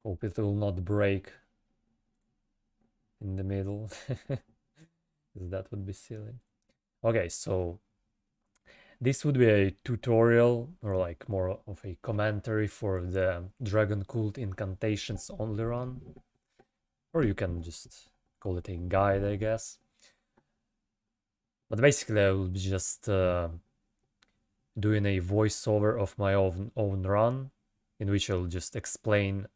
Hope it will not break in the middle. That would be silly. Okay, so this would be a tutorial or like more of a commentary for the Dragon Cult Incantations only run. Or you can just call it a guide, I guess. But basically I will be just doing a voiceover of my own run, in which I'll just explain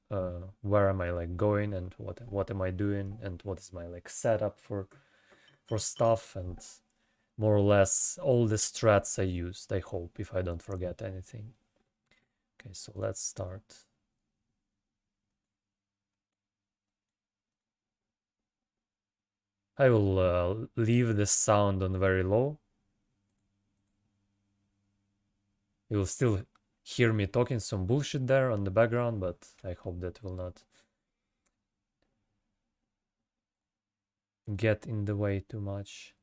where am I like going and what am I doing and what is my like setup for stuff, and more or less all the strats I used, I hope, if I don't forget anything. Okay, so let's start. I will leave the sound on very low. You'll still hear me talking some bullshit there on the background, but I hope that will not get in the way too much.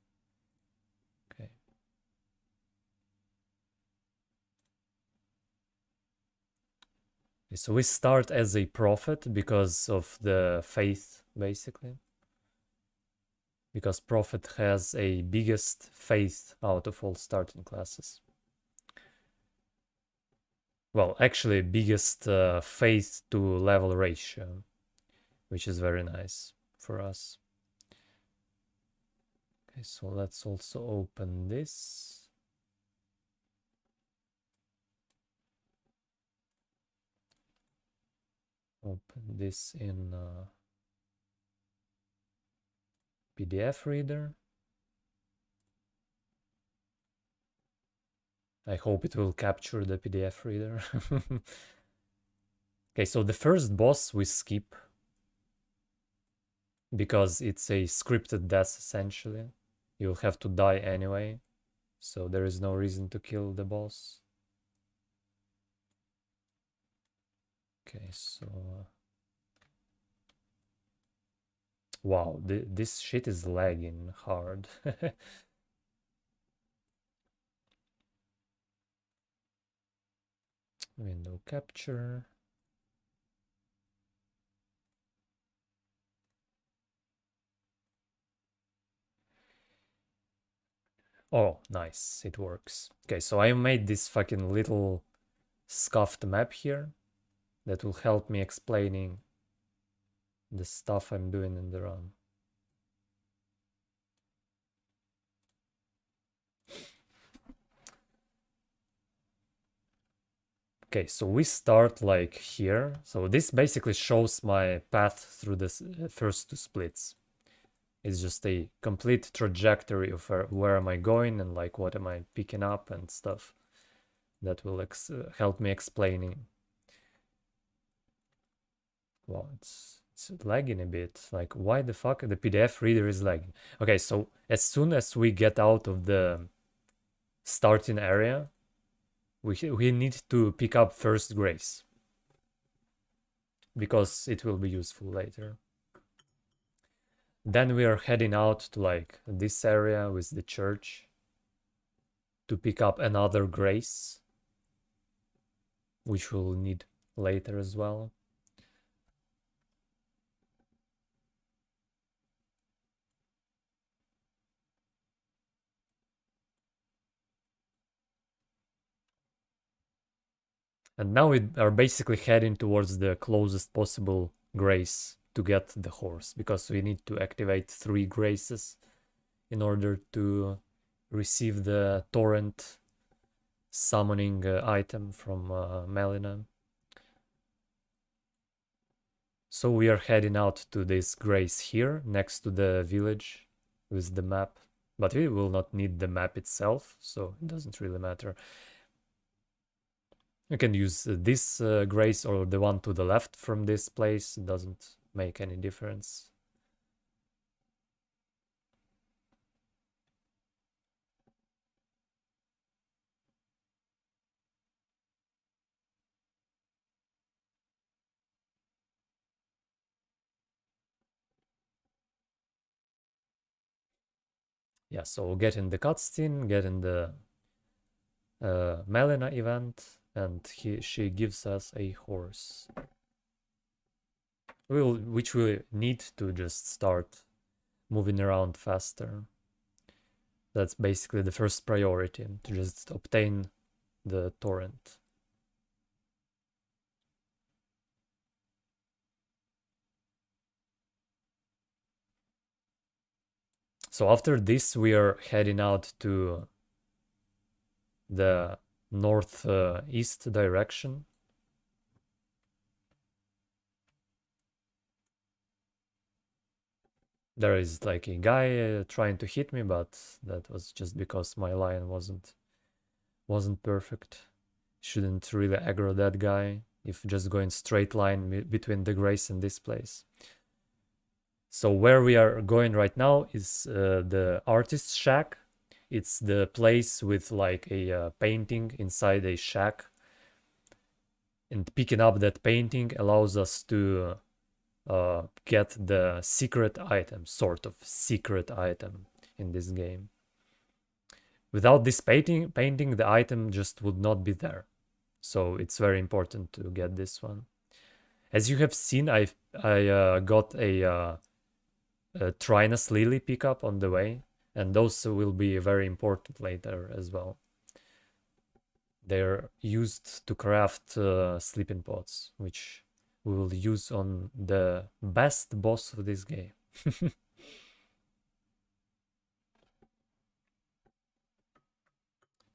Okay. So we start as a prophet because of the faith, basically. Because prophet has a biggest faith out of all starting classes. Well, actually, biggest faith to level ratio, which is very nice for us. Okay, so let's also open this. Open this in PDF reader. I hope it will capture the PDF reader. Okay, so the first boss we skip because it's a scripted death essentially. You'll have to die anyway, so there is no reason to kill the boss. Okay, so wow, this shit is lagging hard. Window capture. Oh, nice, it works. Okay, so I made this fucking little scuffed map here that will help me explaining the stuff I'm doing in the run. Okay, so we start like here. So this basically shows my path through the first two splits. It's just a complete trajectory of where am I going and like what am I picking up and stuff that will help me explaining. Well, it's lagging a bit. Like, why the fuck the PDF reader is lagging? Okay, so as soon as we get out of the starting area, we need to pick up first grace because it will be useful later. Then we are heading out to like this area with the church to pick up another grace, which we'll need later as well. And now we are basically heading towards the closest possible grace to get the horse, because we need to activate 3 graces in order to receive the torrent summoning item from Melina. So we are heading out to this grace here, next to the village with the map. But we will not need the map itself, so it doesn't really matter. You can use this grace or the one to the left from this place. It doesn't make any difference. Yeah, so get in the cutscene, get in the Melina event, and she gives us a horse. which we need to just start moving around faster. That's basically the first priority, to just obtain the torrent. So after this, we are heading out to the northeast direction. There is like a guy trying to hit me, but that was just because my line wasn't perfect. Shouldn't really aggro that guy if just going straight line between the grace and this place. So where we are going right now is the artist's shack. It's the place with like a painting inside a shack. And picking up that painting allows us to get the secret item, sort of secret item in this game. Without this painting, the item just would not be there. So it's very important to get this one. As you have seen, I got a Trinus Lily pickup on the way, and those will be very important later as well. They're used to craft sleeping pods, which we will use on the best boss of this game.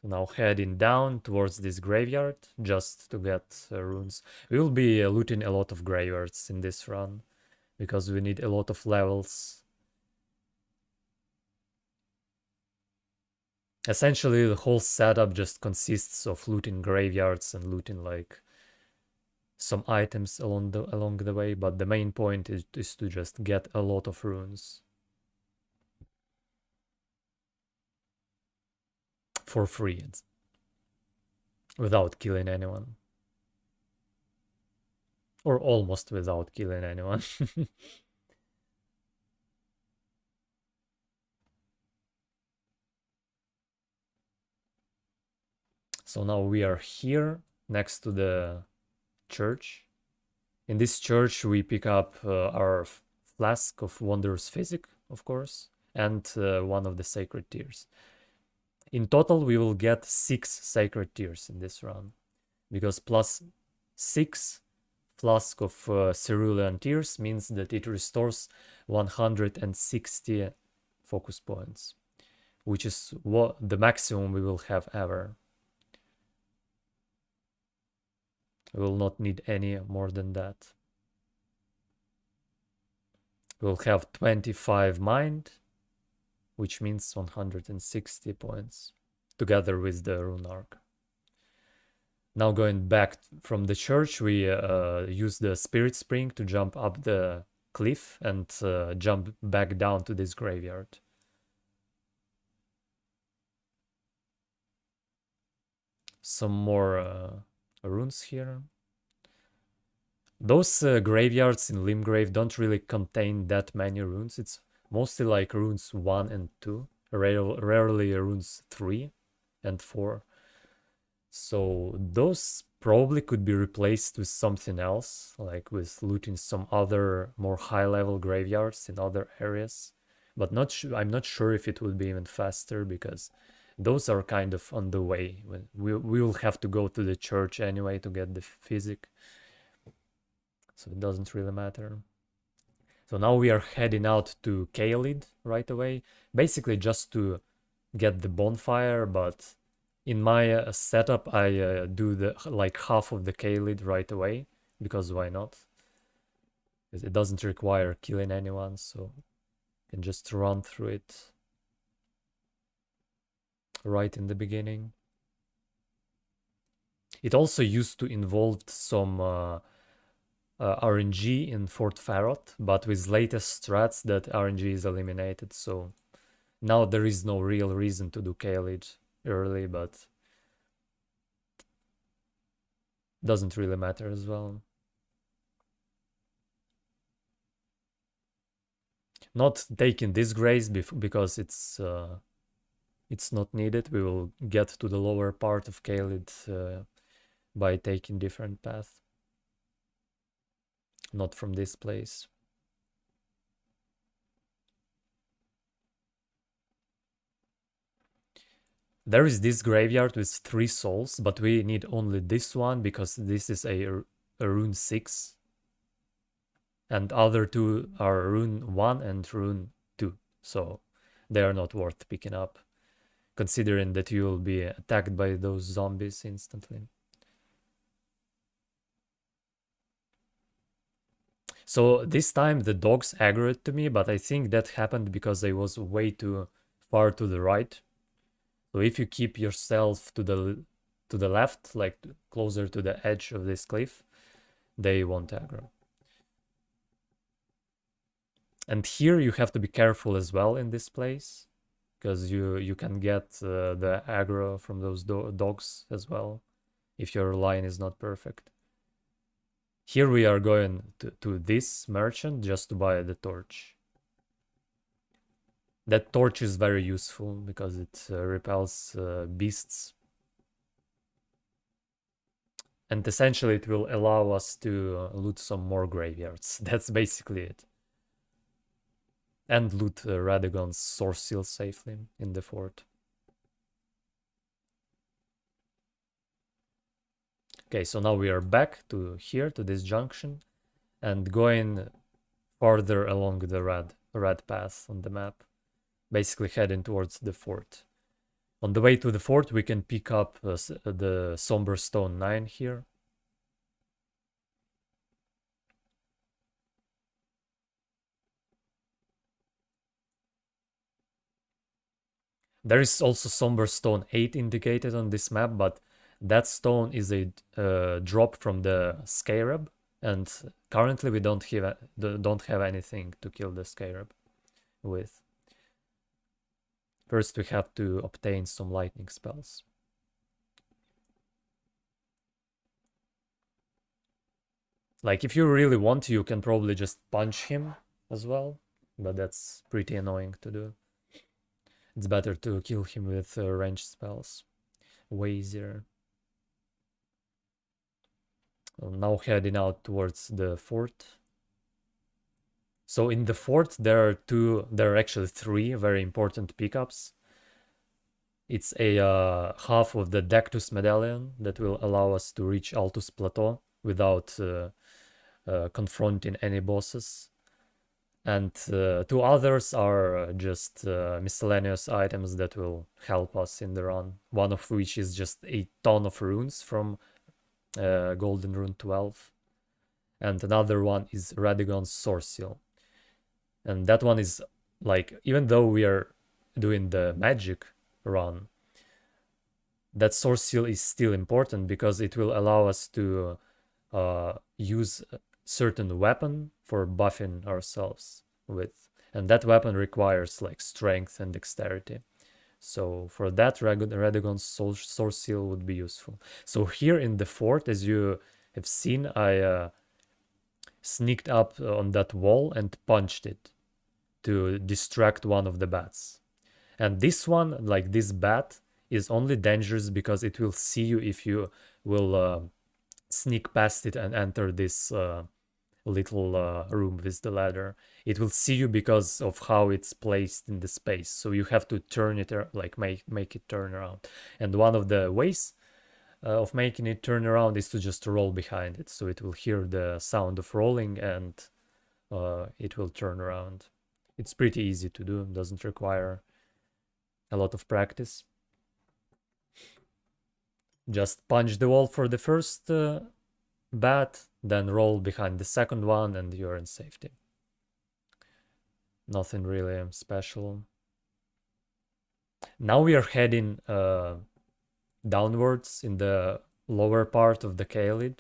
Now heading down towards this graveyard just to get runes. We will be looting a lot of graveyards in this run because we need a lot of levels. Essentially, the whole setup just consists of looting graveyards and looting like some items along the way, but the main point is to just get a lot of runes for free without killing anyone, or almost without killing anyone. So now we are here next to the church. In this church, we pick up our flask of wondrous physic, of course, and one of the sacred tears. In total, we will get 6 sacred tears in this run, because plus 6 flask of cerulean tears means that it restores 160 focus points, which is what the maximum we will have ever. We will not need any more than that. We'll have 25 mind, which means 160 points, together with the rune arc. Now going back from the church, we use the spirit spring to jump up the cliff and jump back down to this graveyard. Some more runes here. Those graveyards in Limgrave don't really contain that many runes. It's mostly like runes 1 and 2, rarely runes 3 and 4. So those probably could be replaced with something else, like with looting some other more high-level graveyards in other areas. But I'm not sure if it would be even faster, because those are kind of on the way. We will have to go to the church anyway to get the physic, so it doesn't really matter. So now we are heading out to Caelid right away, basically just to get the bonfire, but in my setup I do the like half of the Caelid right away, because why not? Because it doesn't require killing anyone, so you can just run through it right in the beginning. It also used to involve some RNG in Fort Farrot, but with latest strats that RNG is eliminated, so now there is no real reason to do Caelid early, but doesn't really matter as well. Not taking this grace because it's not needed. We will get to the lower part of Caelid by taking different path. not from this place. There is this graveyard with 3 souls, but we need only this one because this is a rune 6. And other 2 are rune 1 and rune 2. So they are not worth picking up, considering that you will be attacked by those zombies instantly. So this time the dogs aggroed to me, but I think that happened because I was way too far to the right. So if you keep yourself to the left, like closer to the edge of this cliff, they won't aggro. And here you have to be careful as well in this place, because you can get the aggro from those dogs as well, if your line is not perfect. Here we are going to this merchant just to buy the torch. That torch is very useful because it repels beasts. And essentially it will allow us to loot some more graveyards. That's basically it. And loot Radagon's source seal safely in the fort. Okay, so now we are back to here, to this junction, and going farther along the red path on the map, basically heading towards the fort. On the way to the fort, we can pick up the Somber Stone 9 here. There is also Somber Stone 8 indicated on this map, but that stone is a drop from the Scarab, and currently we don't have anything to kill the Scarab with. First we have to obtain some lightning spells. Like, if you really want to, you can probably just punch him as well, but that's pretty annoying to do. It's better to kill him with ranged spells. Way easier. Now heading out towards the fort. So in the fort there are actually 3 very important pickups. It's a half of the Dectus medallion that will allow us to reach Altus Plateau without confronting any bosses. And 2 others are just miscellaneous items that will help us in the run. One of which is just a ton of runes from Golden Rune 12. And another one is Radagon's Source Seal. And that one is, like, even though we are doing the magic run, that Source Seal is still important because it will allow us to use certain weapon for buffing ourselves with, and that weapon requires like strength and dexterity. So for that, Radagon's Source Seal would be useful. So here in the fort, as you have seen, I sneaked up on that wall and punched it to distract one of the bats. And this one, like this bat, is only dangerous because it will see you if you will sneak past it and enter this little room with the ladder. It will see you because of how it's placed in the space. So you have to turn it, like make it turn around. And one of the ways of making it turn around is to just roll behind it. So it will hear the sound of rolling and it will turn around. It's pretty easy to do, doesn't require a lot of practice. Just punch the wall for the first bat, then roll behind the second one and you're in safety. Nothing really special. Now we are heading downwards in the lower part of the Kaelid.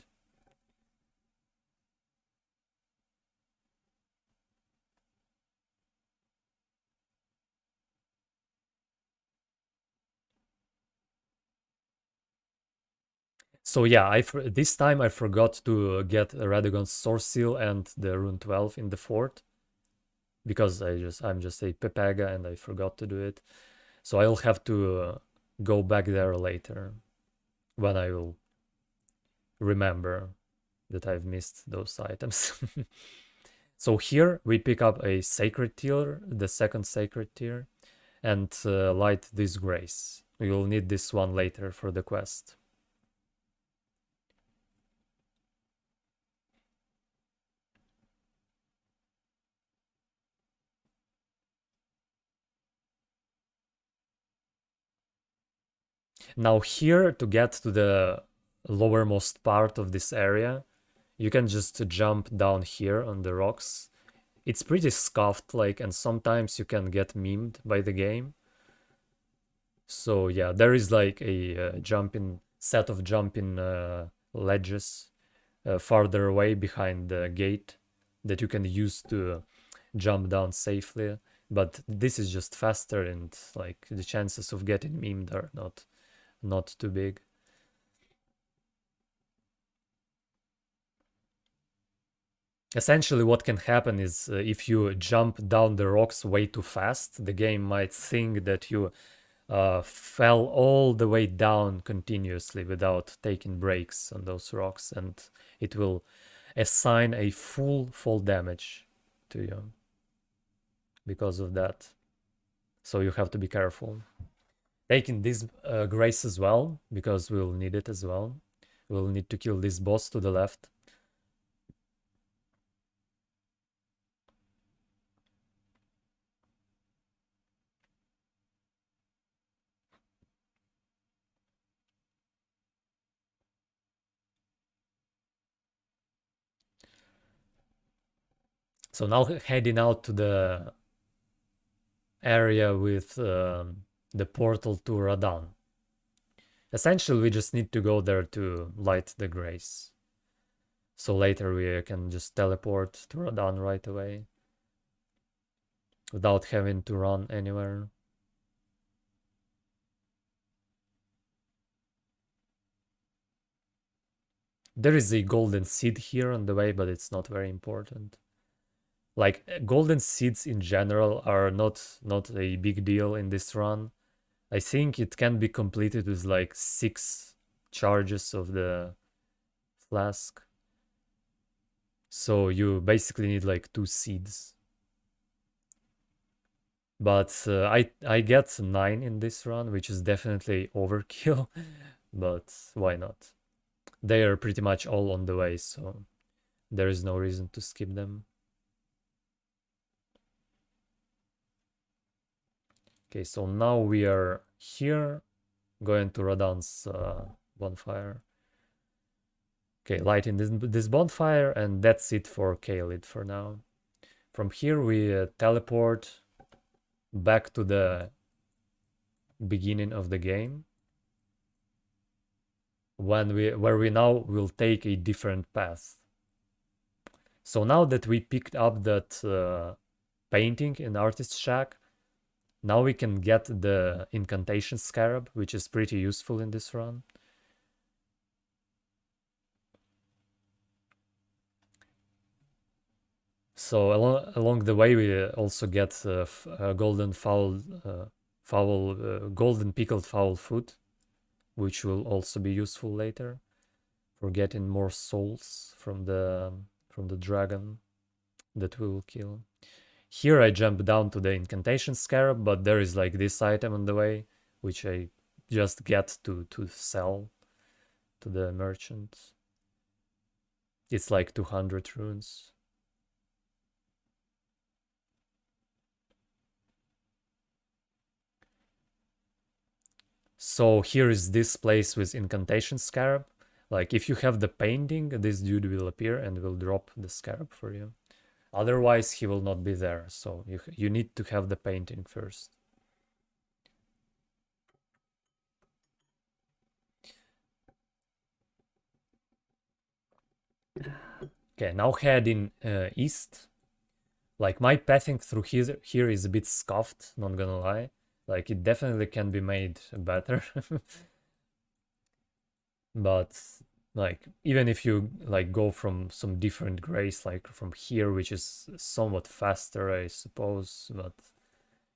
So yeah, this time I forgot to get Radagon's Source Seal and the Rune 12 in the fort, because I'm just a Pepaga and I forgot to do it. So I'll have to go back there later when I will remember that I've missed those items. So here we pick up a sacred tier, the second sacred tier, and light this grace. We will need this one later for the quest. Now here, to get to the lowermost part of this area, you can just jump down here on the rocks. It's pretty scuffed, like, and sometimes you can get memed by the game. So yeah, there is like a jumping set of jumping ledges farther away behind the gate that you can use to jump down safely. But this is just faster, and like the chances of getting memed are not too big. Essentially, what can happen is if you jump down the rocks way too fast, the game might think that you fell all the way down continuously without taking breaks on those rocks, and it will assign a full fall damage to you because of that. So you have to be careful. Taking this grace as well, because we'll need it as well. We'll need to kill this boss to the left. So now heading out to the area with the portal to Radan. Essentially, we just need to go there to light the grace. So later we can just teleport to Radan right away without having to run anywhere. There is a golden seed here on the way, but it's not very important. Like, golden seeds in general are not a big deal in this run. I think it can be completed with like 6 charges of the flask. So you basically need like 2 seeds. But I get 9 in this run, which is definitely overkill. But why not? They are pretty much all on the way, so there is no reason to skip them. Okay, so now we are here, going to Radan's bonfire. Okay, lighting this bonfire, and that's it for Kaelid for now. From here we teleport back to the beginning of the game, where we now will take a different path. So now that we picked up that painting in Artist Shack, now we can get the Incantation Scarab, which is pretty useful in this run. So along the way, we also get golden golden pickled fowl food, which will also be useful later for getting more souls from the dragon that we will kill. Here I jump down to the Incantation Scarab, but there is like this item on the way, which I just get to sell to the merchant. It's like 200 runes. So here is this place with Incantation Scarab. Like, if you have the painting, this dude will appear and will drop the scarab for you. Otherwise, he will not be there, so you need to have the painting first. Okay, now heading east. Like, my pathing through here is a bit scuffed, not gonna lie. Like, it definitely can be made better. But like, even if you like go from some different grace, like from here, which is somewhat faster, I suppose, but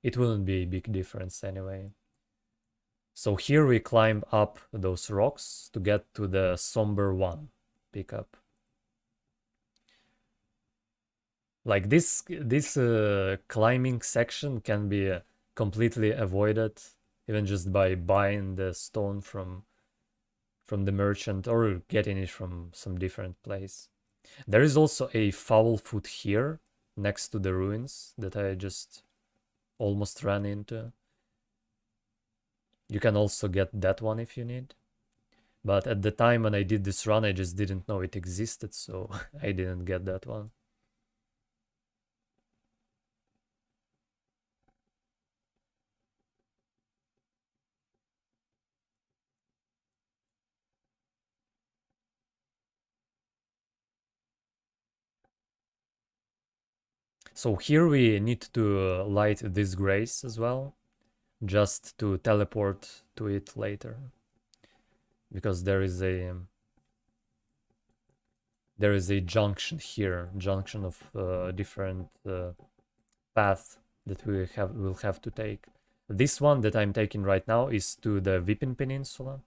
it wouldn't be a big difference anyway. So here we climb up those rocks to get to the Somber One pickup. Like this climbing section can be completely avoided even just by buying the stone from the merchant or getting it from some different place. There is also a foul foot here next to the ruins that I just almost ran into. You can also get that one if you need. But at the time when I did this run, I just didn't know it existed, so I didn't get that one. So here we need to light this grace as well, just to teleport to it later. Because there is a junction here, junction of different path that will have to take. This one that I'm taking right now is to the Vipin Peninsula.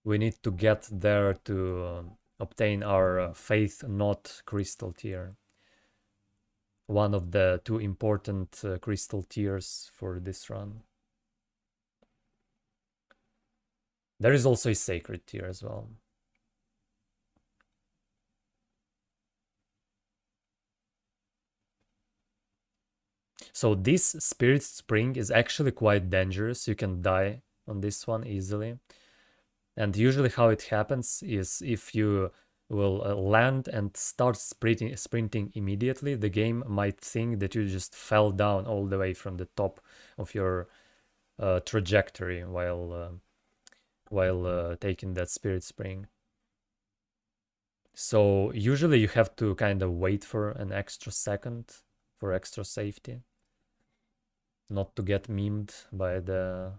We need to get there to obtain our Faith Knot crystal tier. One of the two important crystal tiers for this run. There is also a sacred tier as well. So this Spirit Spring is actually quite dangerous. You can die on this one easily. And usually how it happens is if you will land and start sprinting immediately, the game might think that you just fell down all the way from the top of your trajectory while taking that Spirit Spring. So usually you have to kind of wait for an extra second for extra safety, not to get memed by the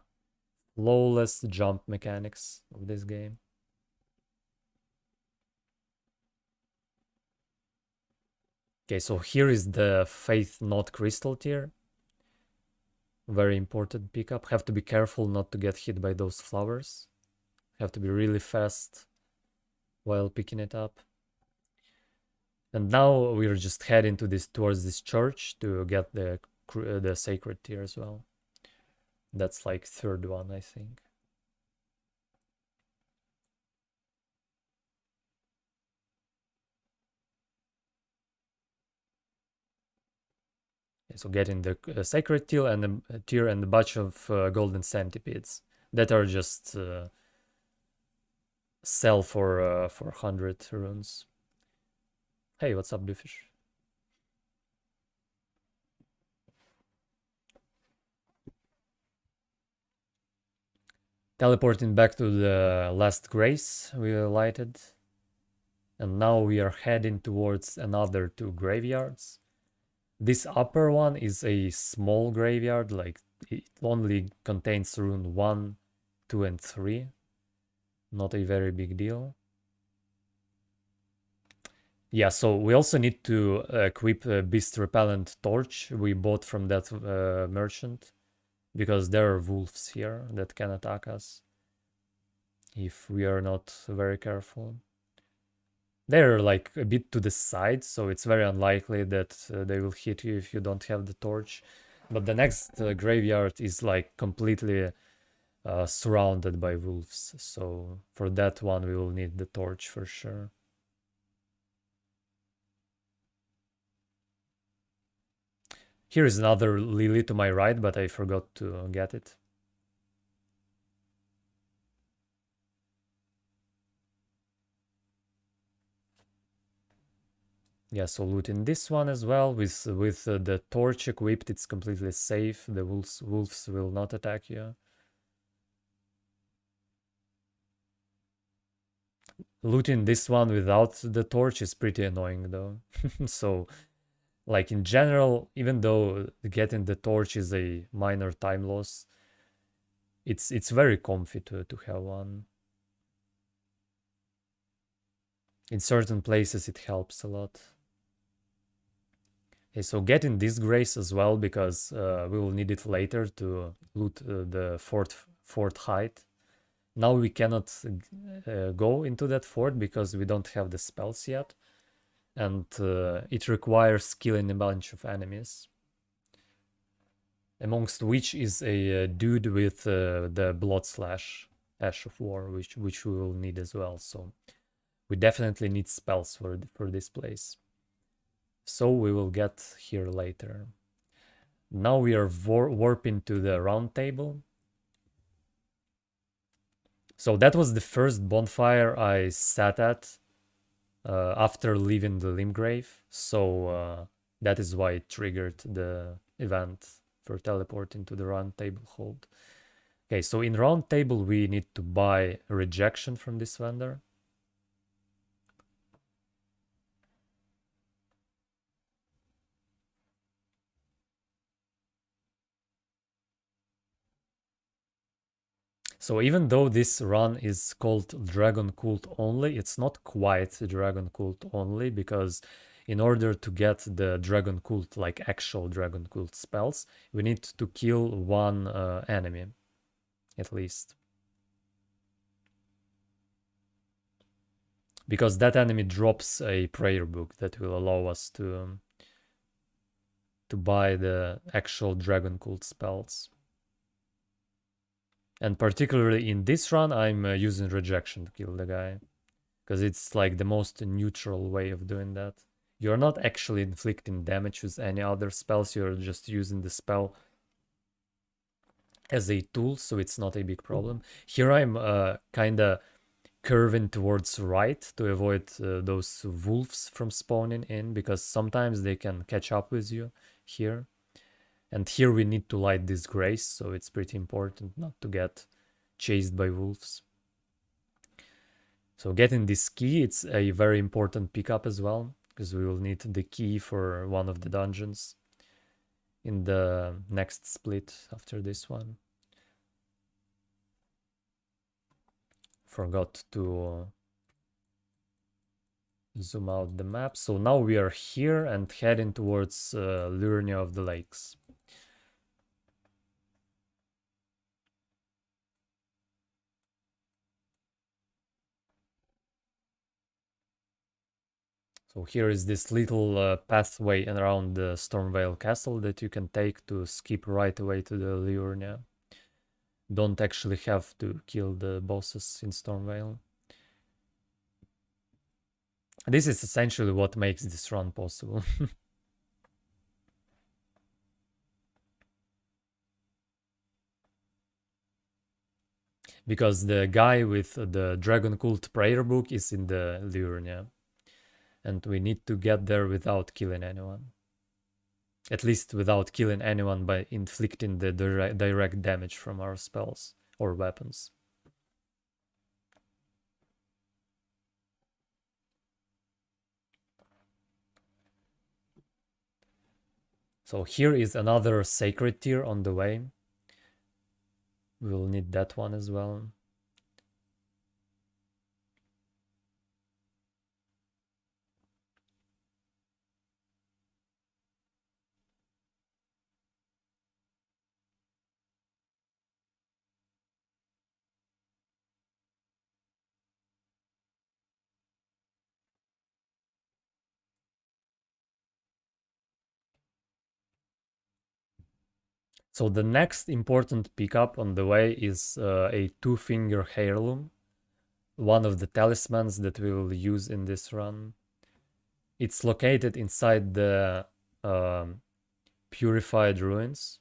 flawless jump mechanics of this game. Okay, so here is the Faith Knot Crystal tier. Very important pickup. Have to be careful not to get hit by those flowers. Have to be really fast while picking it up. And now we're just heading towards this church to get the sacred tier as well. That's like third one, I think. So getting the sacred tier and a bunch of golden centipedes that are just sell for 100 runes. Hey, what's up, Bluefish? Teleporting back to the last grace we lighted. And now we are heading towards another two graveyards. This upper one is a small graveyard, like it only contains rune 1, 2, and 3. Not a very big deal. Yeah, so we also need to equip a Beast Repellent Torch we bought from that merchant, because there are wolves here that can attack us if we are not very careful. They're like a bit to the side, so it's very unlikely that they will hit you if you don't have the torch. But the next graveyard is like completely surrounded by wolves, so for that one we will need the torch for sure. Here is another lily to my right, but I forgot to get it. Yeah, so looting this one as well. With the torch equipped, it's completely safe. The wolves will not attack you. Looting this one without the torch is pretty annoying though. So, like in general, even though getting the torch is a minor time loss, it's very comfy to have one. In certain places it helps a lot. Okay, so getting this grace as well, because we will need it later to loot the fort height. Now we cannot go into that fort because we don't have the spells yet. and it requires killing a bunch of enemies, amongst which is a dude with the blood slash Ash of War, which we will need as well. So we definitely need spells for this place. So we will get here later. Now we are warping to the round table. So that was the first bonfire I sat at after leaving the Limgrave. So that is why it triggered the event for teleporting to the round table hold. Okay, so in round table we need to buy rejection from this vendor. So even though this run is called Dragon Cult only, it's not quite Dragon Cult only, because in order to get the Dragon Cult, like actual Dragon Cult spells, we need to kill one enemy, at least. Because that enemy drops a prayer book that will allow us to buy the actual Dragon Cult spells. And particularly in this run, I'm using rejection to kill the guy, because it's like the most neutral way of doing that. You're not actually inflicting damage with any other spells, you're just using the spell as a tool, so it's not a big problem. Here I'm kinda curving towards right to avoid those wolves from spawning in, because sometimes they can catch up with you here. And here we need to light this grace, so it's pretty important not to get chased by wolves. So getting this key, it's a very important pickup as well, because we will need the key for one of the dungeons in the next split after this one. Forgot to zoom out the map. So now we are here and heading towards Liurnia of the Lakes. So here is this little pathway around the Stormvale Castle that you can take to skip right away to the Liurnia. Don't actually have to kill the bosses in Stormvale. This is essentially what makes this run possible. Because the guy with the Dragon Cult prayer book is in the Liurnia. And we need to get there without killing anyone. At least without killing anyone by inflicting the direct damage from our spells or weapons. So here is another sacred tier on the way. We will need that one as well. So the next important pickup on the way is a two-finger heirloom, one of the talismans that we will use in this run. It's located inside the purified ruins.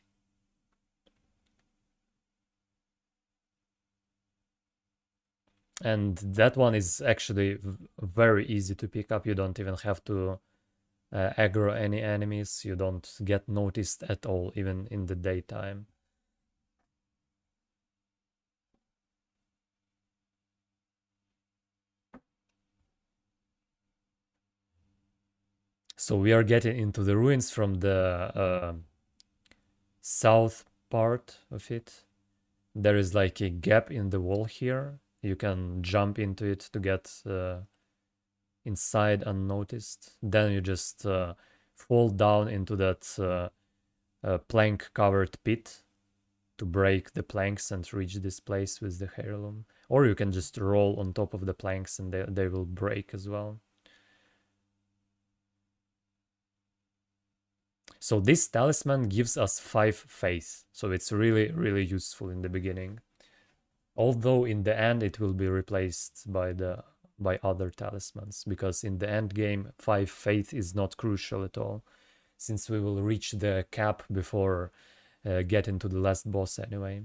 And that one is actually very easy to pick up. You don't even have to aggro any enemies. You don't get noticed at all, even in the daytime. So we are getting into the ruins from the south part of it. There is like a gap in the wall here. You can jump into it to get inside unnoticed. Then you just fall down into that plank covered pit to break the planks and reach this place with the heirloom. Or you can just roll on top of the planks and they will break as well. So this talisman gives us 5 faith, so it's really, really useful in the beginning. Although in the end it will be replaced by other talismans, because in the end game 5 faith is not crucial at all, since we will reach the cap before getting to the last boss anyway.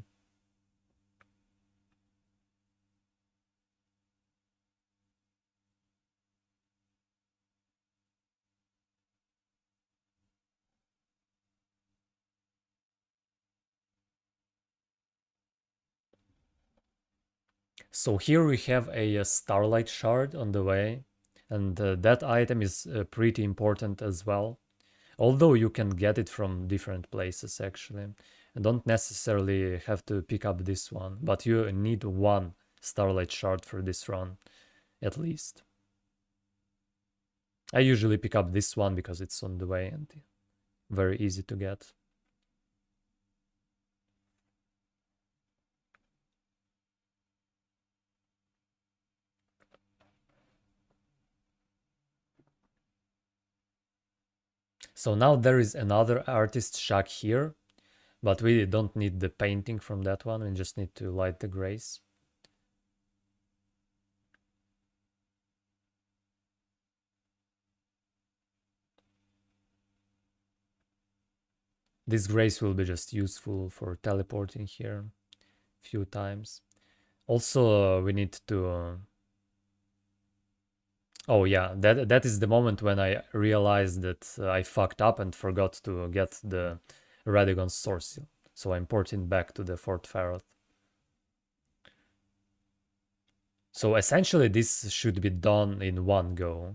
So here we have a starlight shard on the way, and that item is pretty important as well. Although you can get it from different places actually. You don't necessarily have to pick up this one, but you need one starlight shard for this run, at least. I usually pick up this one because it's on the way and very easy to get. So now there is another artist shack here, but we don't need the painting from that one, we just need to light the grace. This grace will be just useful for teleporting here a few times. Also, we need to... Oh yeah, that is the moment when I realized that I fucked up and forgot to get the Radagon's source seal. So I'm porting back to the Fort Faroth. So essentially this should be done in one go.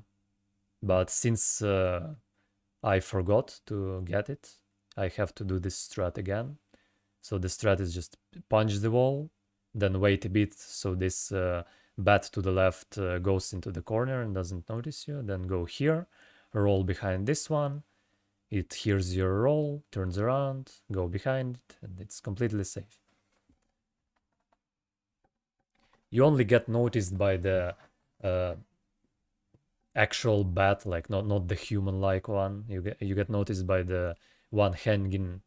But since I forgot to get it, I have to do this strat again. So the strat is just punch the wall, then wait a bit so this bat to the left goes into the corner and doesn't notice you. Then go here, roll behind this one. It hears your roll, turns around, go behind it, and it's completely safe. You only get noticed by the actual bat, like not the human-like one. You get noticed by the one hanging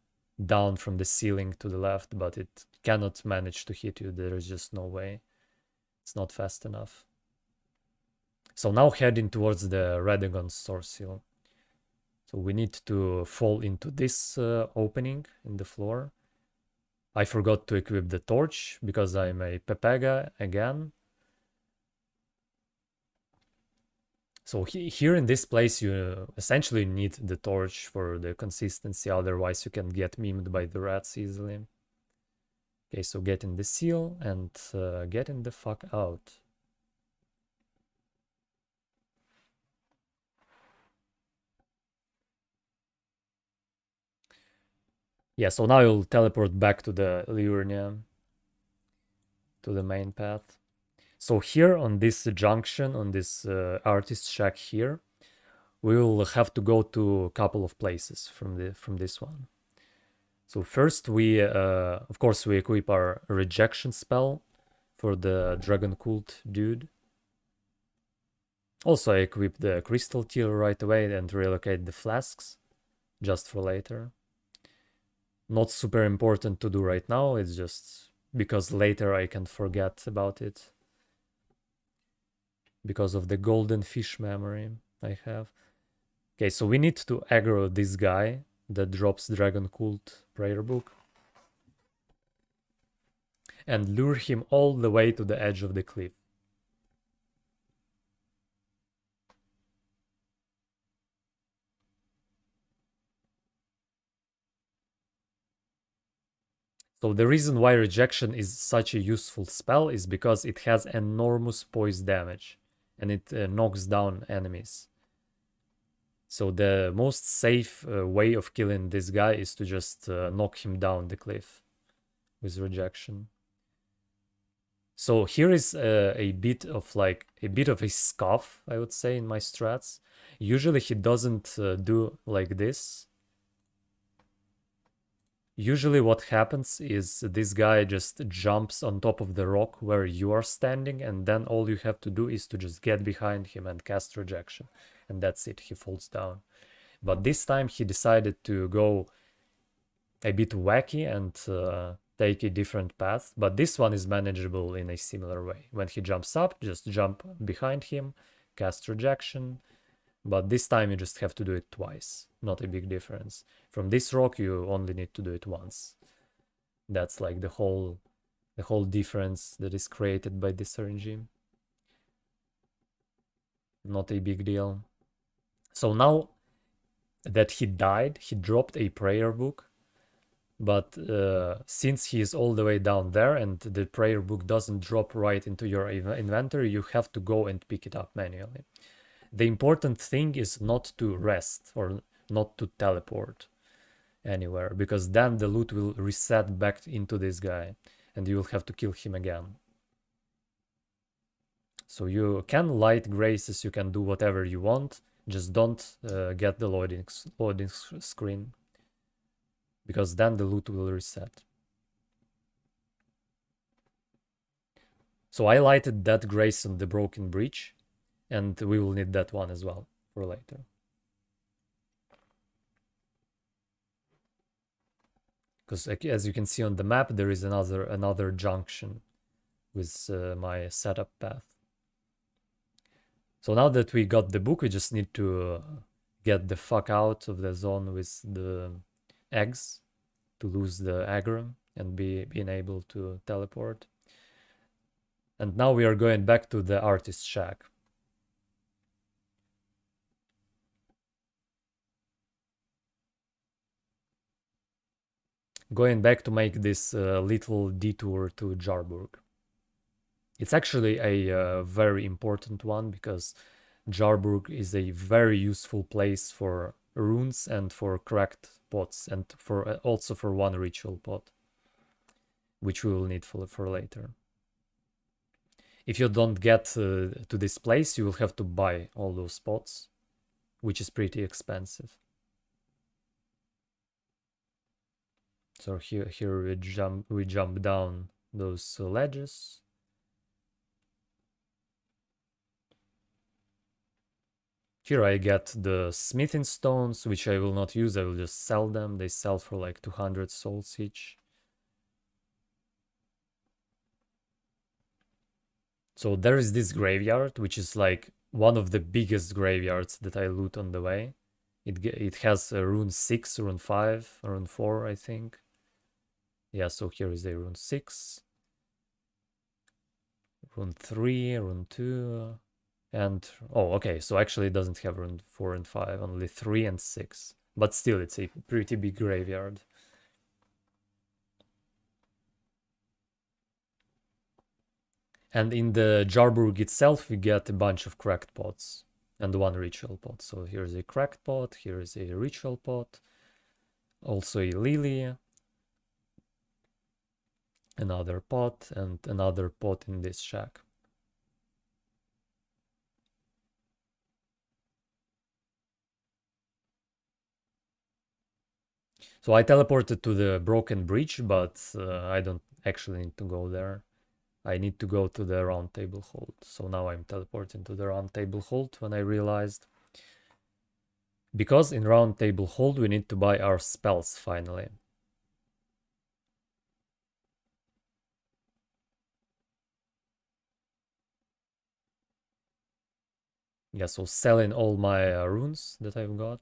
down from the ceiling to the left, but it cannot manage to hit you. There is just no way. It's not fast enough. So now heading towards the Radagon's source seal. So we need to fall into this opening in the floor. I forgot to equip the torch because I'm a Pepega again. So here in this place, you essentially need the torch for the consistency, otherwise you can get memed by the rats easily. Okay, so getting the seal and getting the fuck out. Yeah, so now you'll teleport back to the Liurnia, to the main path. So here on this junction, on this artist shack here, we will have to go to a couple of places from this one. So first we, of course, we equip our rejection spell for the dragon cult dude. Also, I equip the crystal tier right away and relocate the flasks just for later. Not super important to do right now, it's just because later I can forget about it. Because of the golden fish memory I have. Okay, so we need to aggro this guy that drops Dragon Cult prayer book. And lure him all the way to the edge of the cliff. So the reason why rejection is such a useful spell is because it has enormous poise damage and it knocks down enemies. So the most safe way of killing this guy is to just knock him down the cliff with rejection. So here is a bit of a scuff, I would say, in my strats. Usually he doesn't do like this. Usually what happens is this guy just jumps on top of the rock where you are standing, and then all you have to do is to just get behind him and cast rejection. And that's it, he falls down. But this time he decided to go a bit wacky and take a different path. But this one is manageable in a similar way. When he jumps up, just jump behind him, cast rejection. But this time you just have to do it twice. Not a big difference. From this rock, you only need to do it once. That's like the whole difference that is created by this RNG. Not a big deal. So now that he died, he dropped a prayer book. But since he is all the way down there and the prayer book doesn't drop right into your inventory, you have to go and pick it up manually. The important thing is not to rest or not to teleport anywhere, because then the loot will reset back into this guy and you will have to kill him again. So you can light graces, you can do whatever you want, just don't get the loading screen, because then the loot will reset. So I lighted that grace on the broken bridge, and we will need that one as well for later. Because as you can see on the map, there is another junction with my setup path. So now that we got the book, we just need to get the fuck out of the zone with the eggs to lose the aggro and being able to teleport. And now we are going back to the artist shack. Going back to make this little detour to Jarburg. It's actually a very important one, because Jarburg is a very useful place for runes and for cracked pots, and for also for one ritual pot, which we will need for later. If you don't get to this place, you will have to buy all those pots, which is pretty expensive. So here we jump down those ledges. Here I get the smithing stones, which I will not use, I will just sell them. They sell for like 200 souls each. So there is this graveyard, which is like one of the biggest graveyards that I loot on the way. It has a rune 6, rune 5, rune 4, I think. Yeah, so here is a rune 6, rune 3, rune 2, and oh, okay, so actually it doesn't have rune 4 and 5, only 3 and 6. But still, it's a pretty big graveyard. And in the Jarburg itself, we get a bunch of cracked pots and one ritual pot. So here's a cracked pot, here is a ritual pot, also a lily, another pot, and another pot in this shack. So I teleported to the broken bridge, but I don't actually need to go there. I need to go to the round table hold. So now I'm teleporting to the round table hold when I realized. Because in round table hold we need to buy our spells finally. Yeah, so selling all my runes that I've got.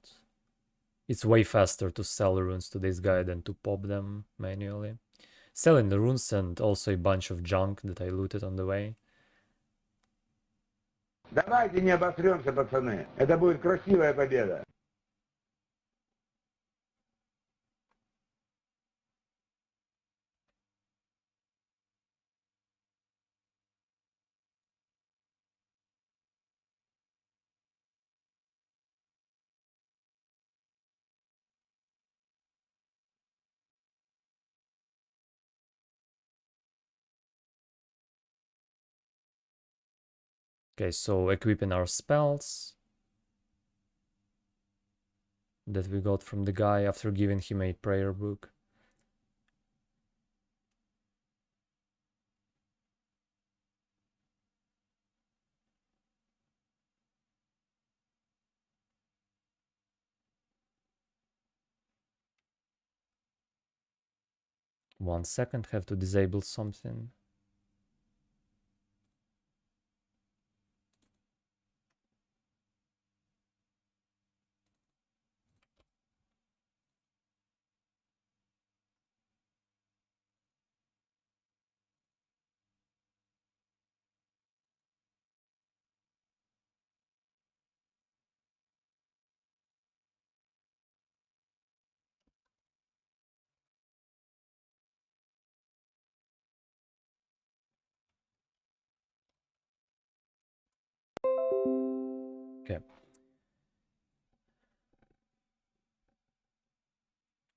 It's way faster to sell runes to this guy than to pop them manually. Selling the runes and also a bunch of junk that I looted on the way. Давайте не обосремся, пацаны. Это будет красивая победа. Okay, so equipping our spells that we got from the guy after giving him a prayer book. 1 second, have to disable something. Okay.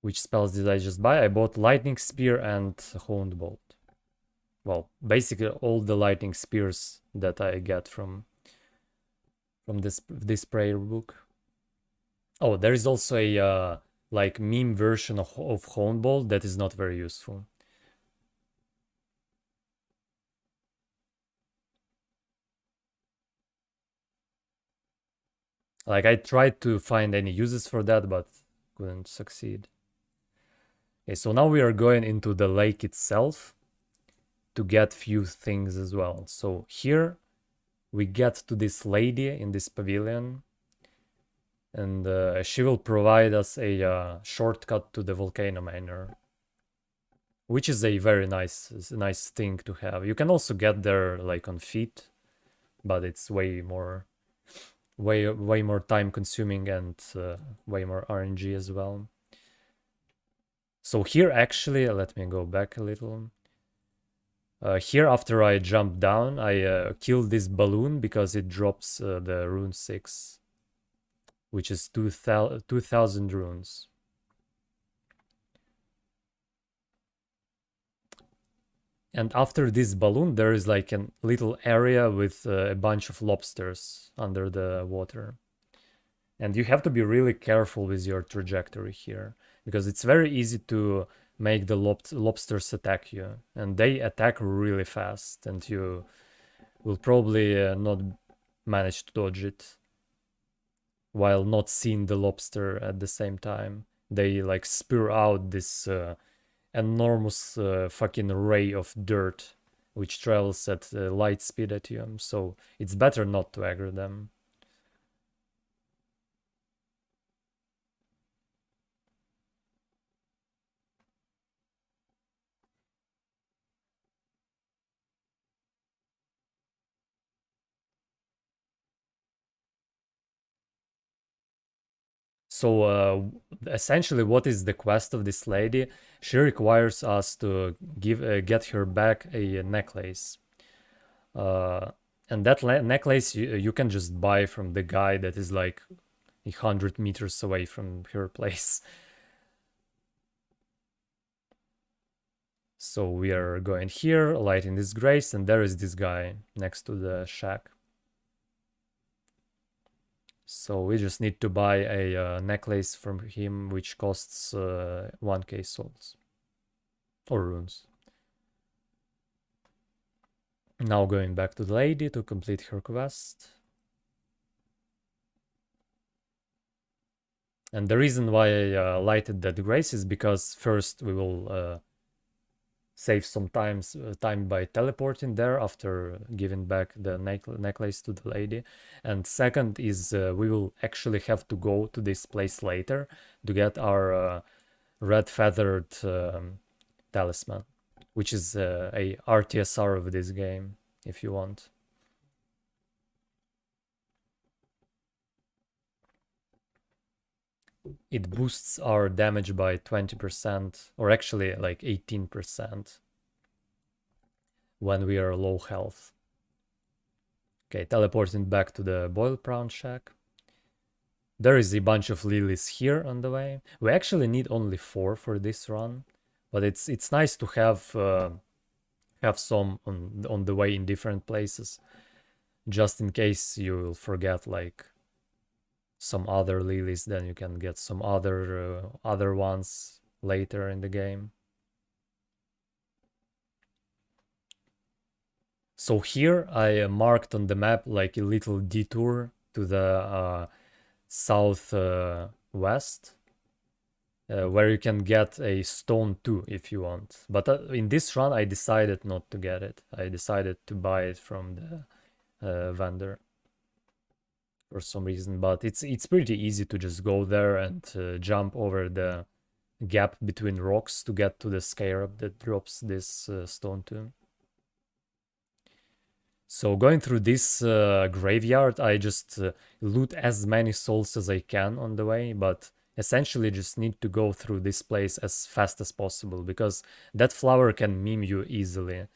Which spells did I just buy? I bought Lightning Spear and Honed Bolt. Well, basically all the lightning spears that I get from this prayer book. Oh, there is also a like meme version of Honed Bolt that is not very useful. Like I tried to find any uses for that, but couldn't succeed. Okay, so now we are going into the lake itself to get few things as well. So here we get to this lady in this pavilion, and she will provide us a shortcut to the volcano manor, which is a very nice thing to have. You can also get there like on feet, but it's way more time consuming and way more RNG as well. So here actually, let me go back a little. Here after I jump down, I kill this balloon because it drops the rune 6, which is 2000 runes. And after this balloon, there is like a little area with a bunch of lobsters under the water. And you have to be really careful with your trajectory here, because it's very easy to make the lobsters attack you. And they attack really fast, and you will probably not manage to dodge it while not seeing the lobster at the same time. They like spew out this enormous fucking ray of dirt which travels at light speed at you, so it's better not to aggro them. So essentially what is the quest of this lady? She requires us to get her back a necklace. And that necklace you can just buy from the guy that is like 100 meters away from her place. So we are going here, lighting this grace, and there is this guy next to the shack. So we just need to buy a necklace from him, which costs 1k souls. Or runes. Now going back to the lady to complete her quest. And the reason why I lighted that grace is because first we will save some time by teleporting there after giving back the necklace to the lady. And second is we will actually have to go to this place later to get our red feathered talisman, which is a RTSR of this game, if you want. It boosts our damage by 20%, or actually like 18% when we are low health. Okay, teleporting back to the boiled prawn shack. There is a bunch of lilies here on the way. We actually need only 4 for this run, but it's nice to have some on the way in different places, just in case you will forget like some other lilies, then you can get some other ones later in the game. So here I marked on the map like a little detour to the south west, where you can get a stone too if you want. But in this run, I decided not to get it. I decided to buy it from the vendor for some reason. But it's pretty easy to just go there and jump over the gap between rocks to get to the scarab that drops this stone too. So going through this graveyard, I just loot as many souls as I can on the way, but essentially just need to go through this place as fast as possible because that flower can meme you easily.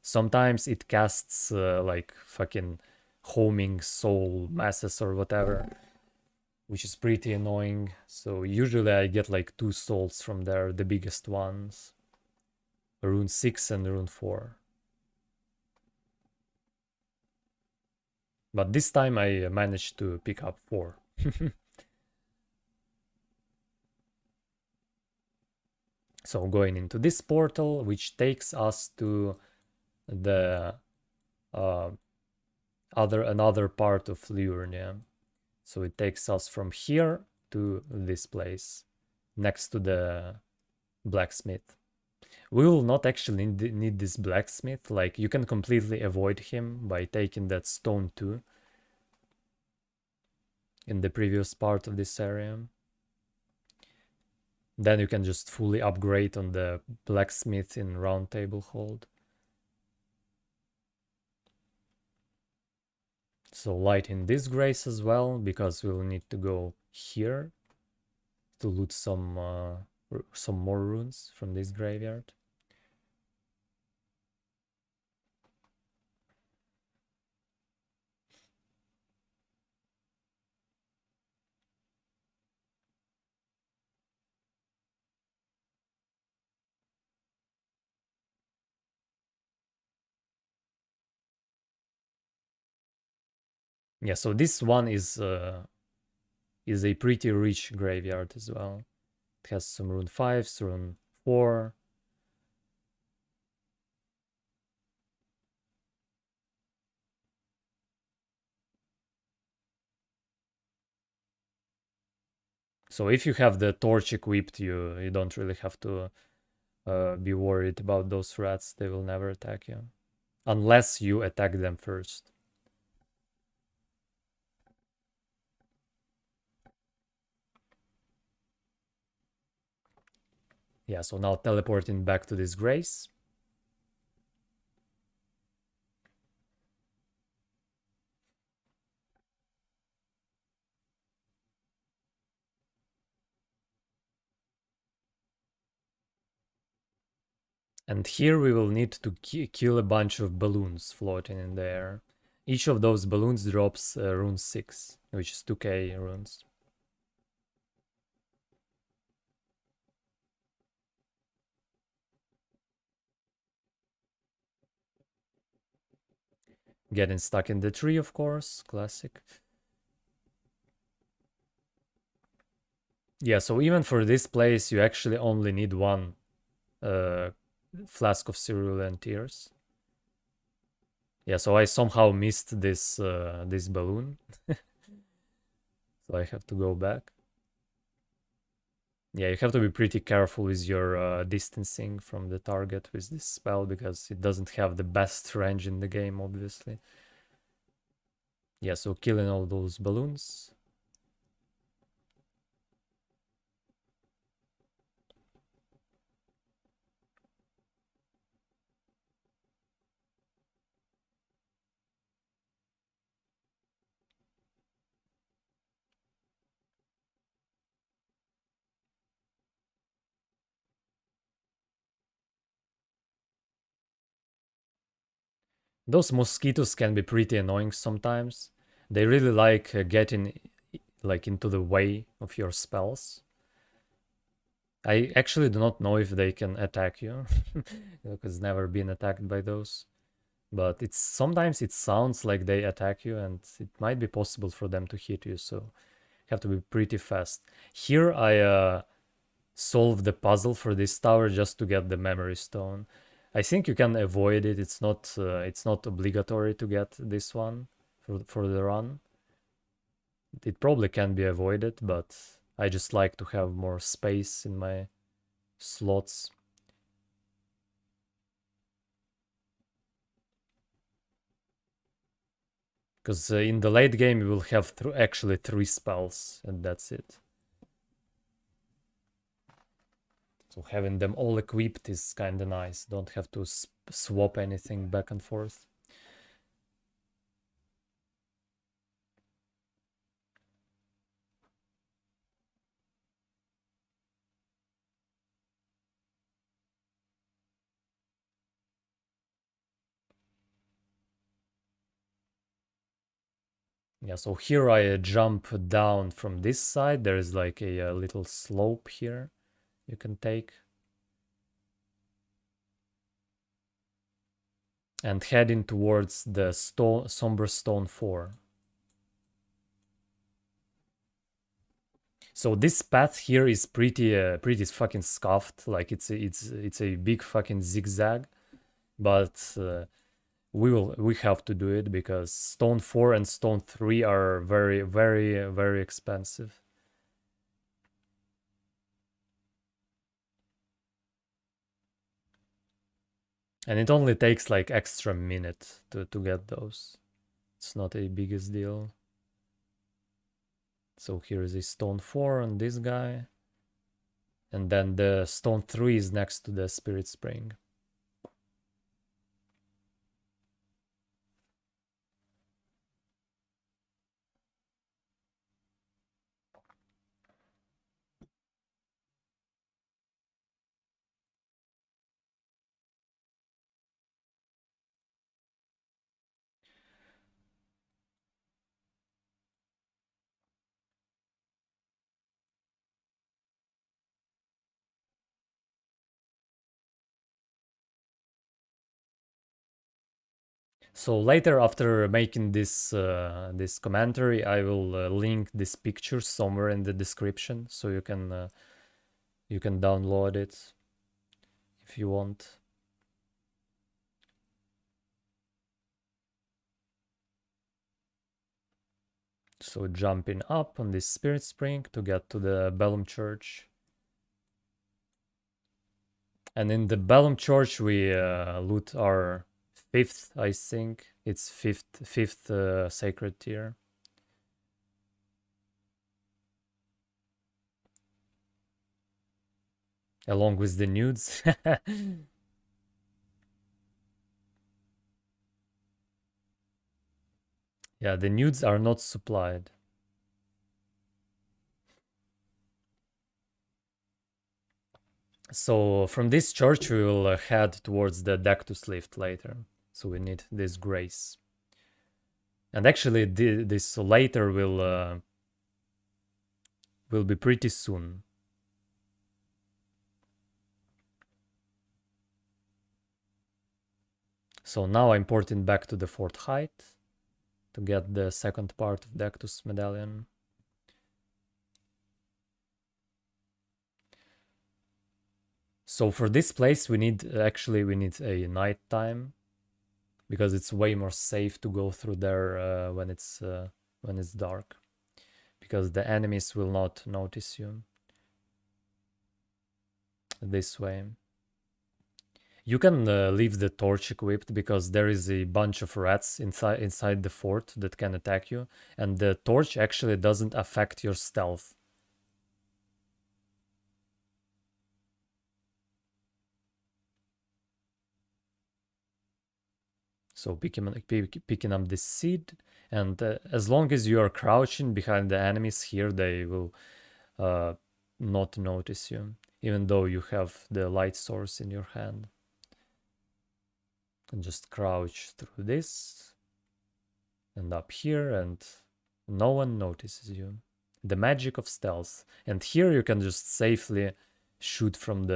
Sometimes it casts like fucking homing soul masses or whatever, which is pretty annoying. So usually I get like 2 souls from there, the biggest ones. Rune 6 and Rune 4. But this time I managed to pick up 4. So going into this portal, which takes us to the another part of Liurnia. So it takes us from here to this place, next to the blacksmith. We will not actually need this blacksmith, like you can completely avoid him by taking that stone too in the previous part of this area. Then you can just fully upgrade on the blacksmith in Round Table Hold. So light in this grace as well, because we'll need to go here to loot some more runes from this graveyard. Yeah, so this one is a pretty rich graveyard as well. It has some rune 5s, rune 4. So if you have the torch equipped, you don't really have to be worried about those rats. They will never attack you. Unless you attack them first. Yeah, so now teleporting back to this grace. And here we will need to kill a bunch of balloons floating in the air. Each of those balloons drops rune 6, which is 2k runes. Getting stuck in the tree, of course, classic. Yeah, so even for this place, you actually only need one flask of cerulean tears. Yeah, so I somehow missed this this balloon. So I have to go back. Yeah, you have to be pretty careful with your distancing from the target with this spell because it doesn't have the best range in the game, obviously. Yeah, so killing all those balloons. Those mosquitoes can be pretty annoying sometimes. They really like getting like into the way of your spells. I actually do not know if they can attack you because never been attacked by those. But it's sometimes it sounds like they attack you and it might be possible for them to hit you, so you have to be pretty fast. Here I solve the puzzle for this tower just to get the memory stone. I think you can avoid it. It's not obligatory to get this one for the run. It probably can be avoided, but I just like to have more space in my slots. Because in the late game, you will have actually 3 spells, and that's it. So having them all equipped is kinda nice. Don't have to swap anything back and forth. Yeah, so here I jump down from this side. There is like a little slope here you can take. And heading towards the Somber Stone 4. So this path here is pretty fucking scuffed. Like it's a big fucking zigzag, but we have to do it because Stone 4 and Stone 3 are very expensive. And it only takes like extra minute to get those. It's not a biggest deal. So here is a Stone 4 on this guy. And then the Stone 3 is next to the Spirit Spring. So later, after making this commentary, I will link this picture somewhere in the description, so you can download it if you want. So jumping up on this Spirit Spring to get to the Bellum Church. And in the Bellum Church, we loot our 5th, I think. It's 5th sacred tier. Along with the nudes. Yeah, the nudes are not supplied. So from this church we will head towards the Dectus lift later. So we need this grace. And actually this later will be pretty soon. So now I'm porting back to the 4th height to get the second part of Dectus medallion. So for this place we need a night time, because it's way more safe to go through there when it's dark, because the enemies will not notice you. This way. You can leave the torch equipped because there is a bunch of rats inside the fort that can attack you, and the torch actually doesn't affect your stealth. So picking up this seed, and as long as you are crouching behind the enemies here, they will not notice you, even though you have the light source in your hand. And just crouch through this and up here, and no one notices you. The magic of stealth. And here you can just safely shoot from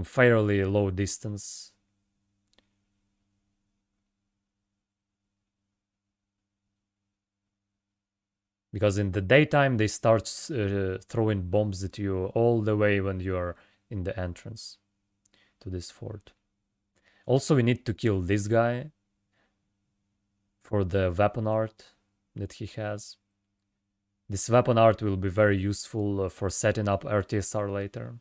fairly low distance. Because in the daytime they start throwing bombs at you all the way when you are in the entrance to this fort. Also, we need to kill this guy for the weapon art that he has. This weapon art will be very useful for setting up RTSR later.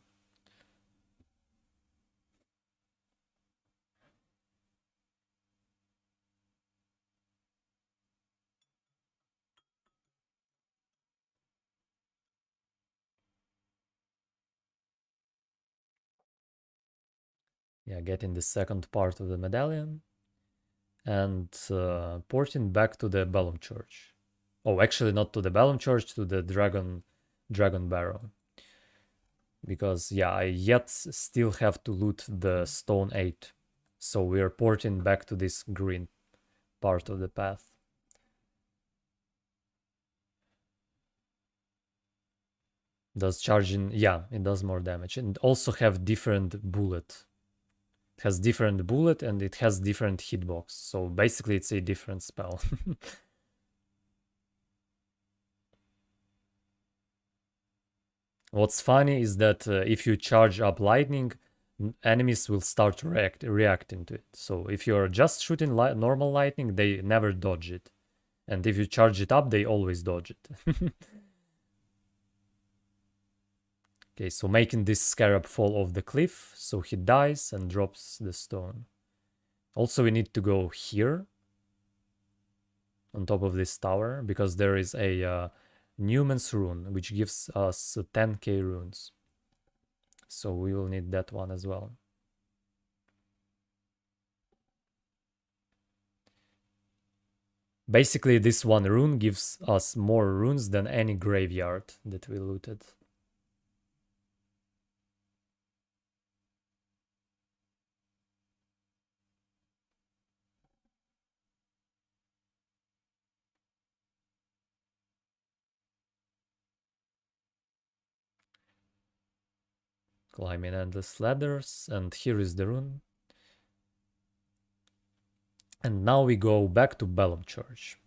Yeah, getting the second part of the medallion and porting back to the Bellum Church. Oh, actually not to the Bellum Church, to the Dragon Barrow. Because yeah, I yet still have to loot the Stone 8. So we are porting back to this green part of the path. Does charging, yeah, it does more damage. And also have different bullet. It has different bullet and it has different hitbox. So basically it's a different spell. What's funny is that if you charge up lightning, enemies will start reacting to it. So if you're just shooting normal lightning, they never dodge it. And if you charge it up, they always dodge it. Okay, so making this scarab fall off the cliff, so he dies and drops the stone. Also, we need to go here, on top of this tower, because there is a Newman's rune, which gives us 10k runes. So we will need that one as well. Basically, this one rune gives us more runes than any graveyard that we looted. Climbing endless ladders, and here is the rune. And now we go back to Bellum Church.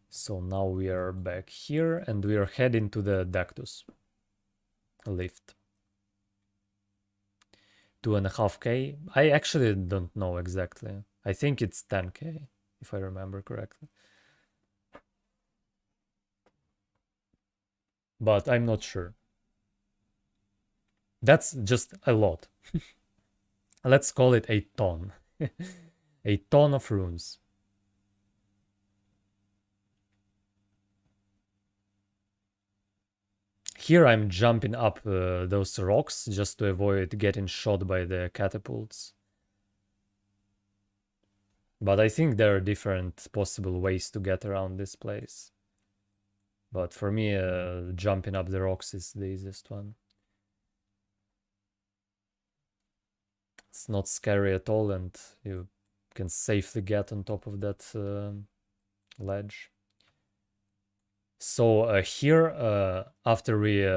So now we are back here and we are heading to the Dactus lift. 2.5k. I actually don't know exactly. I think it's 10k, if I remember correctly. But I'm not sure. That's just a lot. Let's call it a ton. A ton of runes. Here I'm jumping up those rocks just to avoid getting shot by the catapults. But I think there are different possible ways to get around this place. But for me, jumping up the rocks is the easiest one. It's not scary at all, and you can safely get on top of that ledge. So here, after we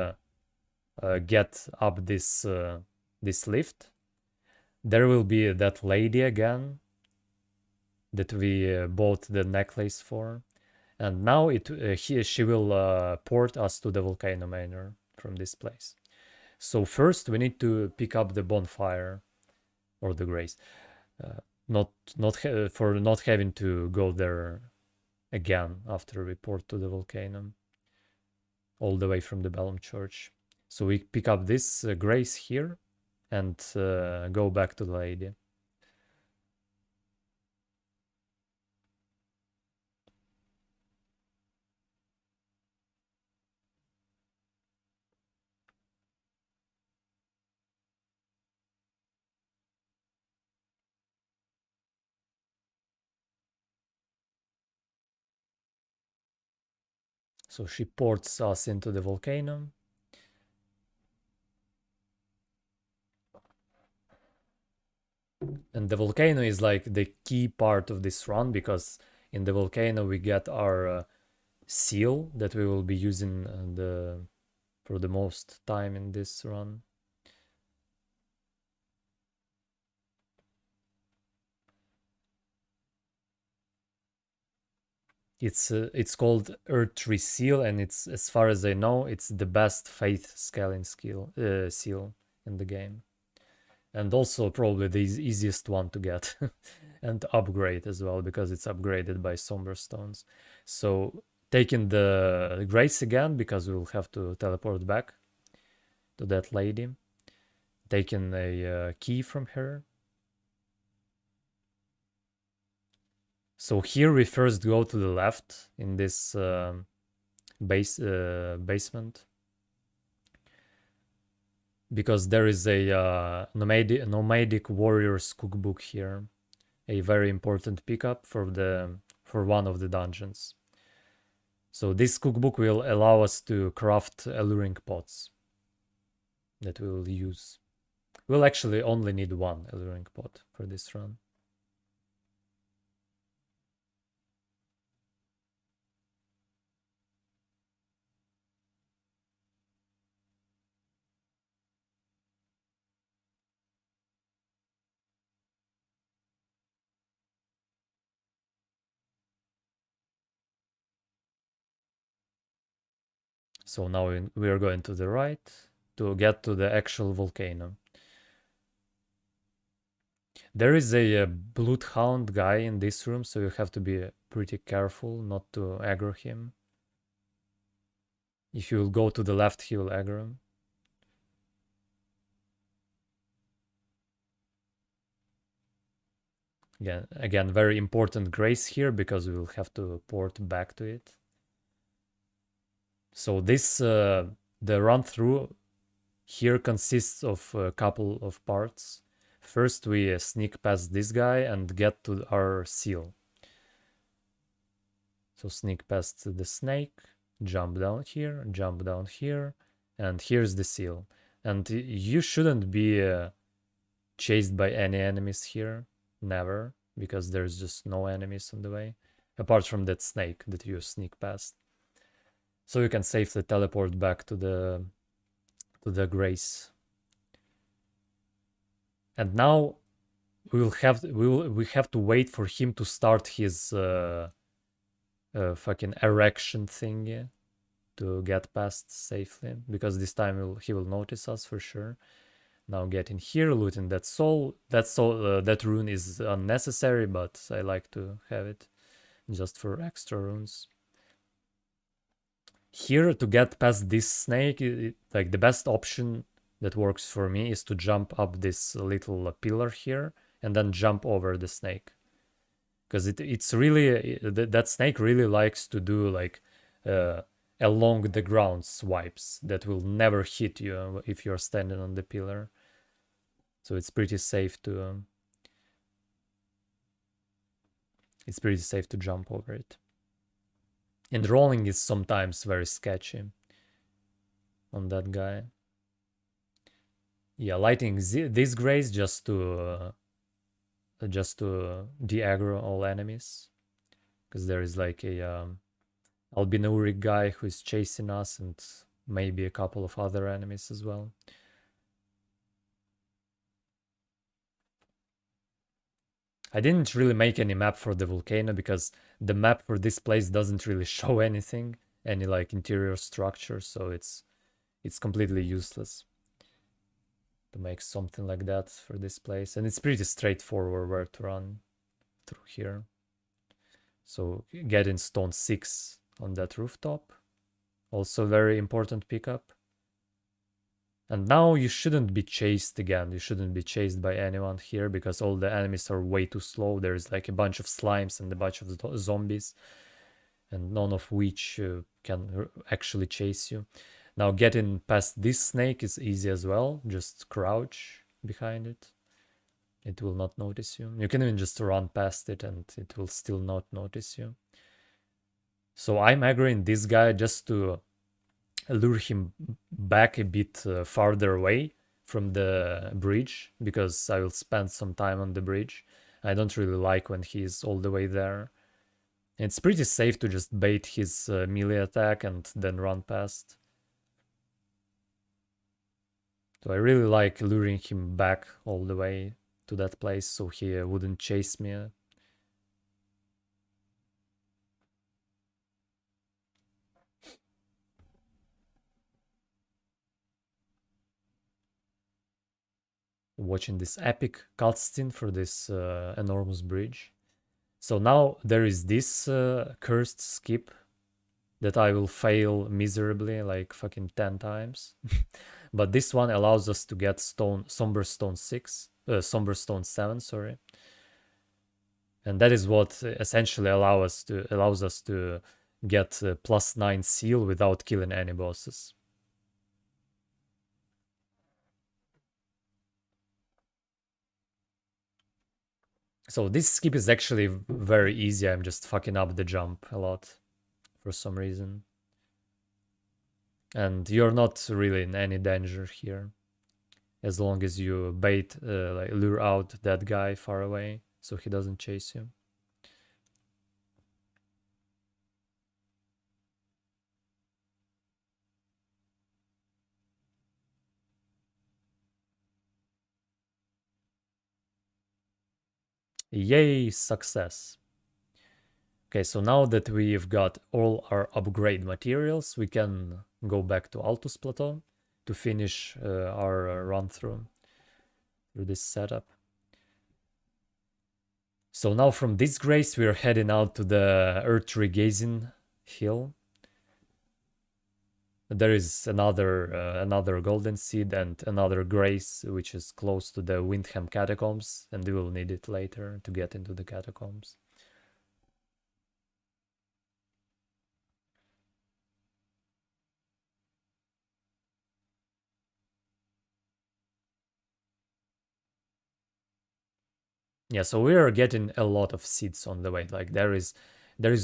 get up this this lift, there will be that lady again that we bought the necklace for, and now she will port us to the volcano manor from this place. So first we need to pick up the bonfire or the grace, for not having to go there again after we port to the volcano, all the way from the Bellum Church. So we pick up this grace here and go back to the lady. So she ports us into the volcano. And the volcano is like the key part of this run, because in the volcano we get our seal that we will be using for the most time in this run. It's called Earth Tree Seal, and it's, as far as I know, it's the best faith scaling seal in the game, and also probably the easiest one to get. and upgrade as well, because it's upgraded by Somber Stones. So taking the Grace again, because we'll have to teleport back to that lady. Taking a key from her. So here we first go to the left in this basement, because there is a nomadic warrior's cookbook here, a very important pickup for one of the dungeons. So this cookbook will allow us to craft alluring pots that we will use. We'll actually only need one alluring pot for this run. So now we are going to the right to get to the actual volcano. There is a bloodhound guy in this room, so you have to be pretty careful not to aggro him. If you will go to the left, he will aggro him. Again, very important grace here, because we will have to port back to it. So this the run through here consists of a couple of parts. First, we sneak past this guy and get to our seal. So sneak past the snake, jump down here, and here's the seal. And you shouldn't be chased by any enemies here, never, because there's just no enemies on the way, apart from that snake that you sneak past. So you can safely teleport back to the Grace. And now we have to wait for him to start his fucking erection thingy to get past safely, because this time he will notice us for sure. Now getting here, looting that soul. That rune is unnecessary, but I like to have it just for extra runes. Here, to get past this snake, like the best option that works for me is to jump up this little pillar here and then jump over the snake, because it's really that snake really likes to do like along the ground swipes that will never hit you if you're standing on the pillar. So it's pretty safe to jump over it. And rolling is sometimes very sketchy on that guy. Yeah, lighting this grace just to de-aggro all enemies, because there is like a albinuric guy who is chasing us, and maybe a couple of other enemies as well. I didn't really make any map for the volcano, because the map for this place doesn't really show anything, any like interior structure, so it's completely useless to make something like that for this place. And it's pretty straightforward where to run through here. So getting stone 6 on that rooftop, also very important pickup. And now you shouldn't be chased again. You shouldn't be chased by anyone here, because all the enemies are way too slow. There's like a bunch of slimes and a bunch of zombies, and none of which can actually chase you. Now getting past this snake is easy as well. Just crouch behind it. It will not notice you. You can even just run past it and it will still not notice you. So I'm aggroing this guy just to lure him back a bit farther away from the bridge, because I will spend some time on the bridge. I don't really like when he's all the way there. It's pretty safe to just bait his melee attack and then run past. So I really like luring him back all the way to that place so he wouldn't chase me. watching this epic cutscene for this enormous bridge. So now there is this cursed skip that I will fail miserably, like fucking 10 times. But this one allows us to get Somber Stone 7, sorry. And that is what essentially allows us to get +9 seal without killing any bosses. So this skip is actually very easy. I'm just fucking up the jump a lot for some reason. And you're not really in any danger here, as long as you like lure out that guy far away so he doesn't chase you. Yay, success. Okay, so now that we've got all our upgrade materials, we can go back to Altus Plateau to finish our run through this setup. So now from this grace, we're heading out to the Earth Regazing Hill. There is another golden seed and another grace, which is close to the Windham catacombs, and we will need it later to get into the catacombs. Yeah, so we are getting a lot of seeds on the way. Like there is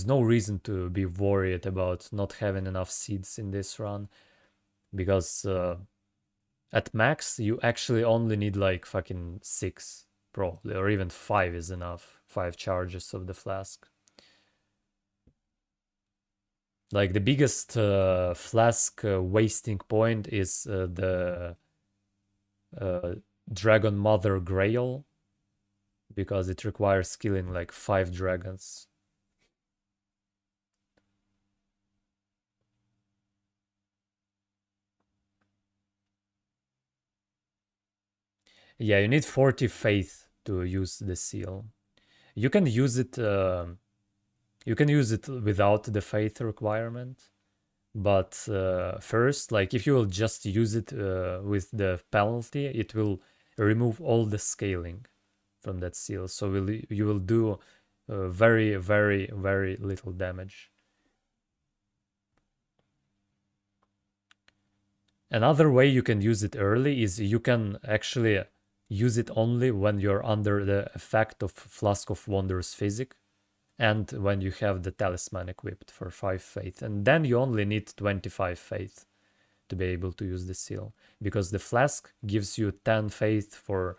no reason to be worried about not having enough seeds in this run, because at max you actually only need like fucking 6 probably, or even 5 is enough. 5 charges of the flask. Like the biggest flask wasting point is the Dragon Mother Grail, because it requires killing like 5 dragons. Yeah, you need 40 faith to use the seal. You can use it without the faith requirement, but first, like if you will just use it with the penalty, it will remove all the scaling from that seal, so you will do very, very, very little damage. Another way you can use it early is you can actually use it only when you're under the effect of Flask of Wondrous Physic, and when you have the talisman equipped for 5 faith, and then you only need 25 faith to be able to use the seal, because the flask gives you 10 faith for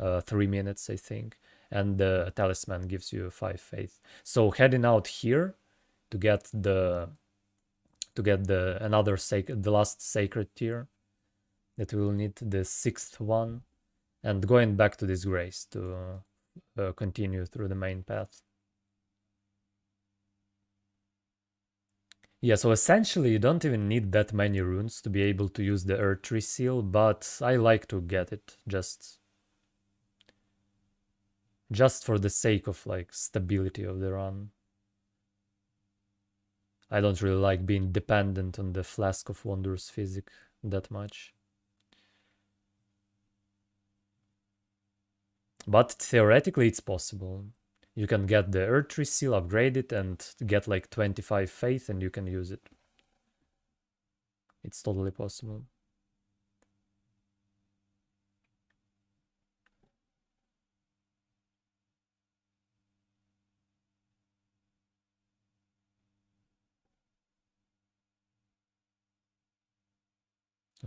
3 minutes, I think, and the talisman gives you 5 faith. So heading out here to get the last sacred tier that we will need, the 6th one, and going back to this grace to continue through the main path. Yeah, so essentially you don't even need that many runes to be able to use the Earth Tree seal, but I like to get it just for the sake of like stability of the run. I don't really like being dependent on the Flask of Wondrous Physic that much. But theoretically it's possible. You can get the Earth Tree seal, upgrade it, and get like 25 faith, and you can use it. It's totally possible.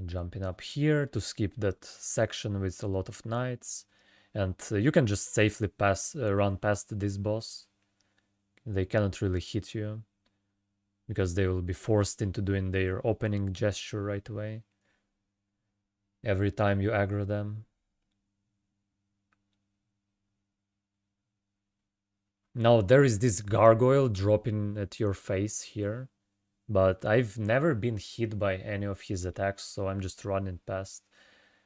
Jumping up here to skip that section with a lot of knights, and you can just safely run past this boss. They cannot really hit you because they will be forced into doing their opening gesture right away every time you aggro them. Now there is this gargoyle dropping at your face here, but I've never been hit by any of his attacks, so I'm just running past.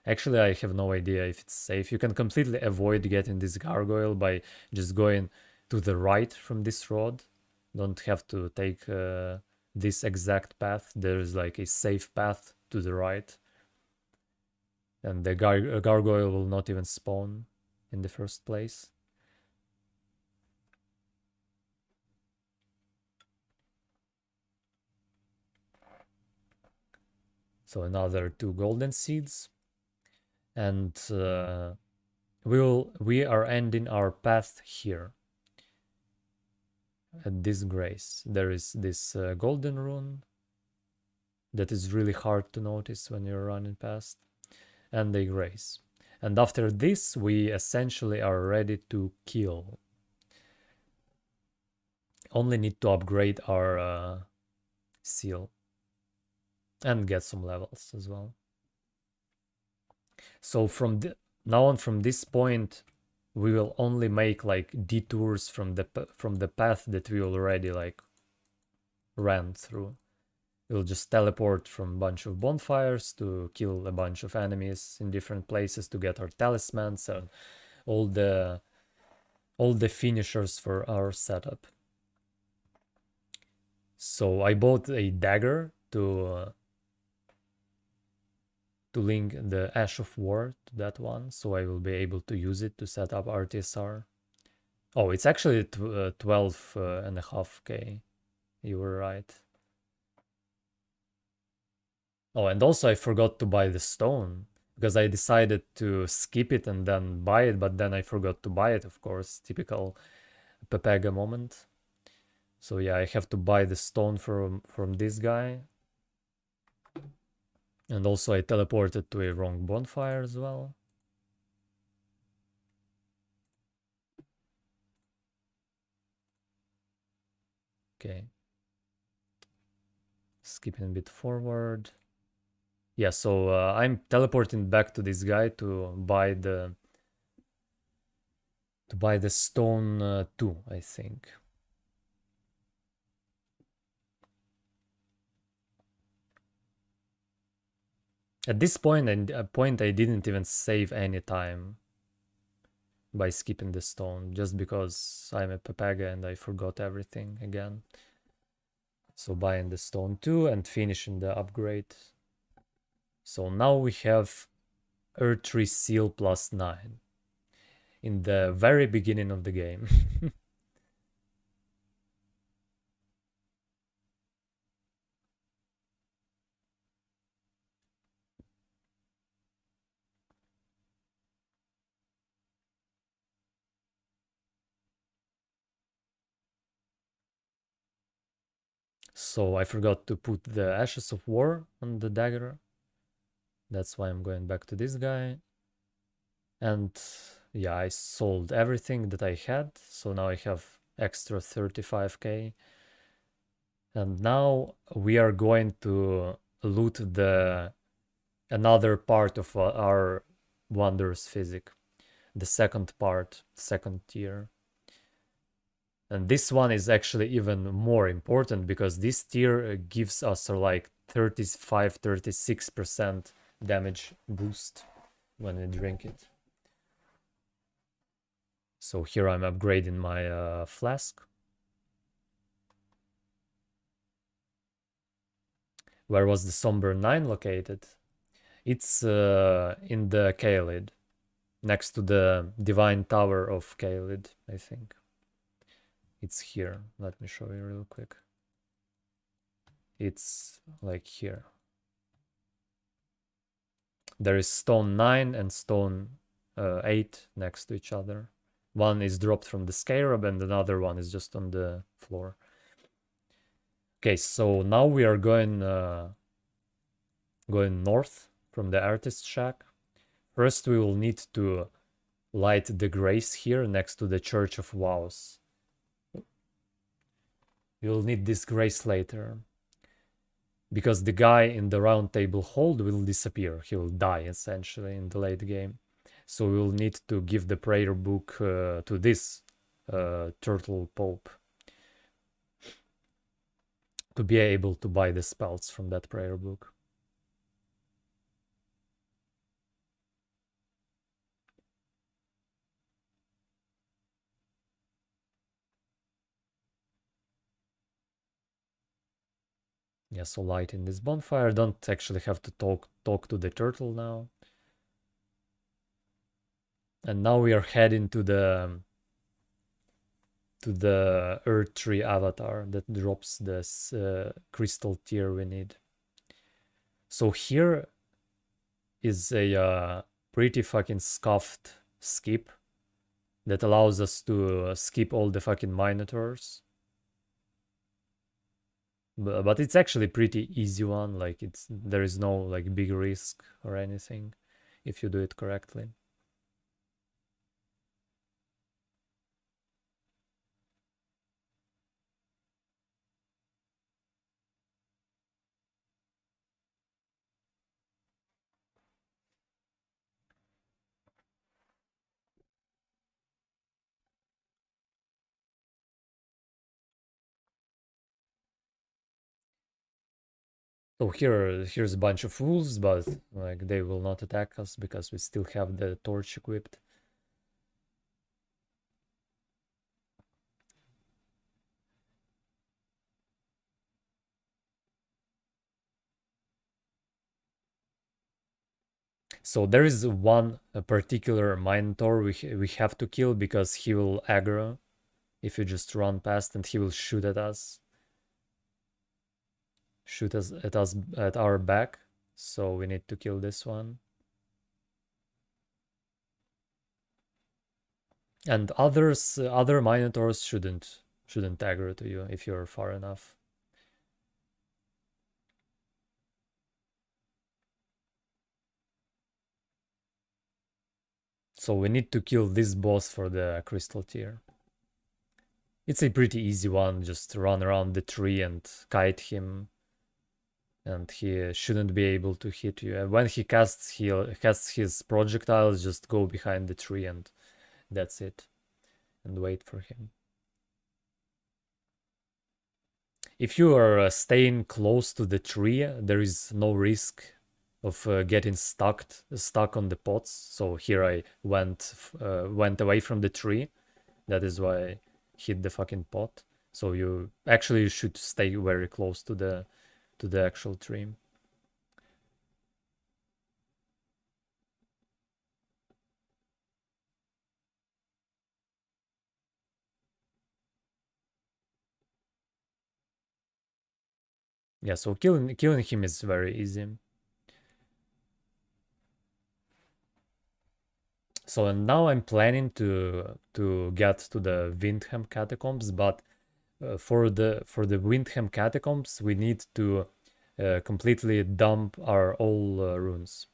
Actually, I have no idea if it's safe. You can completely avoid getting this gargoyle by just going to the right from this road. Don't have to take this exact path. There is like a safe path to the right. And the gargoyle will not even spawn in the first place. So another 2 golden seeds. And we are ending our path here at this grace. There is this golden rune that is really hard to notice when you're running past, and a grace. And after this, we essentially are ready to kill. Only need to upgrade our seal and get some levels as well. So now on, from this point, we will only make like detours from the path that we already like ran through. We'll just teleport from a bunch of bonfires to kill a bunch of enemies in different places to get our talismans and all the finishers for our setup. So I bought a dagger to link the Ash of War to that one, so I will be able to use it to set up RTSR. Oh, it's actually 12.5k. You were right. Oh, and also I forgot to buy the stone because I decided to skip it and then buy it, but then I forgot to buy it, of course. Typical Pepega moment. So yeah, I have to buy the stone from this guy. And also I teleported to a wrong bonfire as well. Okay. Skipping a bit forward. Yeah, so I'm teleporting back to this guy to buy the stone 2, I think. At this point, I didn't even save any time by skipping the stone, just because I'm a Papaga and I forgot everything again. So buying the stone 2 and finishing the upgrade. So now we have Earth Tree Seal plus 9 in the very beginning of the game. So I forgot to put the Ashes of War on the dagger. That's why I'm going back to this guy. And yeah, I sold everything that I had. So now I have extra 35k. And now we are going to loot another part of our Wondrous Physic. The second part, second tier. And this one is actually even more important because this tier gives us like 35-36% damage boost when we drink it. So here I'm upgrading my flask. Where was the Somber 9 located? It's in the Kaelid, next to the Divine Tower of Kaelid, I think. It's here. Let me show you real quick. It's like here. There is stone 9 and stone 8 next to each other. One is dropped from the scarab and another one is just on the floor. Okay, so now we are going north from the artist shack. First, we will need to light the grace here next to the Church of Vows. You'll need this grace later, because the guy in the round table hold will disappear. He will die, essentially, in the late game. So we will need to give the prayer book to this Turtle Pope to be able to buy the spells from that prayer book. Yeah, so lighting this bonfire. Don't actually have to talk to the turtle now. And now we are heading to the Earth Tree avatar that drops this crystal tier we need. So here is a pretty fucking scuffed skip that allows us to skip all the fucking minotaurs. But it's actually pretty easy one. Like there is no like big risk or anything if you do it correctly. So here's a bunch of wolves, but like they will not attack us because we still have the torch equipped. So there is one particular minotaur we have to kill because he will aggro if you just run past, and he will shoot at us. Shoot us at our back. So we need to kill this one. And other minotaurs shouldn't aggro to you if you're far enough. So we need to kill this boss for the crystal tier. It's a pretty easy one, just run around the tree and kite him, and he shouldn't be able to hit you. And when he casts his projectiles, just go behind the tree and that's it. And wait for him. If you are staying close to the tree, there is no risk of getting stuck on the pots. So here I went away from the tree. That is why I hit the fucking pot. So you actually should stay very close to the actual tree. Yeah, so killing him is very easy. So and now I'm planning to get to the Windham catacombs, but for the Windham catacombs we need to completely dump our all runes,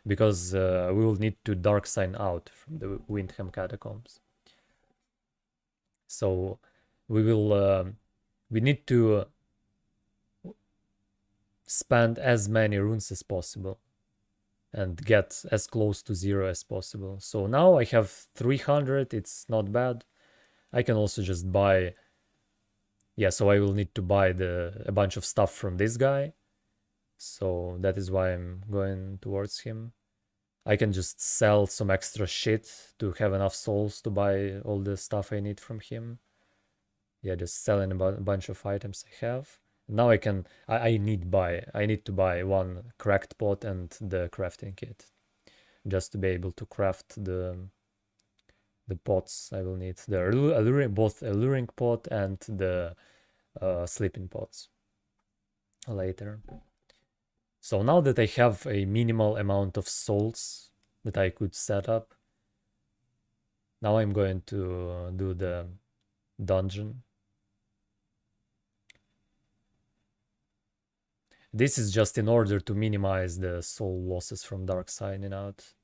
because we will need to dark sign out from the Windham catacombs. So we need to spend as many runes as possible and get as close to 0 as possible. So now I have 300, it's not bad. I can also just buy, yeah, so I will need to buy a bunch of stuff from this guy. So that is why I'm going towards him. I can just sell some extra shit to have enough souls to buy all the stuff I need from him. Yeah, just selling a bunch of items I have. Now I need to buy one cracked pot and the crafting kit, just to be able to craft the pots I will need. The both alluring pot and the sleeping pots later. So now that I have a minimal amount of souls that I could set up, now I'm going to do the dungeon. This is just in order to minimize the soul losses from dark signing out.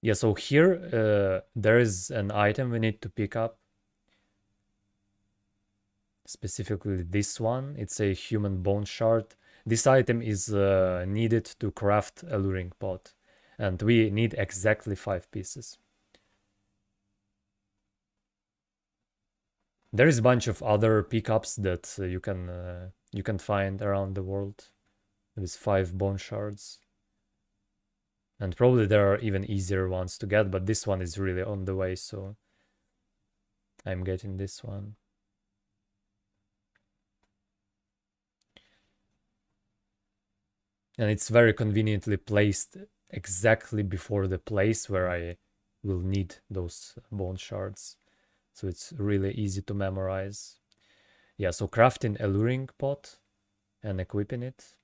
Yeah, so here there is an item we need to pick up. Specifically this one. It's a human bone shard. This item is needed to craft alluring pot, and we need exactly 5 pieces. There is a bunch of other pickups that you can find around the world with 5 bone shards. And probably there are even easier ones to get, but this one is really on the way, so I'm getting this one. And it's very conveniently placed exactly before the place where I will need those bone shards. So it's really easy to memorize. Yeah, so crafting a luring pot and equipping it.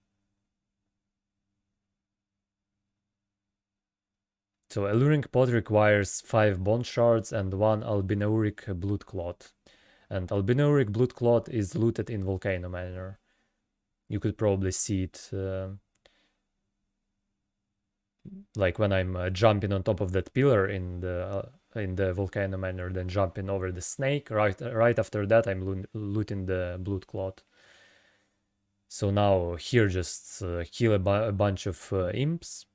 So a luring pot requires 5 bone shards and 1 albinauric blood clot. And albinauric blood clot is looted in Volcano Manor. You could probably see it like when I'm jumping on top of that pillar in the Volcano Manor, then jumping over the snake. Right after that, I'm looting the blood clot. So now here just kill a bunch of imps.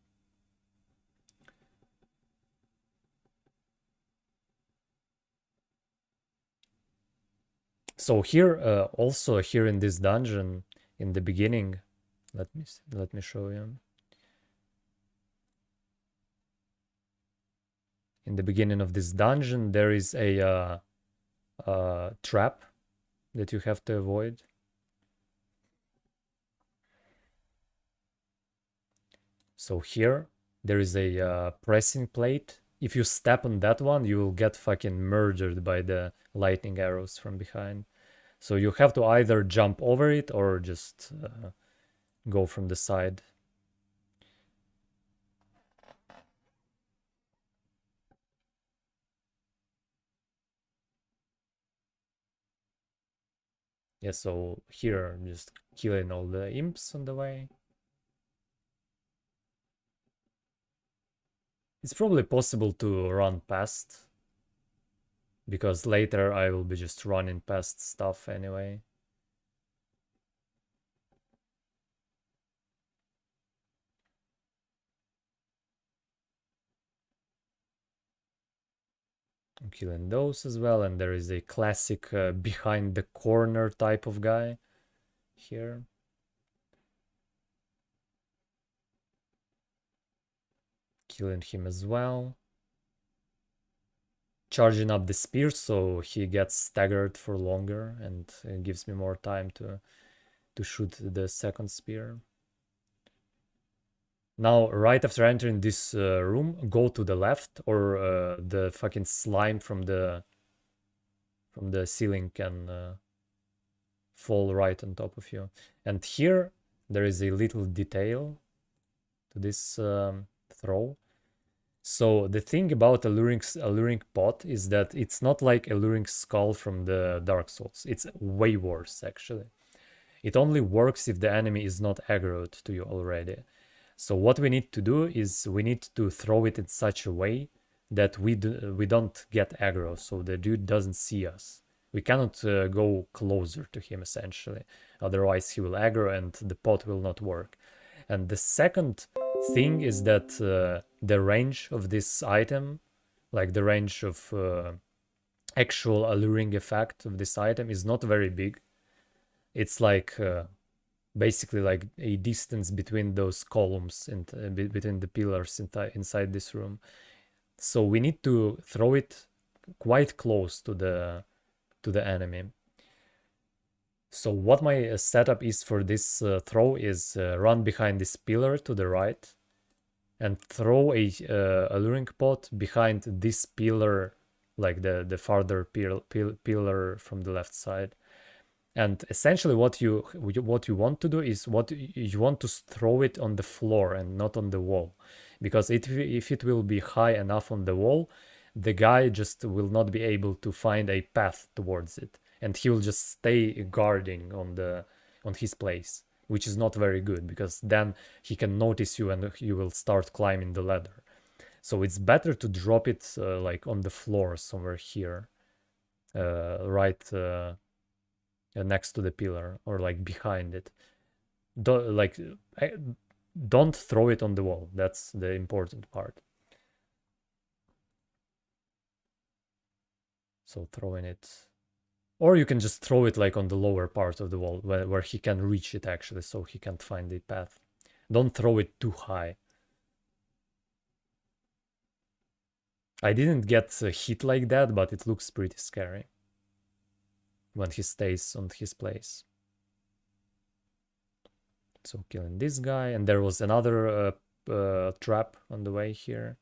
So here, also here in this dungeon, in the beginning, let me show you. In the beginning of this dungeon, there is a trap that you have to avoid. So here, there is a pressing plate. If you step on that one, you will get fucking murdered by the lightning arrows from behind. So you have to either jump over it or just go from the side. Yeah, so here, just killing all the imps on the way. It's probably possible to run past, because later I will be just running past stuff anyway. I'm killing those as well, and there is a classic behind the corner type of guy here. Killing him as well. Charging up the spear so he gets staggered for longer and it gives me more time to shoot the second spear. Now, right after entering this room, go to the left, or the fucking slime from the ceiling can fall right on top of you. And here there is a little detail to this throw. So the thing about alluring pot is that it's not like alluring skull from the Dark Souls. It's way worse actually. It only works if the enemy is not aggroed to you already. So what we need to do is we need to throw it in such a way that we don't get aggro, so the dude doesn't see us. We cannot go closer to him essentially, otherwise he will aggro and the pot will not work. And the second thing is that the range of this item, like the range of actual alluring effect of this item, is not very big. It's like basically like a distance between those columns and between the pillars inside this room. So we need to throw it quite close to the enemy. So what my setup is for this throw is run behind this pillar to the right and throw a alluring pot behind this pillar, like the farther pillar from the left side. And essentially what you want to do is you want to throw it on the floor and not on the wall, because if it will be high enough on the wall, the guy just will not be able to find a path towards it, and he will just stay guarding on his place, which is not very good, because then he can notice you and you will start climbing the ladder. So it's better to drop it like on the floor somewhere here, right next to the pillar, or like behind it. Don't throw it on the wall. That's the important part. So throwing it, or you can just throw it like on the lower part of the wall where he can reach it actually, so he can't find the path. Don't throw it too high. I didn't get hit like that, but it looks pretty scary when he stays on his place. So killing this guy, and there was another trap on the way here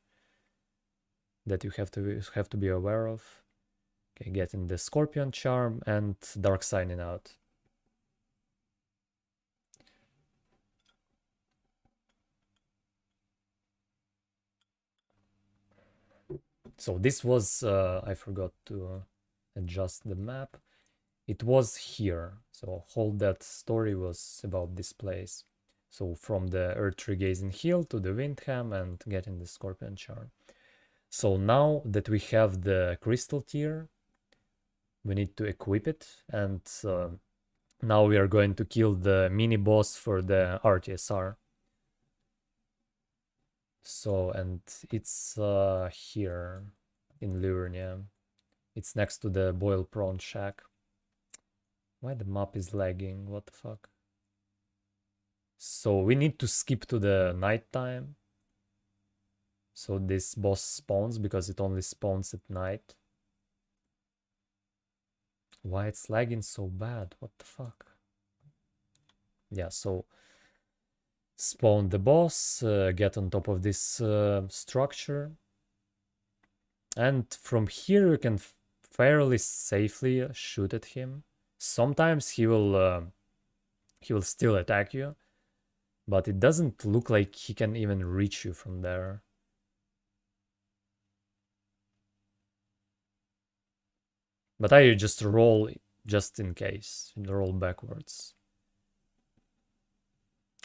that you have to be aware of. Okay, getting the Scorpion Charm and Dark Signing out. So this was, I forgot to adjust the map. It was here. So whole that story was about this place. So from the Earth Regazing Hill to the Windham and getting the Scorpion Charm. So now that we have the Crystal Tier, we need to equip it, and now we are going to kill the mini boss for the RTSR. So, and it's here in Liurnia. It's next to the Boil Prawn Shack. Why the map is lagging? What the fuck? So we need to skip to the nighttime. So this boss spawns because it only spawns at night. Why it's lagging so bad? What the fuck? Yeah, so spawn the boss, get on top of this structure. And from here you can fairly safely shoot at him. Sometimes he will still attack you, but it doesn't look like he can even reach you from there. But I just roll just in case, roll backwards.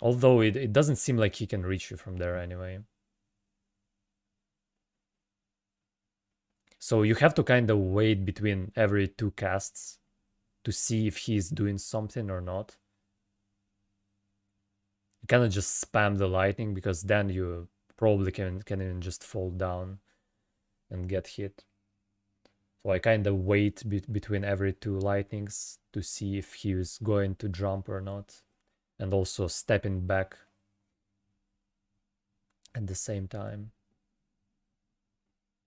Although it doesn't seem like he can reach you from there anyway. So you have to kind of wait between every two casts to see if he's doing something or not. You cannot just spam the lightning because then you probably can even just fall down and get hit. So I kind of wait between every two lightnings to see if he is going to jump or not. And also stepping back at the same time.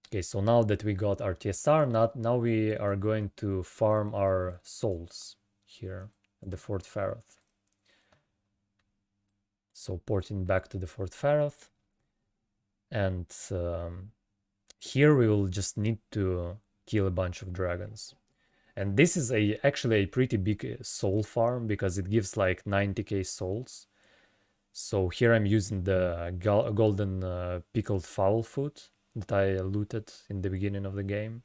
Okay, so now that we got our TSR, now we are going to farm our souls here at the Fort Faroth. So porting back to the Fort Faroth. And here we will just need to kill a bunch of dragons. And this is actually a pretty big soul farm because it gives like 90k souls. So here I'm using the golden pickled fowl foot that I looted in the beginning of the game.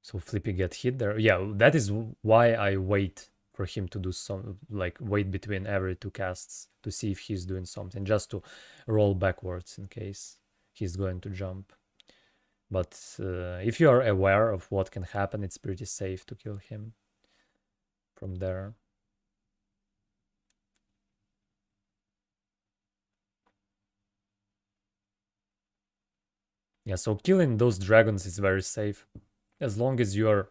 So Flippy get hit there. Yeah, that is why I wait for him to do some, like wait between every two casts to see if he's doing something, just to roll backwards in case he's going to jump. But if you are aware of what can happen, it's pretty safe to kill him from there. Yeah, so killing those dragons is very safe. As long as you are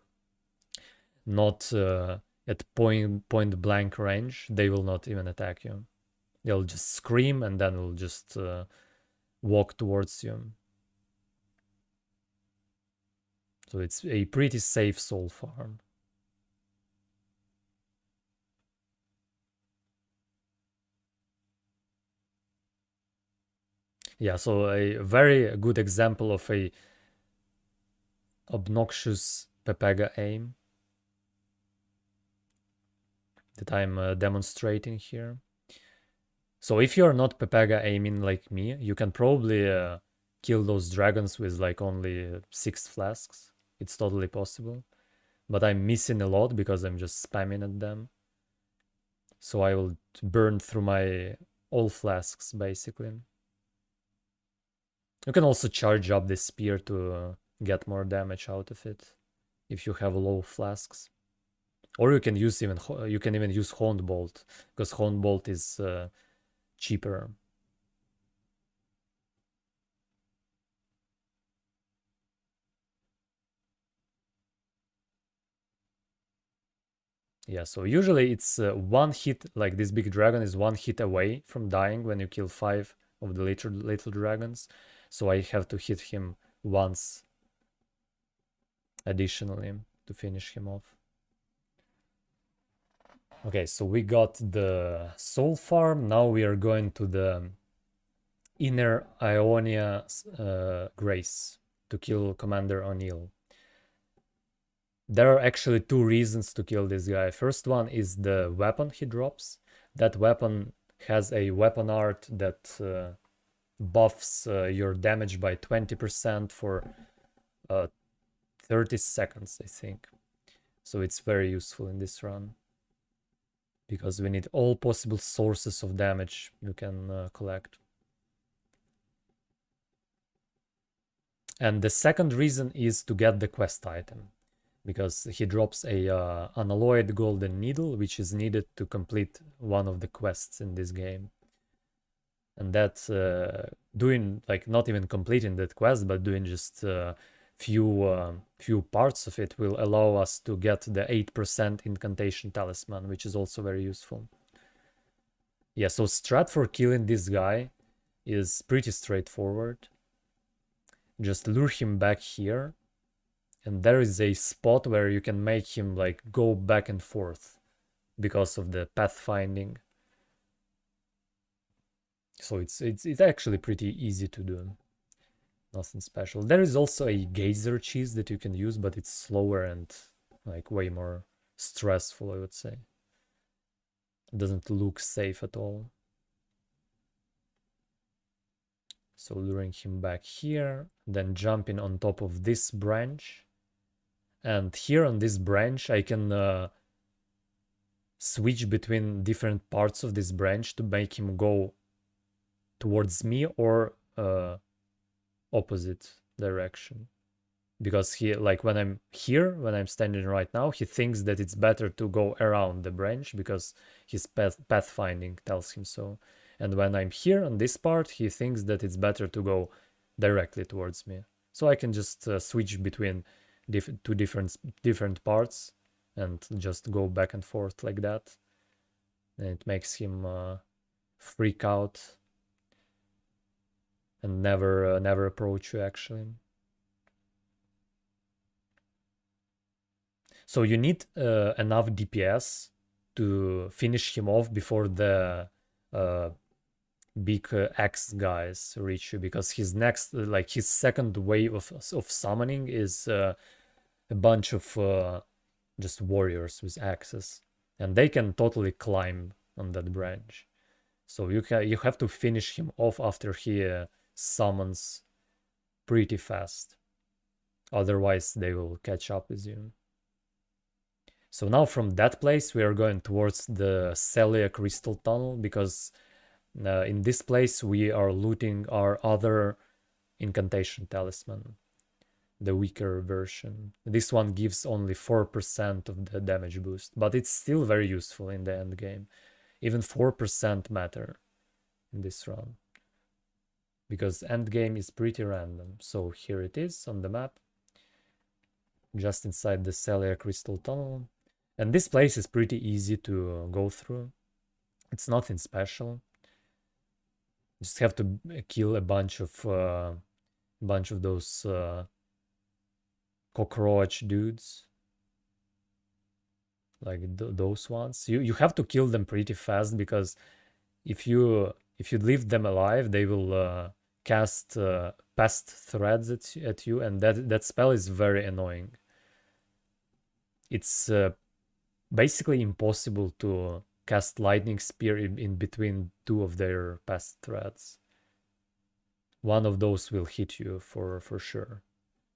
not at point blank range, they will not even attack you. They'll just scream and then will just walk towards you. So it's a pretty safe soul farm. Yeah, so a very good example of a obnoxious Pepega aim that I'm demonstrating here. So if you're not Pepega aiming like me, you can probably kill those dragons with like only 6 flasks. It's totally possible. But I'm missing a lot because I'm just spamming at them. So I will burn through my all flasks basically. You can also charge up this spear to get more damage out of it if you have low flasks. Or you can use even use Horned Bolt because Horned Bolt is cheaper. Yeah, so usually it's one hit, like this big dragon is one hit away from dying when you kill 5 of the little dragons. So I have to hit him once additionally to finish him off. Okay, so we got the soul farm. Now we are going to the inner Ionia Grace to kill Commander O'Neill. There are actually 2 reasons to kill this guy. First one is the weapon he drops. That weapon has a weapon art that buffs your damage by 20% for 30 seconds, I think. So it's very useful in this run, because we need all possible sources of damage you can collect. And the second reason is to get the quest item, because he drops a unalloyed golden needle, which is needed to complete one of the quests in this game. And that doing, like, not even completing that quest, but doing just few parts of it will allow us to get the 8% incantation talisman, which is also very useful. Yeah, so strat for killing this guy is pretty straightforward. Just lure him back here, and there is a spot where you can make him like go back and forth because of the pathfinding. So it's actually pretty easy to do. Nothing special. There is also a geyser cheese that you can use, but it's slower and like way more stressful, I would say. It doesn't look safe at all. So luring him back here, then jumping on top of this branch. And here on this branch, I can switch between different parts of this branch to make him go towards me or opposite direction. Because he, like, when I'm here, when I'm standing right now, he thinks that it's better to go around the branch because his pathfinding tells him so. And when I'm here on this part, he thinks that it's better to go directly towards me. So I can just switch between two different parts and just go back and forth like that. And it makes him freak out and never approach you, actually. So you need enough DPS to finish him off before the big X guys reach you, because his next, like his second wave of summoning is a bunch of just warriors with axes, and they can totally climb on that branch. So you have to finish him off after he summons pretty fast. Otherwise, they will catch up with you. So now from that place, we are going towards the Celia Crystal Tunnel, because in this place we are looting our other Incantation Talisman, the weaker version. This one gives only 4% of the damage boost, but it's still very useful in the end game. Even 4% matter in this run, because end game is pretty random. So here it is on the map, just inside the Celia Crystal Tunnel. And this place is pretty easy to go through. It's nothing special. Just have to kill a bunch of those cockroach dudes, like those ones. You have to kill them pretty fast, because if you leave them alive, they will cast pest threads at you, and that spell is very annoying. It's basically impossible to cast lightning spear in between 2 of their pest threads. One of those will hit you for sure.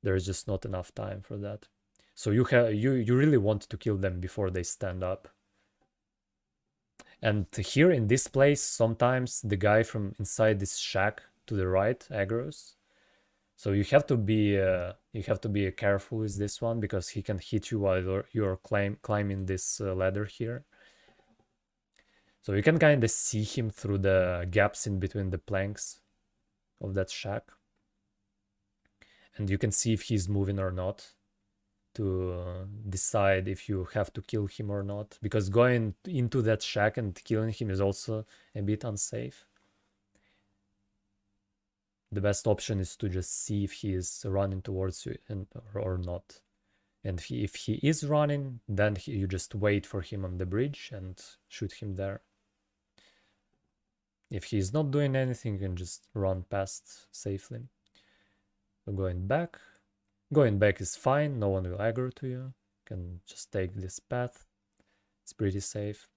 There's just not enough time for that. So you really want to kill them before they stand up. And here in this place, sometimes the guy from inside this shack to the right aggroes. So you have to be careful with this one, because he can hit you while you're climbing this ladder here. So you can kind of see him through the gaps in between the planks of that shack, and you can see if he's moving or not to decide if you have to kill him or not, because going into that shack and killing him is also a bit unsafe. The best option is to just see if he is running towards you or not. And if he is running, then you just wait for him on the bridge and shoot him there. If he is not doing anything, you can just run past safely. We're going back. Going back is fine, no one will aggro to you. You can just take this path. It's pretty safe.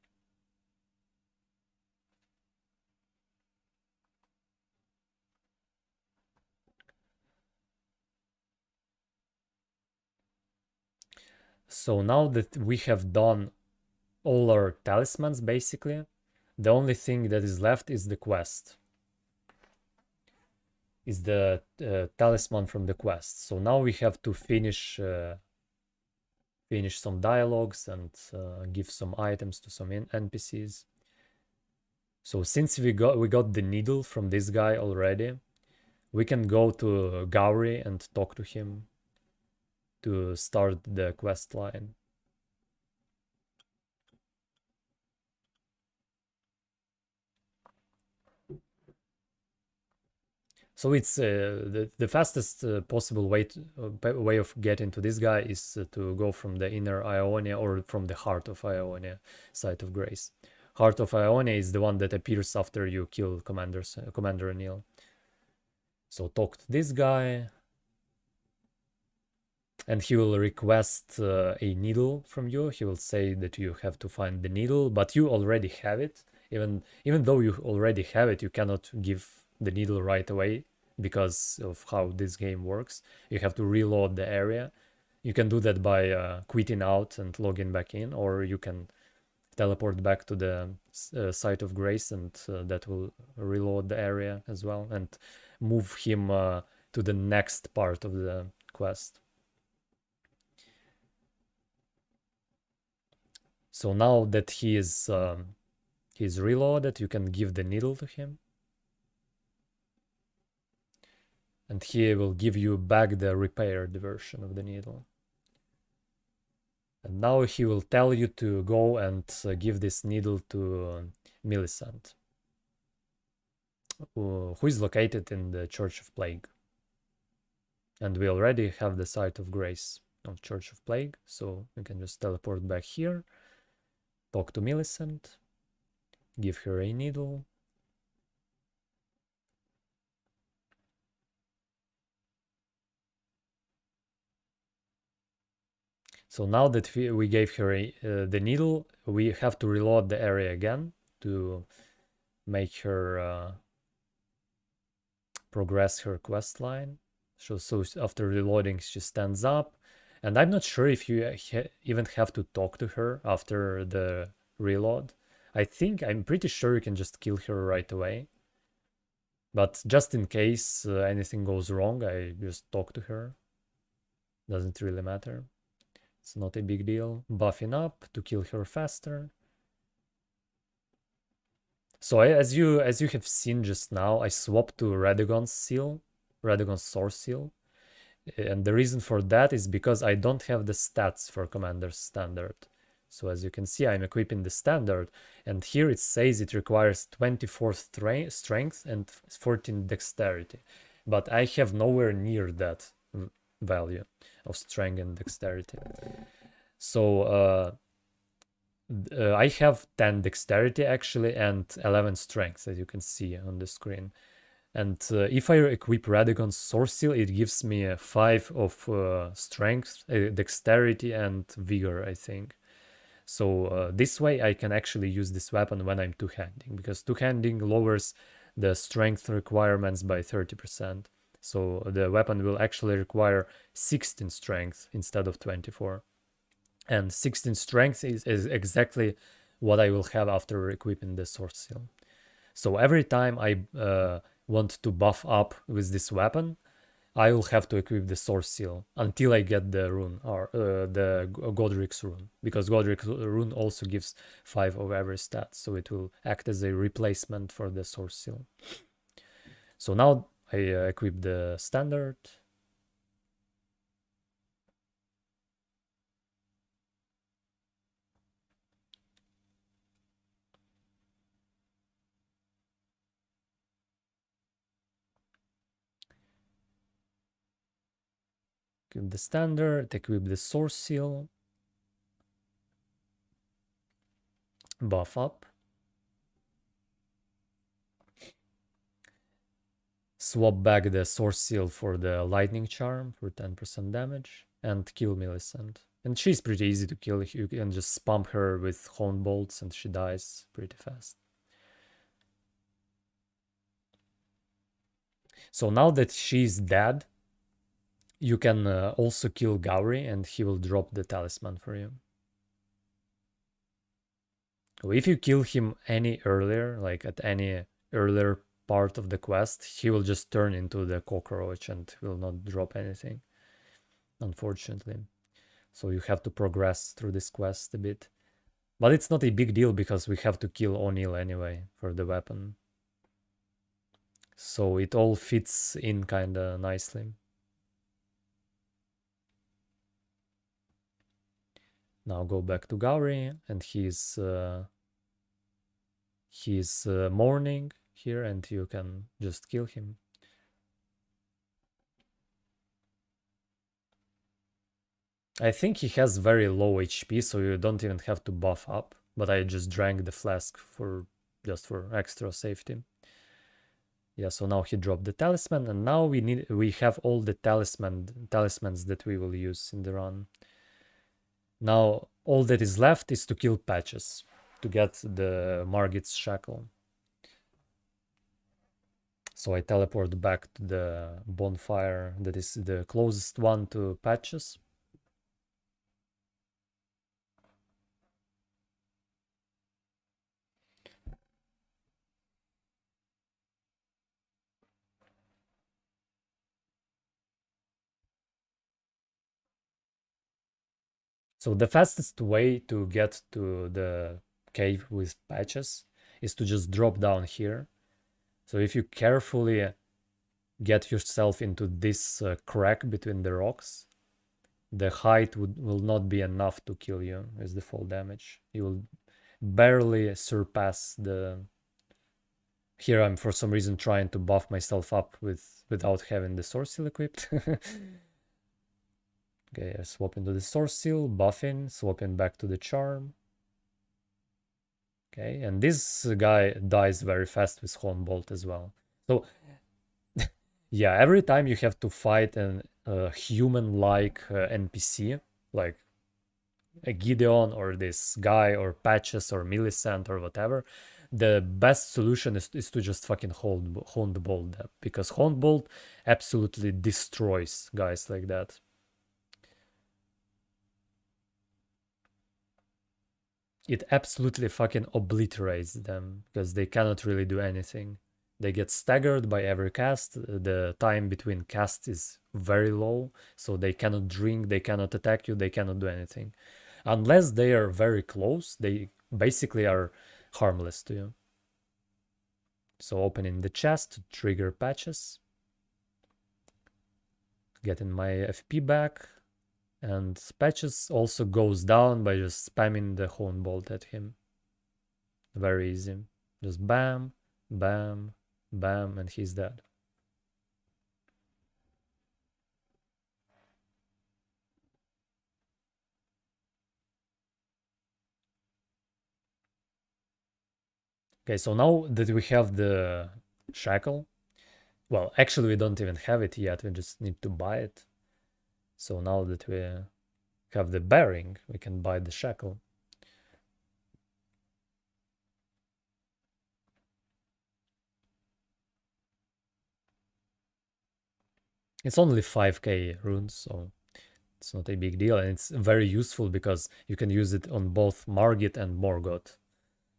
So now that we have done all our talismans, basically, the only thing that is left is the quest. Is the talisman from the quest. So now we have to finish some dialogues and give some items to some NPCs. So since we got the needle from this guy already, we can go to Gowry and talk to him to start the quest line. So it's the fastest possible way of getting to this guy is to go from the inner Ionia or from the heart of Ionia, site of grace. Heart of Ionia is the one that appears after you kill Commander Anil. So talk to this guy, and he will request a needle from you. He will say that you have to find the needle, but you already have it. Even though you already have it, you cannot give the needle right away because of how this game works. You have to reload the area. You can do that by quitting out and logging back in, or you can teleport back to the site of grace, and that will reload the area as well and move him to the next part of the quest. So now that he's reloaded, you can give the needle to him. And he will give you back the repaired version of the needle. And now he will tell you to go and give this needle to Millicent, who is located in the Church of Plague. And we already have the site of grace of Church of Plague, so you can just teleport back here, talk to Millicent, give her a needle. So now that we gave her the needle, we have to reload the area again to make her progress her quest line. So after reloading, she stands up. And I'm not sure if you even have to talk to her after the reload. I'm pretty sure you can just kill her right away. But just in case anything goes wrong, I just talk to her. Doesn't really matter. It's not a big deal. Buffing up to kill her faster. So as you have seen just now, I swapped to Radagon's seal, Radagon's Source Seal. And the reason for that is because I don't have the stats for Commander's Standard. So as you can see, I'm equipping the Standard, and here it says it requires 24 strength and 14 dexterity. But I have nowhere near that value of strength and dexterity. So I have 10 dexterity actually and 11 strength, as you can see on the screen. And if I equip Radagon's Source Seal, it gives me 5 of strength, dexterity, and vigor, I think. So this way I can actually use this weapon when I'm two-handing, because two-handing lowers the strength requirements by 30%. So the weapon will actually require 16 strength instead of 24. And 16 strength is exactly what I will have after equipping the Source Seal. So every time I want to buff up with this weapon, I will have to equip the Source Seal until I get the rune, or the Godric's rune, because Godric's rune also gives 5 of every stat, so it will act as a replacement for the Source Seal. So now I equip the Standard. equip the standard, equip the source seal, buff up, swap back the source seal for the lightning charm for 10% damage, and kill Millicent. And she's pretty easy to kill. You can just spam her with horn bolts and she dies pretty fast. So now that she's dead, you can also kill Gowry and he will drop the talisman for you. So if you kill him any earlier, like at any earlier part of the quest, he will just turn into the cockroach and will not drop anything, unfortunately. So you have to progress through this quest a bit. But it's not a big deal because we have to kill O'Neill anyway for the weapon. So it all fits in kinda nicely. Now go back to Gowry and he's mourning here and you can just kill him. I think he has very low HP, so you don't even have to buff up, but I just drank the flask for just for extra safety. Yeah, so now he dropped the talisman, and now we have all the talismans that we will use in the run. Now all that is left is to kill Patches to get the Margit's shackle. So I teleport back to the bonfire that is the closest one to Patches. So the fastest way to get to the cave with Patches is to just drop down here. So if you carefully get yourself into this crack between the rocks, the height will not be enough to kill you with the fall damage. You will barely surpass the... Here I'm for some reason trying to buff myself up without having the source seal equipped. Okay, I swap into the source seal, buffing, swapping back to the charm. Okay, and this guy dies very fast with Horn Bolt as well. So, yeah, every time you have to fight a human-like NPC, like a Gideon or this guy or Patches or Millicent or whatever, the best solution is to just fucking Horn Bolt them, because Horn Bolt absolutely destroys guys like that. It absolutely fucking obliterates them because they cannot really do anything. They get staggered by every cast. The time between casts is very low, so they cannot drink, they cannot attack you, they cannot do anything. Unless they are very close, they basically are harmless to you. So opening the chest to trigger Patches. Getting my FP back. And Patches also goes down by just spamming the Horn Bolt at him. Very easy. Just bam, bam, bam, and he's dead. Okay, so now that we have the shackle, well, actually we don't even have it yet, we just need to buy it. So now that we have the bearing, we can buy the shackle. It's only 5k runes, so it's not a big deal, and it's very useful because you can use it on both Margit and Morgoth.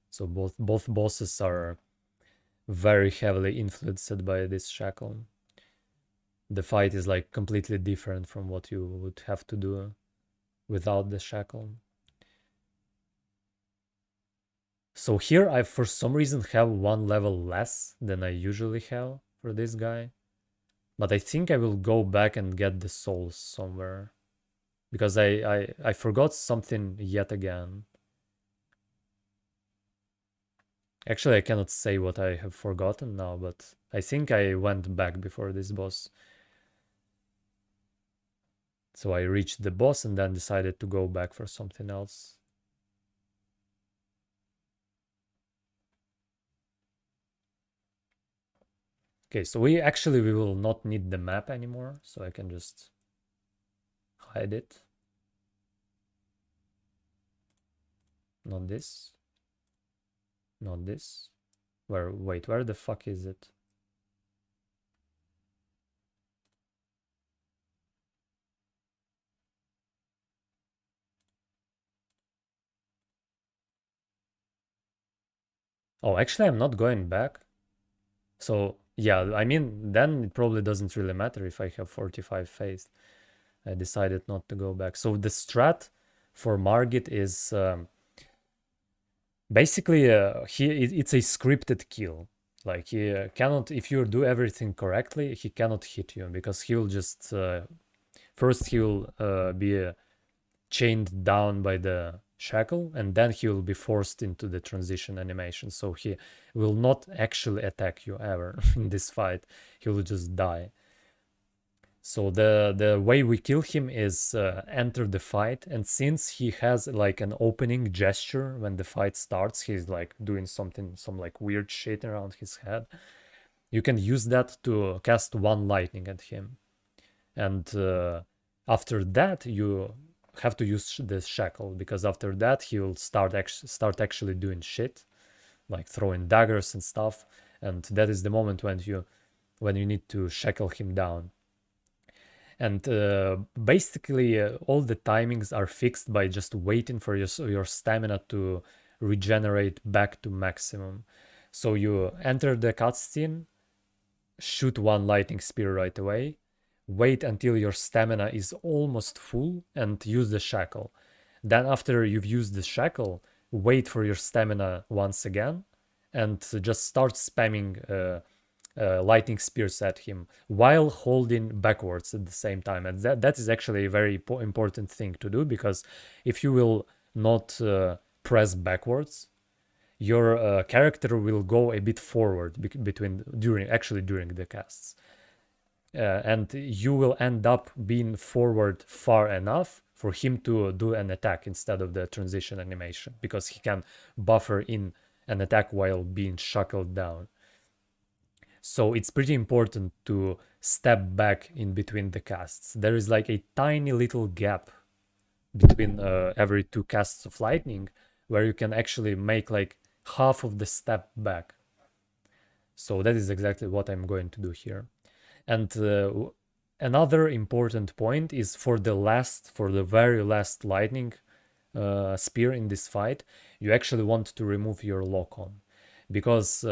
So both bosses are very heavily influenced by this shackle. The fight is like completely different from what you would have to do without the shackle. So here I for some reason have one level less than I usually have for this guy. But I think I will go back and get the souls somewhere. Because I forgot something yet again. Actually, I cannot say what I have forgotten now, but I think I went back before this boss. So I reached the boss and then decided to go back for something else. Okay, so we will not need the map anymore, so I can just hide it. Not this. Not this. Wait, where the fuck is it? Oh, actually, I'm not going back. So, yeah, I mean, then it probably doesn't really matter if I have 45 faith. I decided not to go back. So the strat for Margit is basically it's a scripted kill. Like he cannot, if you do everything correctly, he cannot hit you because he will just first he will be chained down by the shackle, and then he will be forced into the transition animation. So he will not actually attack you ever in this fight. He will just die. So the way we kill him is enter the fight, and since he has like an opening gesture when the fight starts, he's like doing some like weird shit around his head. You can use that to cast one lightning at him, and after that you have to use the shackle, because after that he will start actually doing shit, like throwing daggers and stuff, and that is the moment when you need to shackle him down. And basically all the timings are fixed by just waiting for your stamina to regenerate back to maximum. So you enter the cutscene, shoot one lightning spear right away, wait until your stamina is almost full, and use the shackle. Then after you've used the shackle, wait for your stamina once again, and just start spamming lightning spears at him while holding backwards at the same time. And that is actually a very important thing to do, because if you will not press backwards, your character will go a bit forward during the casts, and you will end up being forward far enough for him to do an attack instead of the transition animation, because he can buffer in an attack while being shackled down. So it's pretty important to step back in between the casts. There is like a tiny little gap between every two casts of lightning, where you can actually make like half of the step back. So that is exactly what I'm going to do here. And another important point is for the very last lightning spear in this fight, you actually want to remove your lock on, because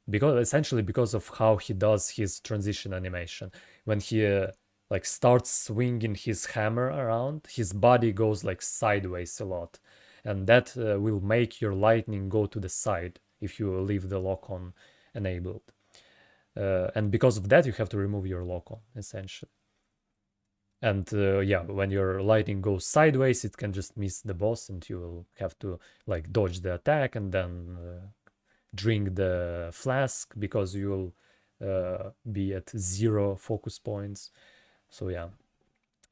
essentially because of how he does his transition animation. When he like starts swinging his hammer around, his body goes like sideways a lot, and that will make your lightning go to the side if you leave the lock on enabled. And because of that, you have to remove your lock on essentially. And yeah, when your lightning goes sideways, it can just miss the boss, and you will have to like dodge the attack and then drink the flask, because you will be at 0 focus points. So yeah,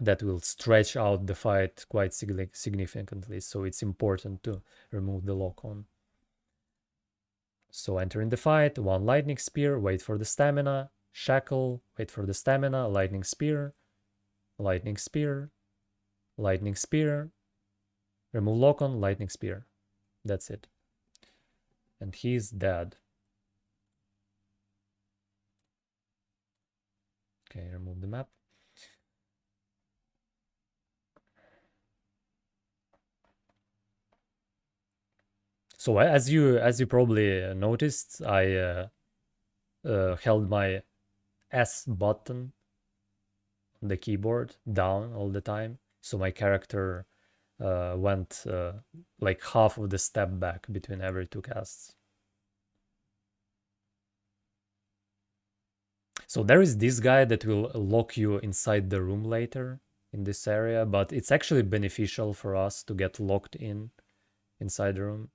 that will stretch out the fight quite significantly. So it's important to remove the lock on. So entering the fight, one lightning spear, wait for the stamina, shackle, wait for the stamina, lightning spear, lightning spear, lightning spear, remove lock on, lightning spear. That's it. And he's dead. Okay, remove the map. So as you probably noticed, I held my S button on the keyboard down all the time, so my character went like half of the step back between every two casts. So there is this guy that will lock you inside the room later in this area, but it's actually beneficial for us to get locked inside the room,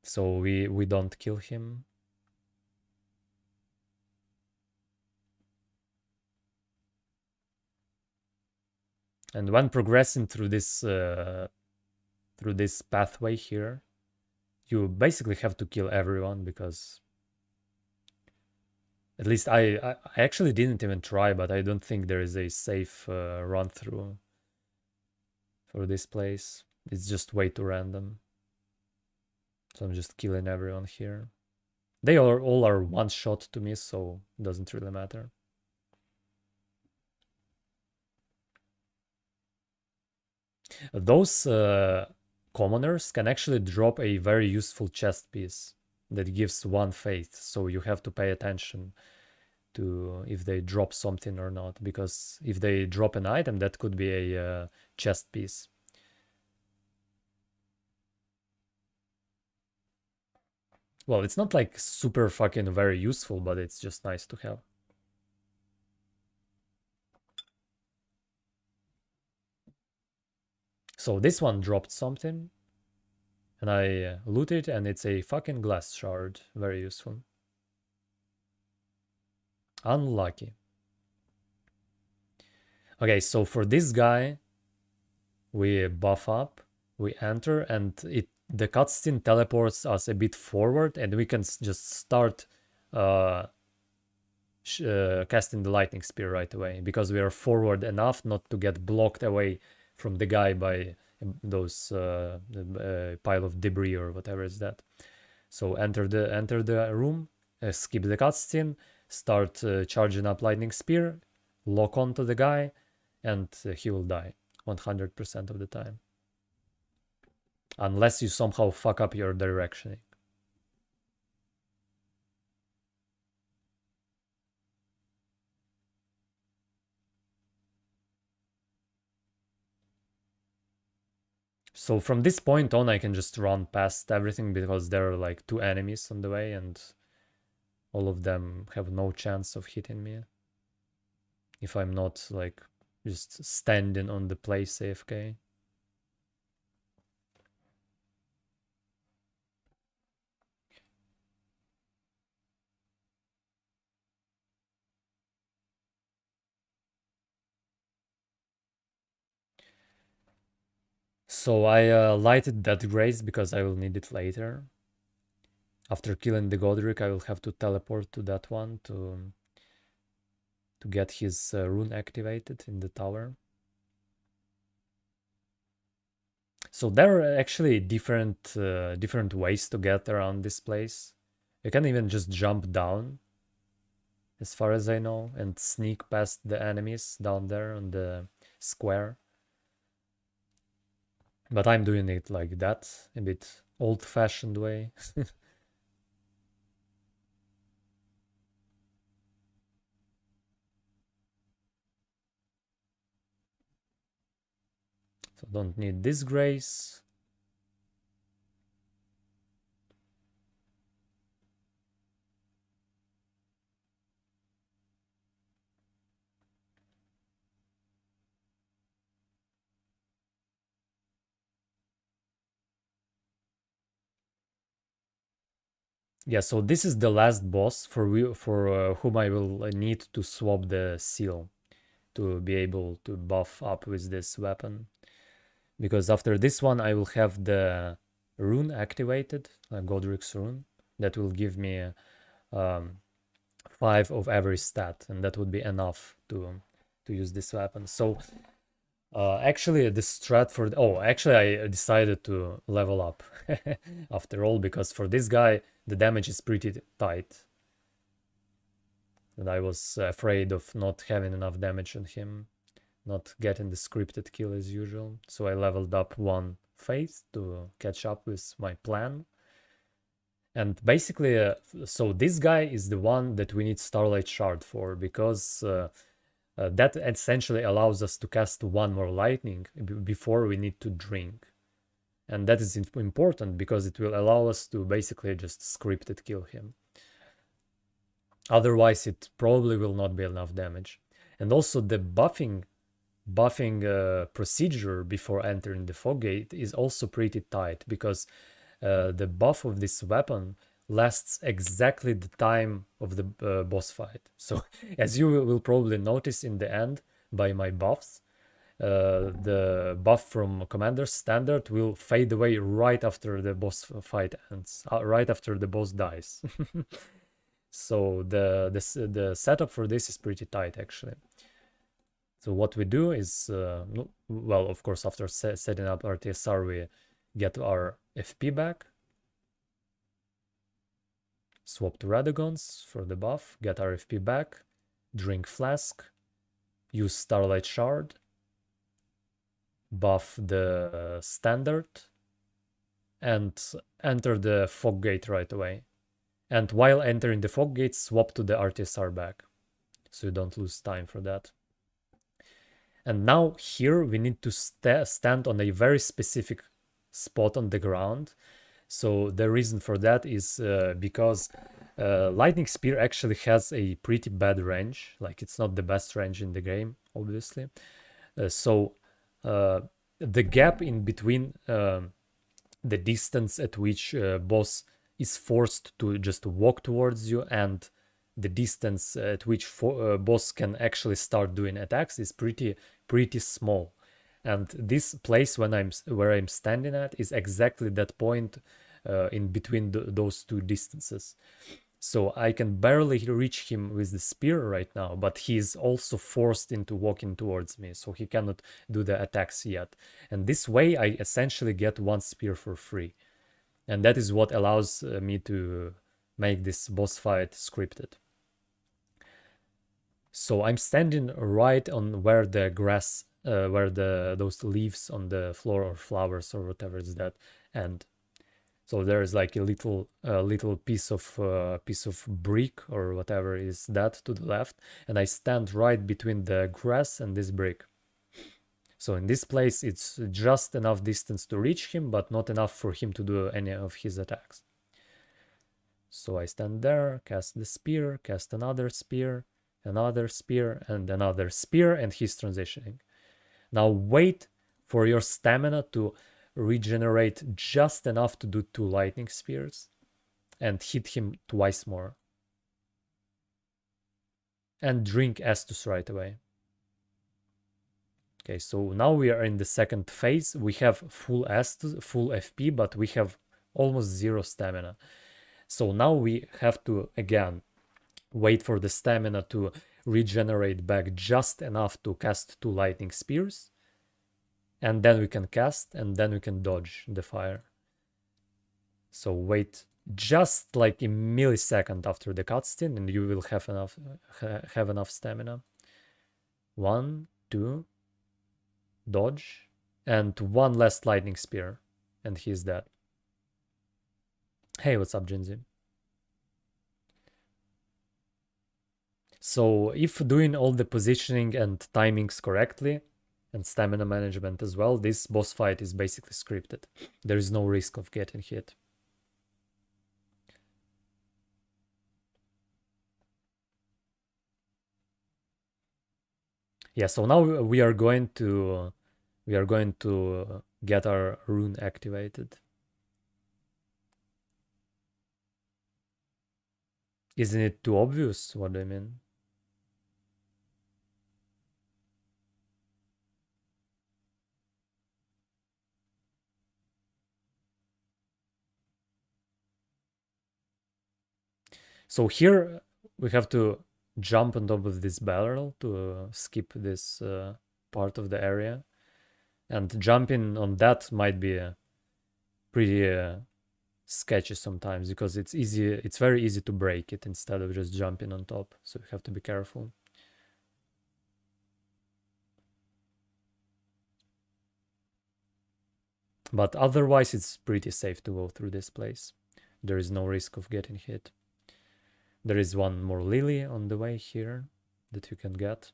so we don't kill him. And when progressing through this pathway here, you basically have to kill everyone, because at least I actually didn't even try, but I don't think there is a safe run through for this place. It's just way too random. So I'm just killing everyone here. They all are one shot to me, so it doesn't really matter. Those commoners can actually drop a very useful chest piece that gives 1 faith, so you have to pay attention to if they drop something or not, because if they drop an item, that could be a chest piece. Well, it's not like super fucking very useful, but it's just nice to have. So this one dropped something, and I looted, and it's a fucking glass shard. Very useful. Unlucky. Okay, so for this guy, we buff up, we enter, and the cutscene teleports us a bit forward, and we can just start casting the lightning spear right away, because we are forward enough not to get blocked away from the guy by those pile of debris or whatever is that. So enter the room, skip the cutscene, start charging up lightning spear, lock onto the guy, and he will die 100% of the time, unless you somehow fuck up your directioning. So from this point on, I can just run past everything, because there are like 2 enemies on the way, and all of them have no chance of hitting me if I'm not like just standing on the place AFK. So I lighted that grace because I will need it later. After killing the Godric, I will have to teleport to that one to get his rune activated in the tower. So there are actually different ways to get around this place. You can even just jump down, as far as I know, and sneak past the enemies down there on the square. But I'm doing it like that, a bit old-fashioned way. So don't need this grace. Yeah, so this is the last boss for whom I will need to swap the seal to be able to buff up with this weapon. Because after this one, I will have the rune activated, Godric's rune, that will give me 5 of every stat, and that would be enough to use this weapon. So actually, the strat for actually I decided to level up after all, because for this guy the damage is pretty tight, and I was afraid of not having enough damage on him, not getting the scripted kill as usual. So I leveled up 1 faith to catch up with my plan. And basically, so this guy is the one that we need Starlight Shard for, because that essentially allows us to cast 1 more lightning before we need to drink. And that is important, because it will allow us to basically just scripted kill him. Otherwise, it probably will not be enough damage. And also the buffing procedure before entering the fog gate is also pretty tight, because the buff of this weapon lasts exactly the time of the boss fight. So as you will probably notice in the end by my buffs, the buff from Commander's Standard will fade away right after the boss fight ends, right after the boss dies. So the setup for this is pretty tight, actually. So what we do is, well, of course, after setting up RTSR, we get our FP back, swap to Radagons for the buff, get our FP back, drink Flask, use Starlight Shard, buff the Standard, and enter the Fog Gate right away. And while entering the Fog Gate, swap to the RTSR back, so you don't lose time for that. And now here we need to stand on a very specific spot on the ground. So the reason for that is because Lightning Spear actually has a pretty bad range. Like, it's not the best range in the game, obviously. So the gap in between the distance at which boss is forced to just walk towards you and the distance at which boss can actually start doing attacks is pretty small. And this place where I'm standing at is exactly that point in between those two distances. So I can barely reach him with the spear right now, but he's also forced into walking towards me, so he cannot do the attacks yet. And this way I essentially get one spear for free. And that is what allows me to make this boss fight scripted. So I'm standing right on where the grass, where those leaves on the floor or flowers or whatever is that end. So there is like a little piece of brick or whatever is that to the left, and I stand right between the grass and this brick. So in this place, it's just enough distance to reach him, but not enough for him to do any of his attacks. So I stand there, cast the spear, cast another spear, and another spear, and he's transitioning. Now wait for your stamina to regenerate just enough to do 2 lightning spears and hit him twice more. And drink Estus right away. Okay, so now we are in the second phase. We have full Estus, full FP, but we have almost 0 stamina. So now we have to, again, wait for the stamina to regenerate back just enough to cast 2 lightning spears. And then we can cast, and then we can dodge the fire. So wait just like a millisecond after the cutscene, and you will have enough stamina. 1, 2, dodge, and 1 last lightning spear, and he's dead. Hey, what's up, Jinzi? So if doing all the positioning and timings correctly, and stamina management as well, this boss fight is basically scripted. There is no risk of getting hit. Yeah, so now we are going to get our rune activated. Isn't it too obvious? What do I mean? So here we have to jump on top of this barrel to skip this part of the area. And jumping on that might be pretty sketchy sometimes because it's very easy to break it instead of just jumping on top. So you have to be careful. But otherwise it's pretty safe to go through this place. There is no risk of getting hit. There is one more lily on the way here that you can get.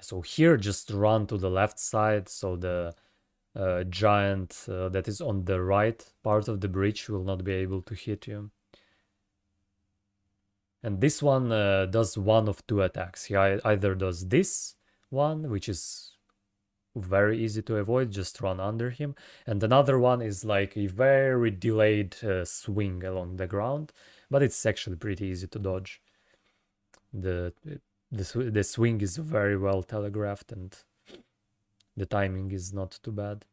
So here just run to the left side so the giant that is on the right part of the bridge will not be able to hit you. And this one does one of two attacks. He either does this one, which is very easy to avoid, just run under him, and another one is like a very delayed swing along the ground, but it's actually pretty easy to dodge. The swing is very well telegraphed and the timing is not too bad.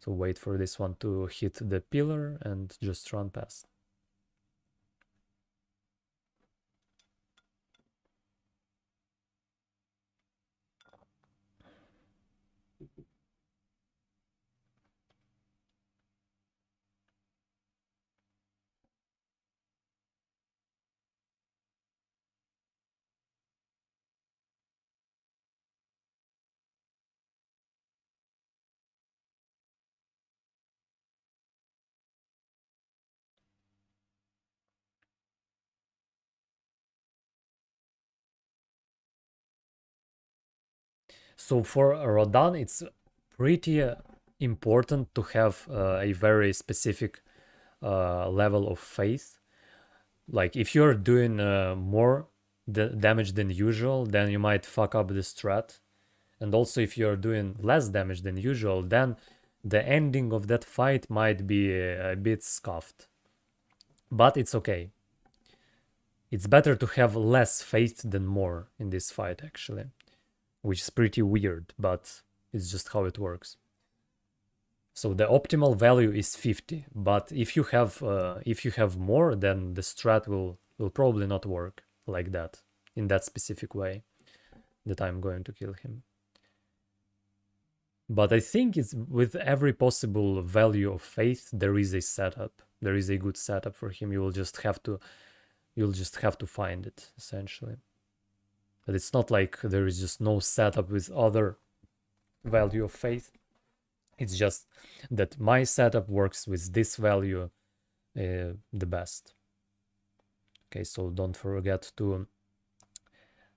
So wait for this one to hit the pillar and just run past. So for Rodan, it's pretty important to have a very specific level of faith. Like if you're doing more damage than usual, then you might fuck up the strat. And also if you're doing less damage than usual, then the ending of that fight might be a bit scuffed. But it's okay. It's better to have less faith than more in this fight, actually. Which is pretty weird, but it's just how it works. So the optimal value is 50, but if you have more, then the strat will probably not work like that, in that specific way that I'm going to kill him. But I think it's with every possible value of faith, there is a setup. There is a good setup for him. You'll just have to find it, essentially. But it's not like there is just no setup with other value of faith. It's just that my setup works with this value the best. Okay, so don't forget to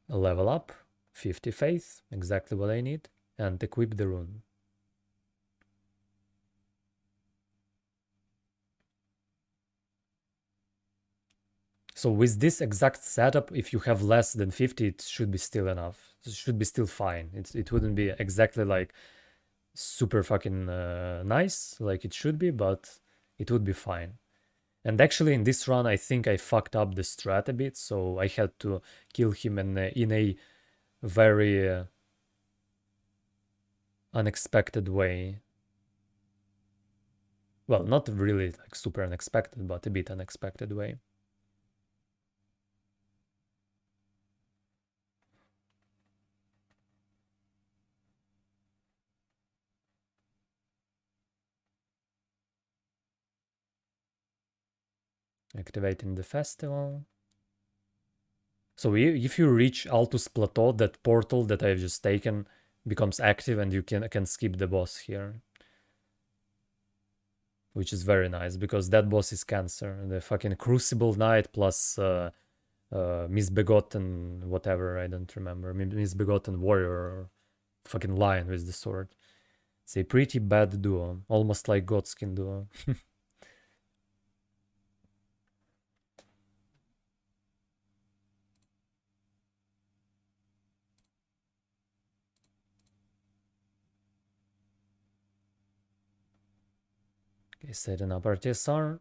level up 50 faith, exactly what I need, and equip the rune. So with this exact setup, if you have less than 50, it should be still enough. It should be still fine. It wouldn't be exactly like super fucking nice like it should be, but it would be fine. And actually in this run, I think I fucked up the strat a bit, so I had to kill him in a very unexpected way. Well, not really like super unexpected, but a bit unexpected way. Activating the festival. So if you reach Altus Plateau, that portal that I've just taken becomes active and you can skip the boss here. Which is very nice, because that boss is Cancer. The fucking Crucible Knight plus Misbegotten whatever, I don't remember. Misbegotten Warrior or fucking Lion with the sword. It's a pretty bad duo, almost like Godskin duo. Okay, setting up RTSR.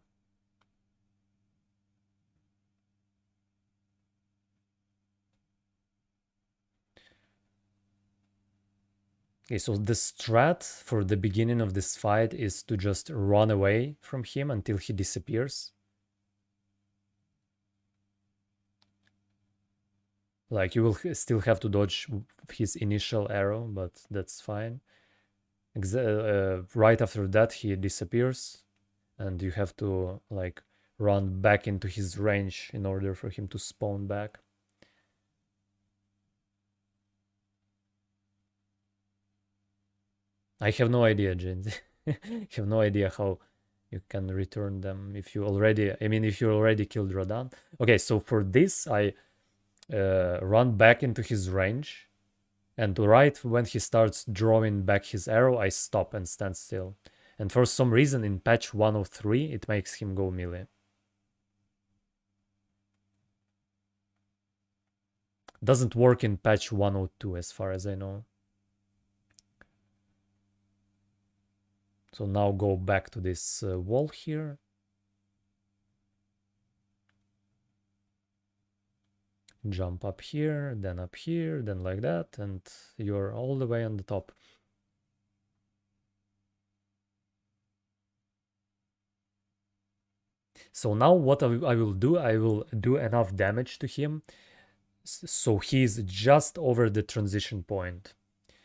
Okay, so the strat for the beginning of this fight is to just run away from him until he disappears. Like, you will still have to dodge his initial arrow, but that's fine. Right after that, he disappears, and you have to, like, run back into his range in order for him to spawn back. I have no idea, James. I have no idea how you can return them if you already, if you already killed Rodan. Okay, so for this, I run back into his range And right when he starts drawing back his arrow, I stop and stand still. And for some reason in patch 103, it makes him go melee. Doesn't work in patch 102 as far as I know. So now go back to this wall here. Jump up here, then like that, and you're all the way on the top. So now what I will do, I will do enough damage to him so he's just over the transition point.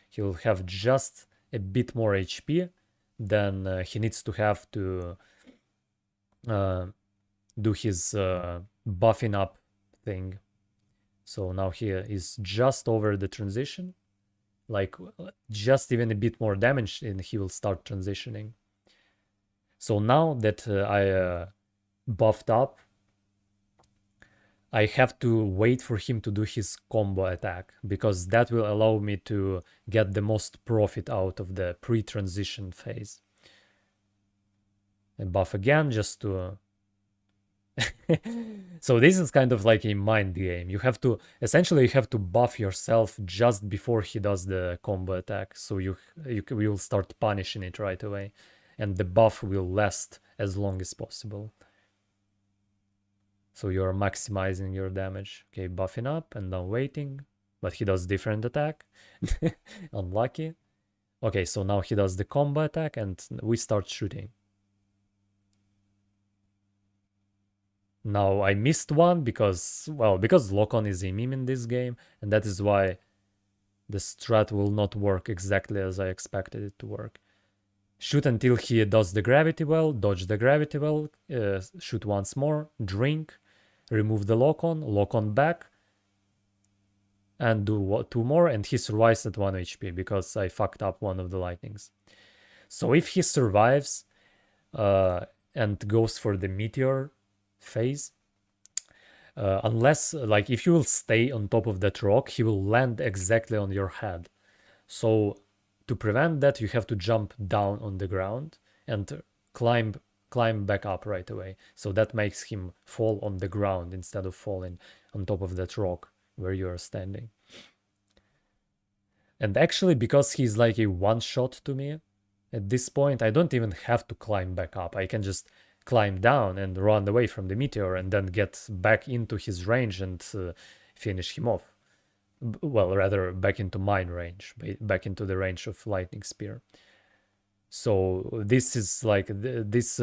He'll have just a bit more HP than he needs to have to do his buffing up thing. So now he is just over the transition, like just even a bit more damage and he will start transitioning. So now that I buffed up, I have to wait for him to do his combo attack, because that will allow me to get the most profit out of the pre-transition phase. And buff again just to... So this is kind of like a mind game. You have to, essentially you have to buff yourself just before he does the combo attack, so you will start punishing it right away, and the buff will last as long as possible. So you're maximizing your damage. Okay, buffing up and now waiting. But he does different attack. Unlucky. Okay, so now he does the combo attack and we start shooting. Now I missed one because, well, because lock-on is a meme in this game, and that is why the strat will not work exactly as I expected it to work. Shoot until he does the gravity well, dodge the gravity well, shoot once more, drink, remove the lock-on back, and do 2 more, and he survives at 1 HP because I fucked up one of the lightnings. So if he survives and goes for the meteor phase, unless, like, if you will stay on top of that rock, he will land exactly on your head. So to prevent that, you have to jump down on the ground and climb back up right away. So that makes him fall on the ground instead of falling on top of that rock where you are standing. And actually, because he's like a one-shot to me, at this point, I don't even have to climb back up. I can just climb down and run away from the meteor and then get back into his range and finish him off. Well, rather back into mine range, back into the range of lightning spear. So this is like this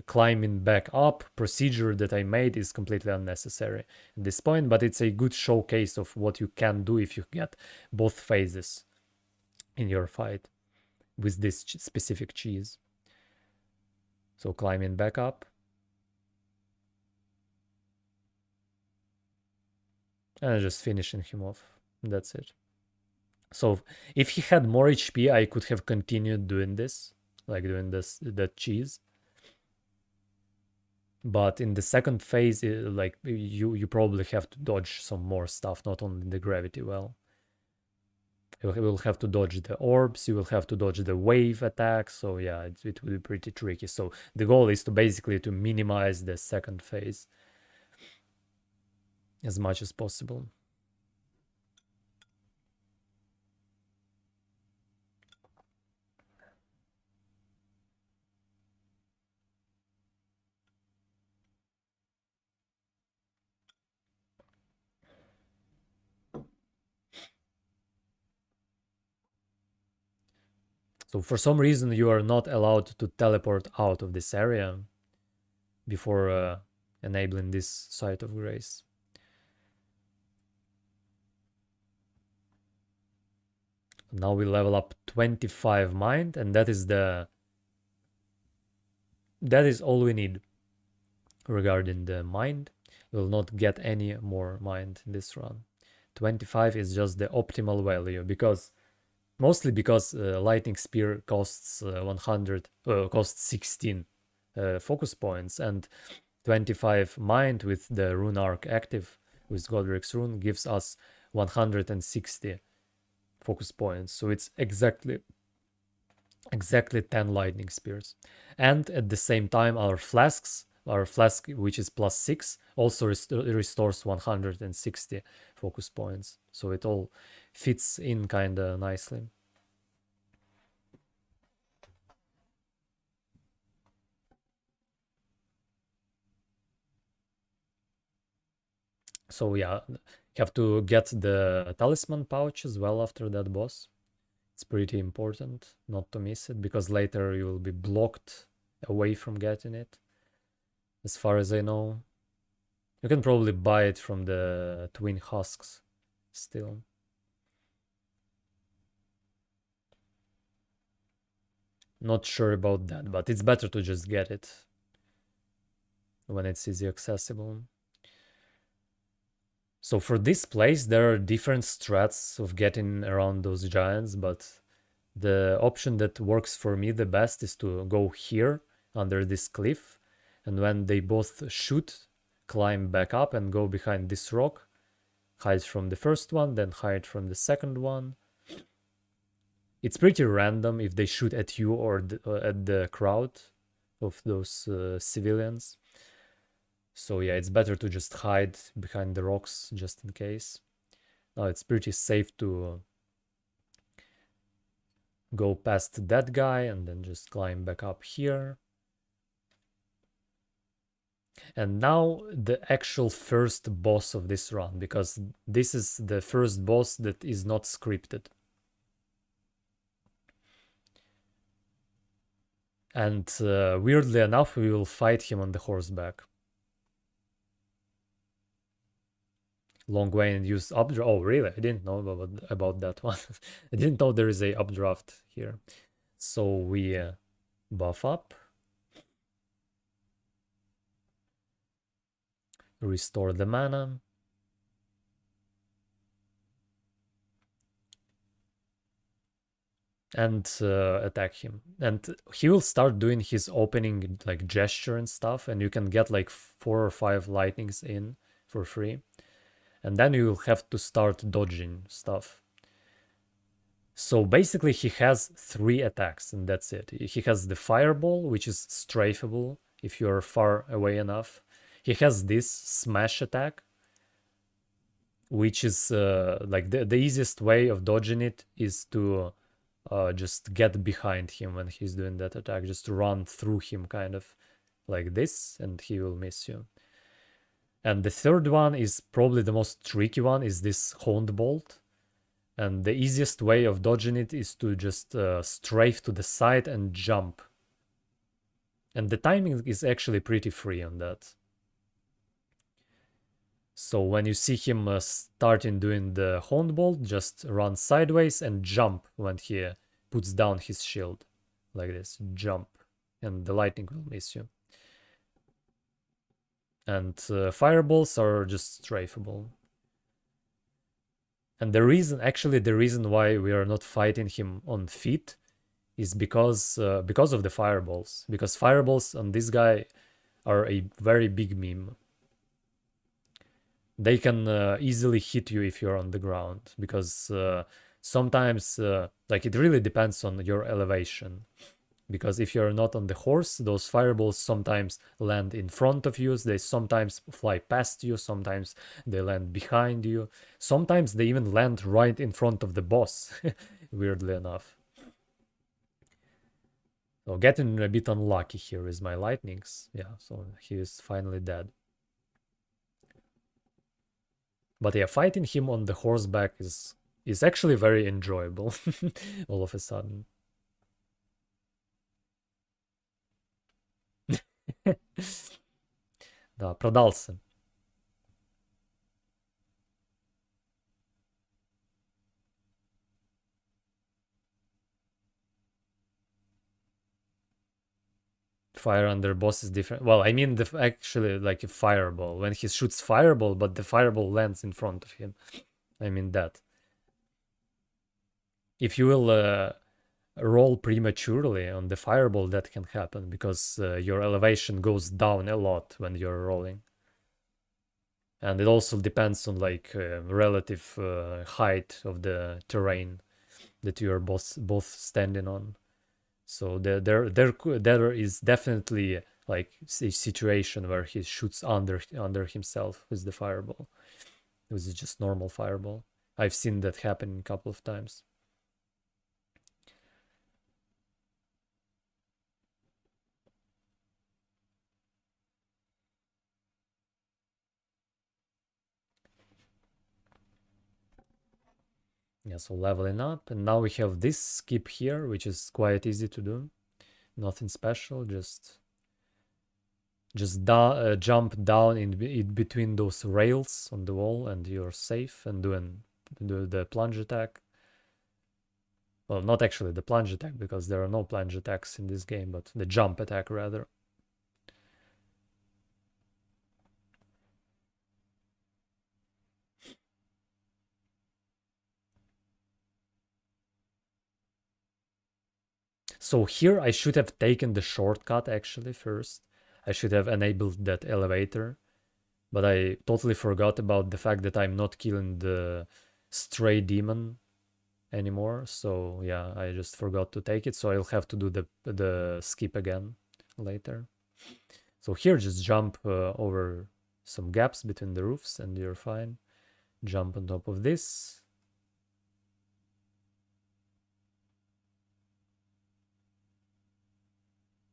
climbing back up procedure that I made is completely unnecessary at this point, but it's a good showcase of what you can do if you get both phases in your fight with this specific cheese. So climbing back up. And just finishing him off. That's it. So if he had more HP, I could have continued doing this, like doing that cheese. But in the second phase, like you probably have to dodge some more stuff, not only the gravity well. You will have to dodge the orbs, you will have to dodge the wave attack, so yeah, it will be pretty tricky. So the goal is to basically to minimize the second phase as much as possible. So for some reason you are not allowed to teleport out of this area before enabling this site of grace. Now we level up 25 mind, and that is all we need regarding the mind. We'll not get any more mind in this run. 25 is just the optimal value, because mostly because lightning spear costs 16 focus points, and 25 mind with the rune arc active with Godric's rune gives us 160 focus points. So it's exactly 10 lightning spears. And at the same time, our flask, which is +6, also restores 160 focus points. So it all fits in kind of nicely. So yeah, have to get the talisman pouch as well after that boss. It's pretty important not to miss it, because later you will be blocked away from getting it, as far as I know. You can probably buy it from the twin husks still. Not sure about that, but it's better to just get it when it's easy accessible. So for this place, there are different strats of getting around those giants, but the option that works for me the best is to go here under this cliff, and when they both shoot, climb back up and go behind this rock, hide from the first one, then hide from the second one. It's pretty random if they shoot at you or at the crowd of those civilians. So yeah, it's better to just hide behind the rocks just in case. Now it's pretty safe to go past that guy and then just climb back up here. And now the actual first boss of this run, because this is the first boss that is not scripted. And weirdly enough, we will fight him on the horseback. Long way and use updraft. Oh, really? I didn't know about that one. I didn't know there is a updraft here. So we buff up. Restore the mana. And attack him. And he will start doing his opening like gesture and stuff, and you can get like 4 or 5 lightnings in for free. And then you will have to start dodging stuff. So basically he has 3 attacks and that's it. He has the fireball, which is strafable if you're far away enough. He has this smash attack, which is like the easiest way of dodging it is to just get behind him when he's doing that attack. Just run through him kind of like this and he will miss you. And the third one is probably the most tricky one, is this Honed Bolt. And the easiest way of dodging it is to just strafe to the side and jump. And the timing is actually pretty free on that. So when you see him starting doing the Honed Bolt, just run sideways and jump when he puts down his shield. Like this, jump. And the lightning will miss you. And fireballs are just strafable. And the reason why we are not fighting him on feet is because of the fireballs. Because fireballs on this guy are a very big meme. They can easily hit you if you're on the ground, because sometimes, like, it really depends on your elevation. Because if you're not on the horse, those fireballs sometimes land in front of you, they sometimes fly past you, sometimes they land behind you, sometimes they even land right in front of the boss, weirdly enough. So getting a bit unlucky here is my lightnings. Yeah, so he is finally dead. But yeah, fighting him on the horseback is actually very enjoyable all of a sudden. Да, продался. Fire under boss is different. Well, I mean, actually, like a fireball. When he shoots fireball, but the fireball lands in front of him. I mean that. If you will roll prematurely on the fireball, that can happen because your elevation goes down a lot when you're rolling. And it also depends on like relative height of the terrain. that you are both standing on. So there is definitely like a situation where he shoots under himself with the fireball. It was just normal fireball. I've seen that happen a couple of times. Yeah, so leveling up, and now we have this skip here, which is quite easy to do. Nothing special, just jump down in between those rails on the wall, and you're safe. And do the plunge attack. Well, not actually the plunge attack, because there are no plunge attacks in this game, but the jump attack rather. So here I should have taken the shortcut actually first. I should have enabled that elevator, but I totally forgot about the fact that I'm not killing the stray demon anymore. So yeah, I just forgot to take it. So I'll have to do the skip again later. So here, just jump over some gaps between the roofs and you're fine. Jump on top of this.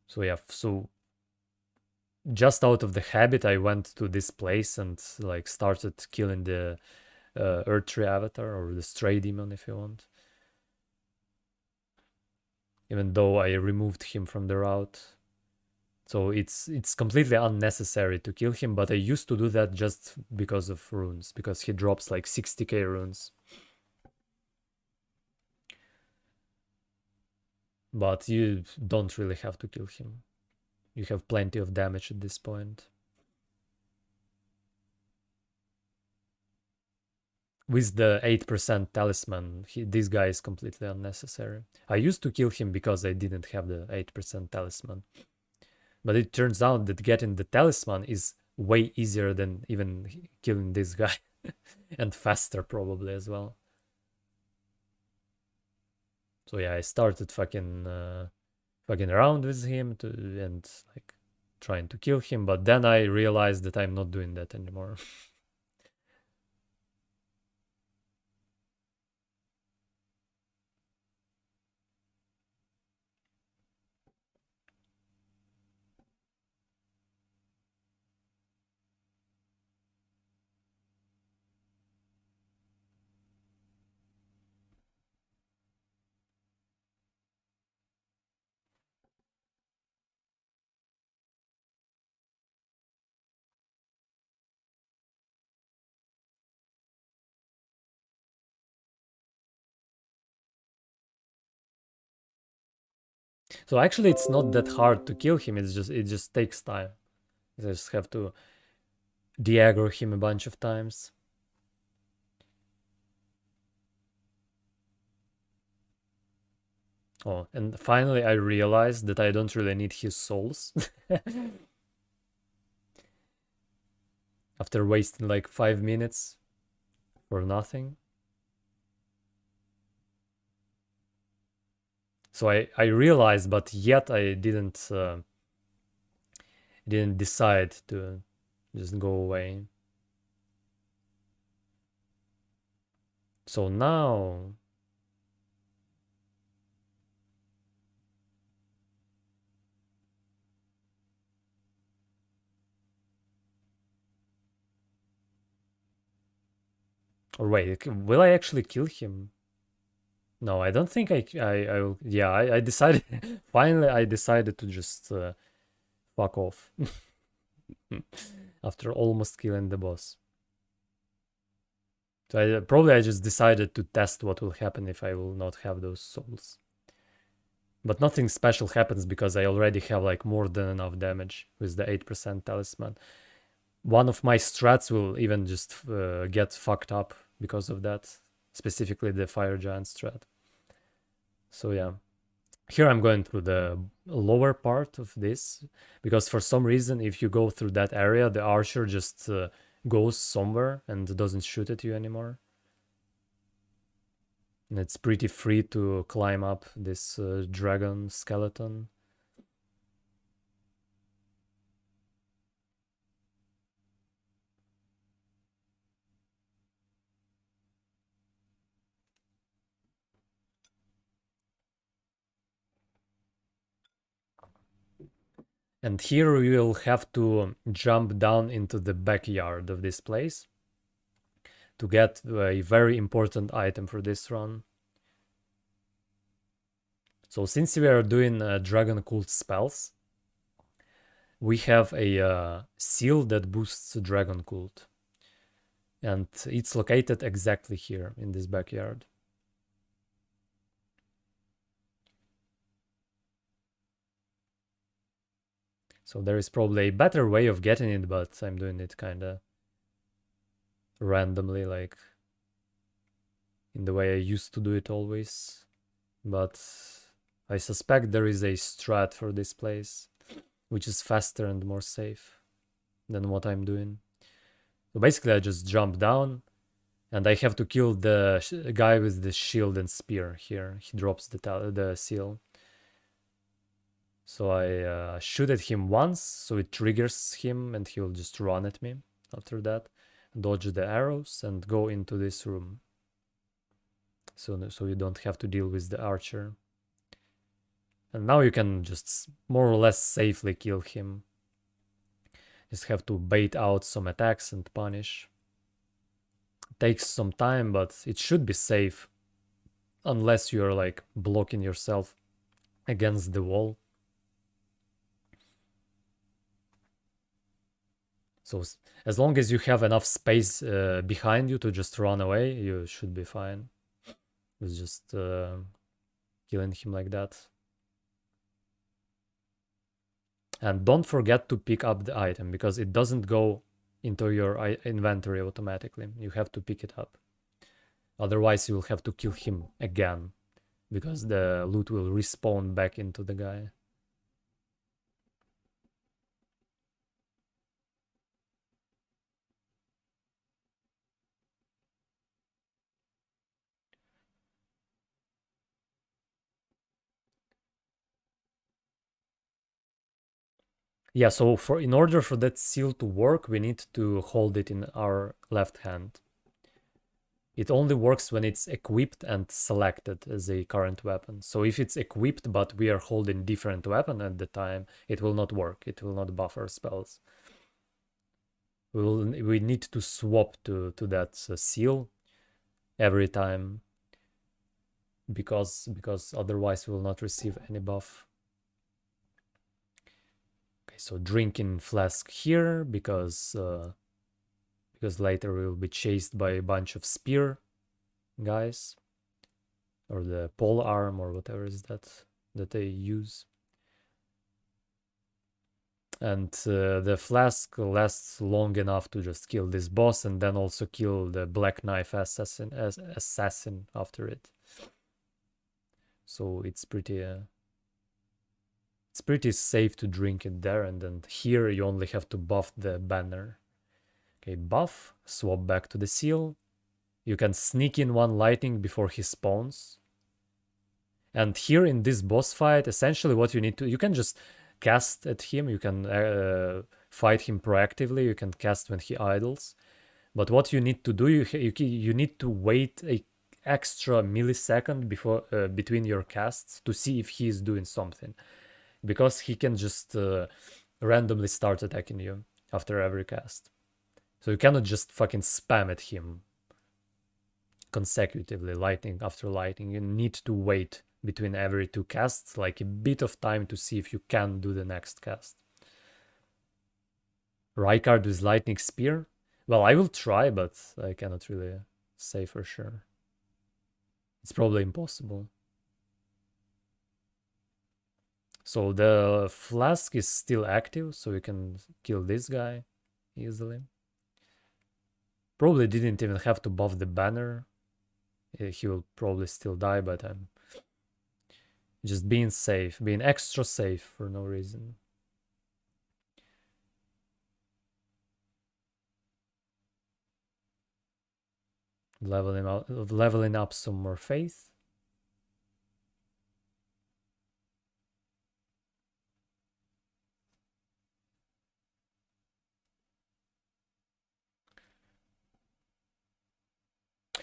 So yeah, so just out of the habit, I went to this place and like started killing the Earth Tree Avatar, or the Stray Demon if you want. Even though I removed him from the route. So it's completely unnecessary to kill him, but I used to do that just because of runes, because he drops like 60k runes. But you don't really have to kill him. You have plenty of damage at this point. With the 8% talisman, this guy is completely unnecessary. I used to kill him because I didn't have the 8% talisman. But it turns out that getting the talisman is way easier than even killing this guy. And faster probably as well. So yeah, I started fucking around with him and like trying to kill him, but then I realized that I'm not doing that anymore. So actually it's not that hard to kill him, it just takes time. I just have to de-aggro him a bunch of times. Oh, and finally I realized that I don't really need his souls. After wasting like 5 minutes for nothing. So I realized, but yet I didn't decide to just go away. So now or wait, will I actually kill him? No, I don't think I will. Yeah, I decided. Finally, I decided to just fuck off after almost killing the boss. So I just decided to test what will happen if I will not have those souls. But nothing special happens because I already have like more than enough damage with the 8% talisman. One of my strats will even just get fucked up because of that, specifically the fire giant strat. So yeah, here I'm going through the lower part of this, because for some reason if you go through that area, the archer just goes somewhere and doesn't shoot at you anymore. And it's pretty free to climb up this dragon skeleton. And here we will have to jump down into the backyard of this place to get a very important item for this run. So since we are doing dragon cult spells, we have a seal that boosts dragon cult. And it's located exactly here in this backyard. So there is probably a better way of getting it, but I'm doing it kind of randomly, like in the way I used to do it always. But I suspect there is a strat for this place, which is faster and more safe than what I'm doing. So basically I just jump down and I have to kill the guy with the shield and spear here. He drops the seal. So I shoot at him once, so it triggers him and he'll just run at me after that. Dodge the arrows and go into this room. So you don't have to deal with the archer. And now you can just more or less safely kill him. Just have to bait out some attacks and punish. Takes some time, but it should be safe. Unless you're like blocking yourself against the wall. So as long as you have enough space behind you to just run away, you should be fine. With just killing him like that. And don't forget to pick up the item, because it doesn't go into your inventory automatically. You have to pick it up. Otherwise, you will have to kill him again, because the loot will respawn back into the guy. Yeah, so in order for that seal to work, we need to hold it in our left hand. It only works when it's equipped and selected as a current weapon. So if it's equipped but we are holding different weapon at the time, it will not work. It will not buff our spells. We need to swap to that seal every time, because otherwise we will not receive any buff. Okay, so drinking flask here because later we will be chased by a bunch of spear guys, or the pole arm or whatever is that they use. And the flask lasts long enough to just kill this boss and then also kill the black knife assassin after it. So it's pretty safe to drink it there, and then here you only have to buff the banner. Okay, buff, swap back to the seal. You can sneak in one lightning before he spawns. And here in this boss fight, essentially what you need to, you can just cast at him, you can fight him proactively, you can cast when he idles. But what you need to do, you need to wait a extra millisecond before between your casts to see if he is doing something, because he can just randomly start attacking you after every cast. So you cannot just fucking spam at him consecutively, lightning after lightning. You need to wait between every two casts, like a bit of time to see if you can do the next cast. Rykard with lightning spear? Well, I will try, but I cannot really say for sure. It's probably impossible. So the flask is still active, so you can kill this guy easily. Probably didn't even have to buff the banner. He will probably still die, but I'm just being safe, being extra safe for no reason. Leveling up some more faith.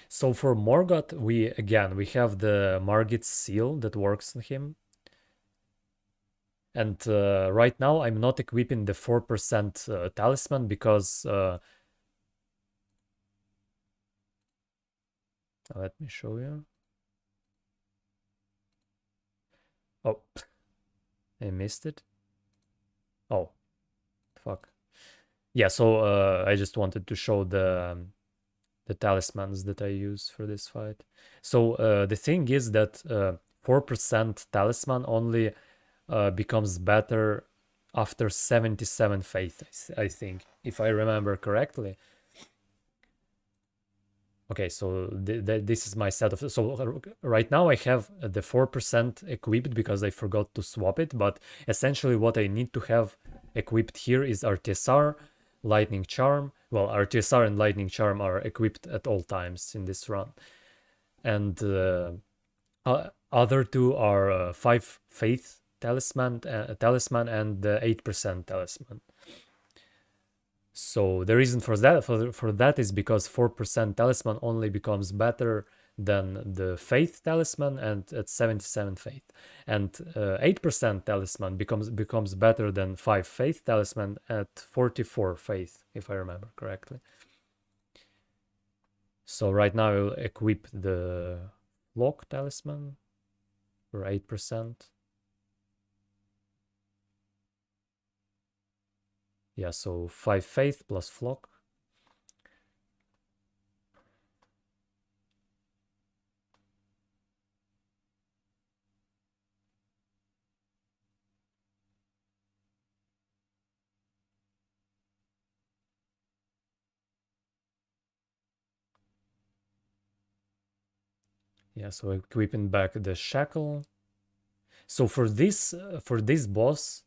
So for Morgoth, we have the Margit's seal that works on him. And right now I'm not equipping the 4% talisman because let me show you. Oh, I missed it. Oh, fuck. Yeah, so I just wanted to show the talismans that I use for this fight. So the thing is that 4% talisman only becomes better after 77 faith, I think, if I remember correctly. Okay, so this is my set of... So right now I have the 4% equipped because I forgot to swap it, but essentially what I need to have equipped here is RTSR, Lightning Charm. Well, RTSR and Lightning Charm are equipped at all times in this run. And other two are 5 Faith Talisman, and the 8% Talisman. So the reason for that is because 4% talisman only becomes better than the faith talisman and at 77 faith, and 8% talisman becomes better than 5 faith talisman at 44 faith, if I remember correctly. So right now I'll equip the lock talisman for 8%. Yeah, so 5 faith plus flock. Yeah, so equipping back the shackle. So for this boss,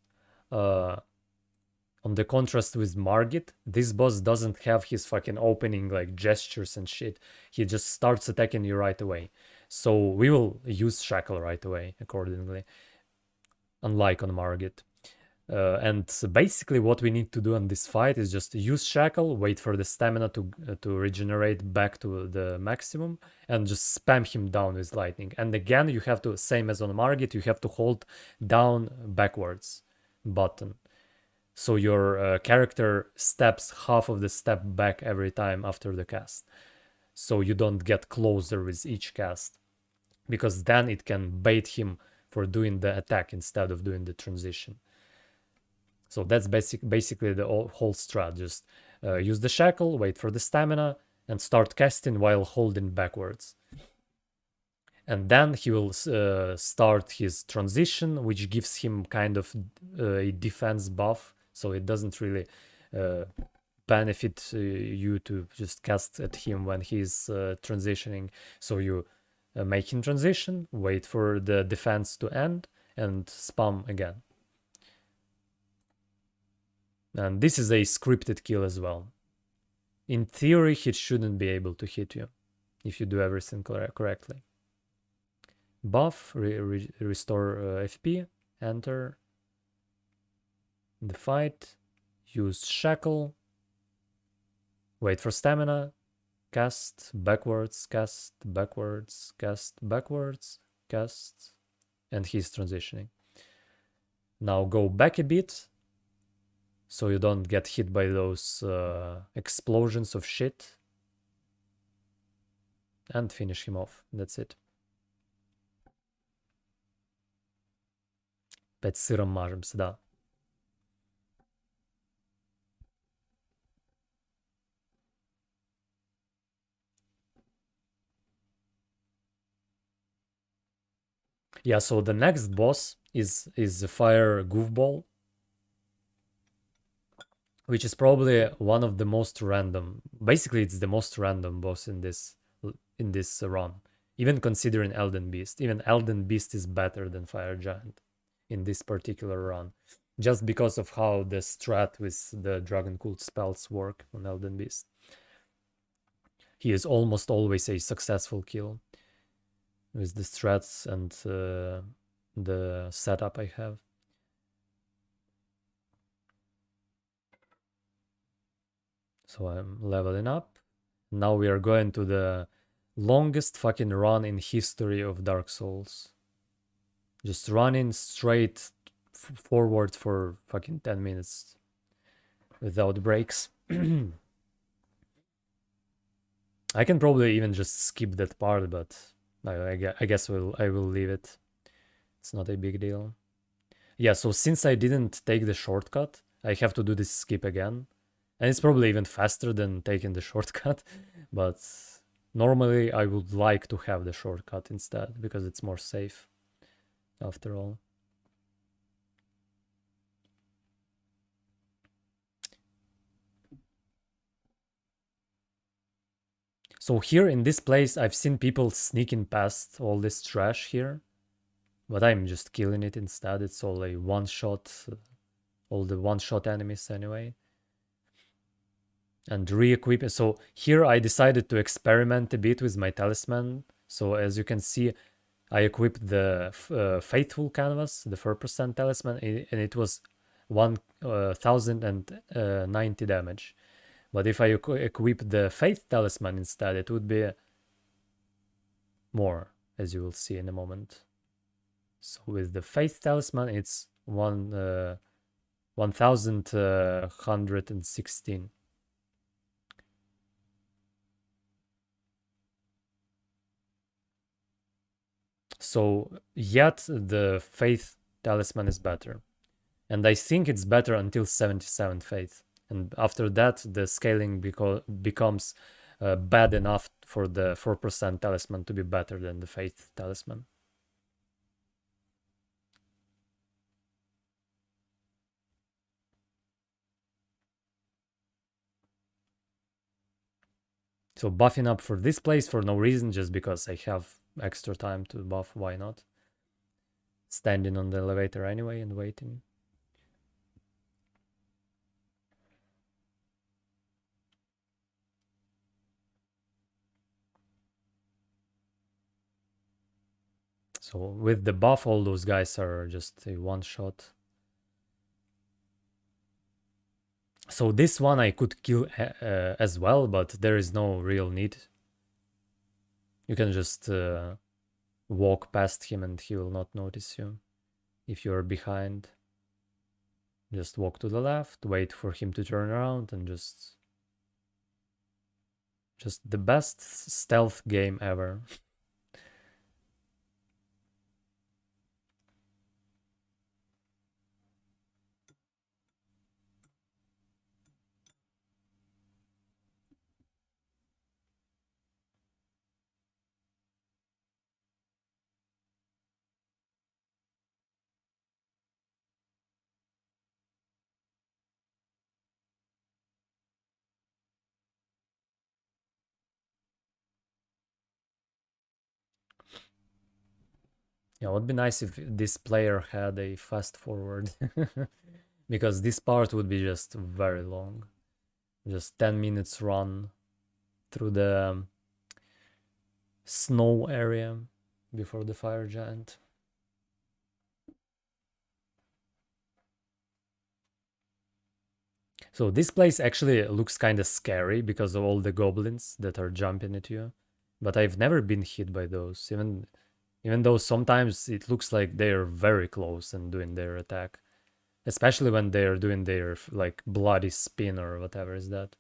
on the contrast with Margit, this boss doesn't have his fucking opening like gestures and shit. He just starts attacking you right away. So we will use Shackle right away accordingly, unlike on Margit. And basically what we need to do in this fight is just use Shackle, wait for the stamina to regenerate back to the maximum, and just spam him down with lightning. And again, you have to, same as on Margit, you have to hold down backwards button. So your character steps half of the step back every time after the cast. So you don't get closer with each cast, because then it can bait him for doing the attack instead of doing the transition. So that's basically the whole strat. Just use the shackle, wait for the stamina, and start casting while holding backwards. And then he will start his transition, which gives him kind of a defense buff. So it doesn't really benefit you to just cast at him when he's transitioning. So you make him transition, wait for the defense to end, and spam again. And this is a scripted kill as well. In theory, he shouldn't be able to hit you if you do everything correctly. Buff, restore FP, enter the fight, use shackle, wait for stamina, cast backwards, cast backwards, cast backwards, cast, and he's transitioning. Now go back a bit so you don't get hit by those explosions of shit, and finish him off. That's it. Опять сыром мажемся, да. Yeah, so the next boss is the fire goofball, which is probably one of the most random. Basically, it's the most random boss in this run. Even considering Elden Beast, even Elden Beast is better than Fire Giant in this particular run, just because of how the strat with the Dragon Cult spells work on Elden Beast. he is almost always a successful kill with the strats and the setup I have. So I'm leveling up. Now we are going to the longest fucking run in history of Dark Souls. Just running straight forward for fucking 10 minutes without breaks. I can probably even just skip that part, but I guess I will leave it. It's not a big deal. Yeah, so since I didn't take the shortcut, I have to do this skip again. And it's probably even faster than taking the shortcut, but normally I would like to have the shortcut instead because it's more safe after all. So here in this place, I've seen people sneaking past all this trash here, but I'm just killing it instead. It's all a one-shot, all the one-shot enemies anyway. And re-equip it. So here I decided to experiment a bit with my talisman. So as you can see, I equipped the Faithful Canvas, the 4% talisman, and it was 1090 damage. But if I equip the Faith Talisman instead, it would be more, as you will see in a moment. So with the Faith Talisman, it's 1116. So yet the Faith Talisman is better. And I think it's better until 77 Faith. And after that, the scaling becomes bad enough for the 4% Talisman to be better than the Faith Talisman. So buffing up for this place for no reason, just because I have extra time to buff, why not? Standing on the elevator anyway and waiting. So with the buff, all those guys are just a one shot. So this one I could kill as well, but there is no real need. You can just walk past him and he will not notice you. If you're behind, just walk to the left, wait for him to turn around, and just the best stealth game ever. Yeah, it would be nice if this player had a fast forward. Because this part would be just very long. Just 10 minutes run through the snow area before the fire giant. So this place actually looks kind of scary because of all the goblins that are jumping at you. But I've never been hit by those, even though sometimes it looks like they're very close and doing their attack. Especially when they're doing their like bloody spin or whatever is that.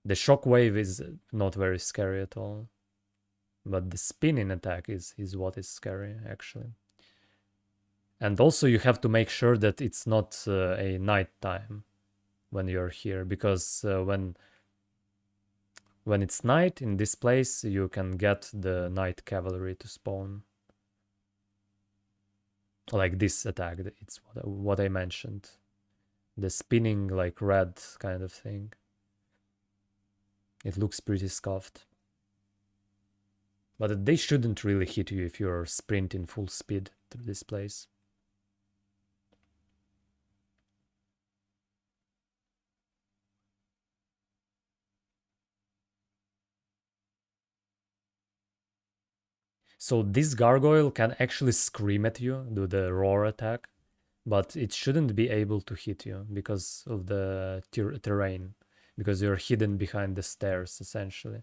The shockwave is not very scary at all. But the spinning attack is what is scary actually. And also you have to make sure that it's not a night time when you're here, because when it's night in this place, you can get the night cavalry to spawn. Like this attack, it's what I mentioned. The spinning like red kind of thing. It looks pretty scuffed. But they shouldn't really hit you if you're sprinting full speed through this place. So this gargoyle can actually scream at you, do the roar attack, but it shouldn't be able to hit you because of the terrain, because you're hidden behind the stairs essentially.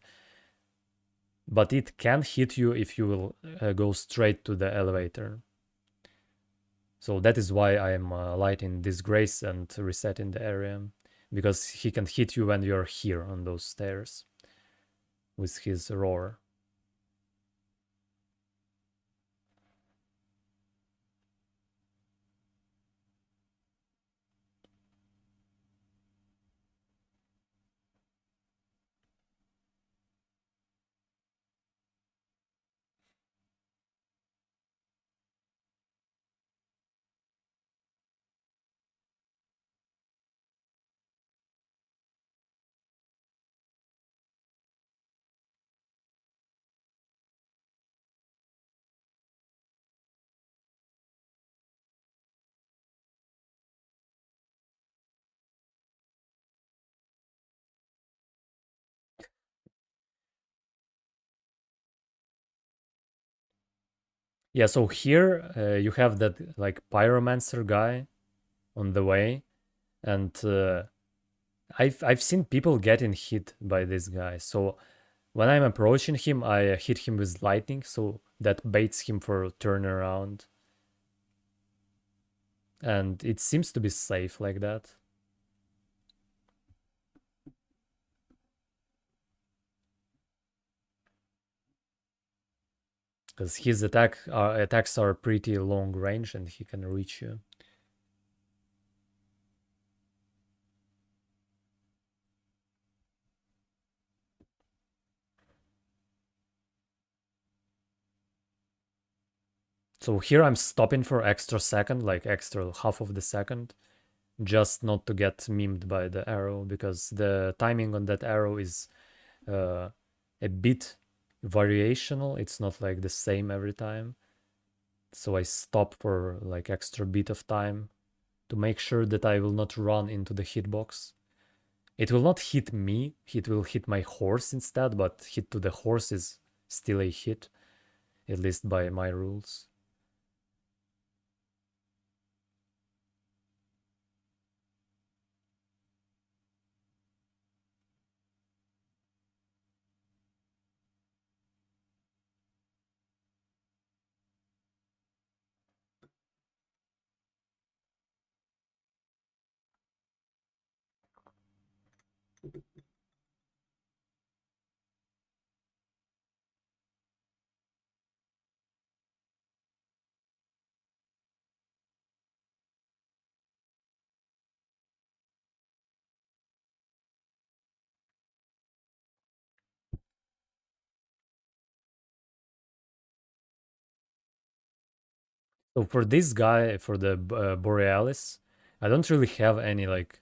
But it can hit you if you will go straight to the elevator. So that is why I am lighting Disgrace and resetting the area, because he can hit you when you're here on those stairs with his roar. Yeah, so here you have that like pyromancer guy on the way, and I've seen people getting hit by this guy. So when I'm approaching him, I hit him with lightning, so that baits him for a turnaround. And it seems to be safe like that. Because his attacks are pretty long range and he can reach you. So here I'm stopping for extra second, like extra half of the second, just not to get memed by the arrow, because the timing on that arrow is uh, a bit variational. It's not like the same every time. So I stop for like extra bit of time to make sure that I will not run into the hitbox. It will not hit me, it will hit my horse instead, but hit to the horse is still a hit, at least by my rules. So for this guy, for the Borealis, I don't really have any like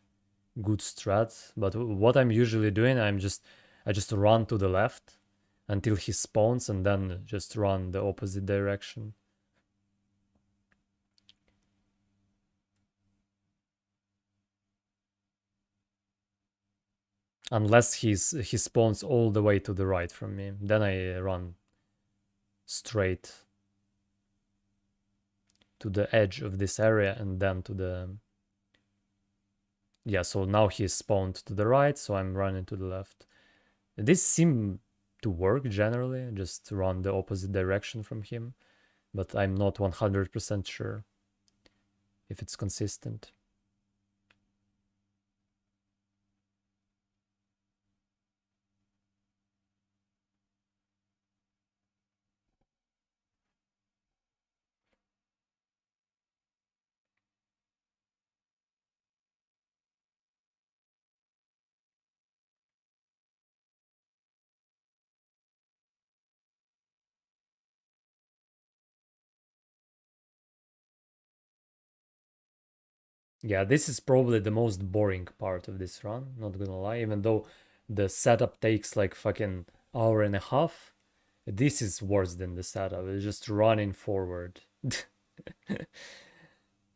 good strat, but what I'm usually doing, I just run to the left until he spawns and then just run the opposite direction. Unless he spawns all the way to the right from me, then I run straight to the edge of this area and then to the... Yeah, so now he's spawned to the right, so I'm running to the left. This seemed to work generally, just run the opposite direction from him, but I'm not 100% sure if it's consistent. Yeah, this is probably the most boring part of this run, not gonna lie, even though the setup takes like fucking hour and a half. This is worse than the setup. It's just running forward.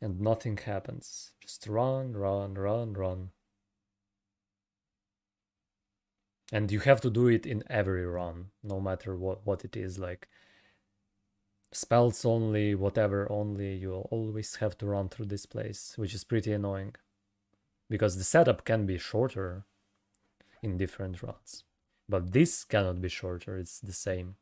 And nothing happens. Just run, run, run, run. And you have to do it in every run, no matter what it is. Like spells only, whatever only, you'll always have to run through this place, which is pretty annoying. Because the setup can be shorter in different runs. But this cannot be shorter, it's the same.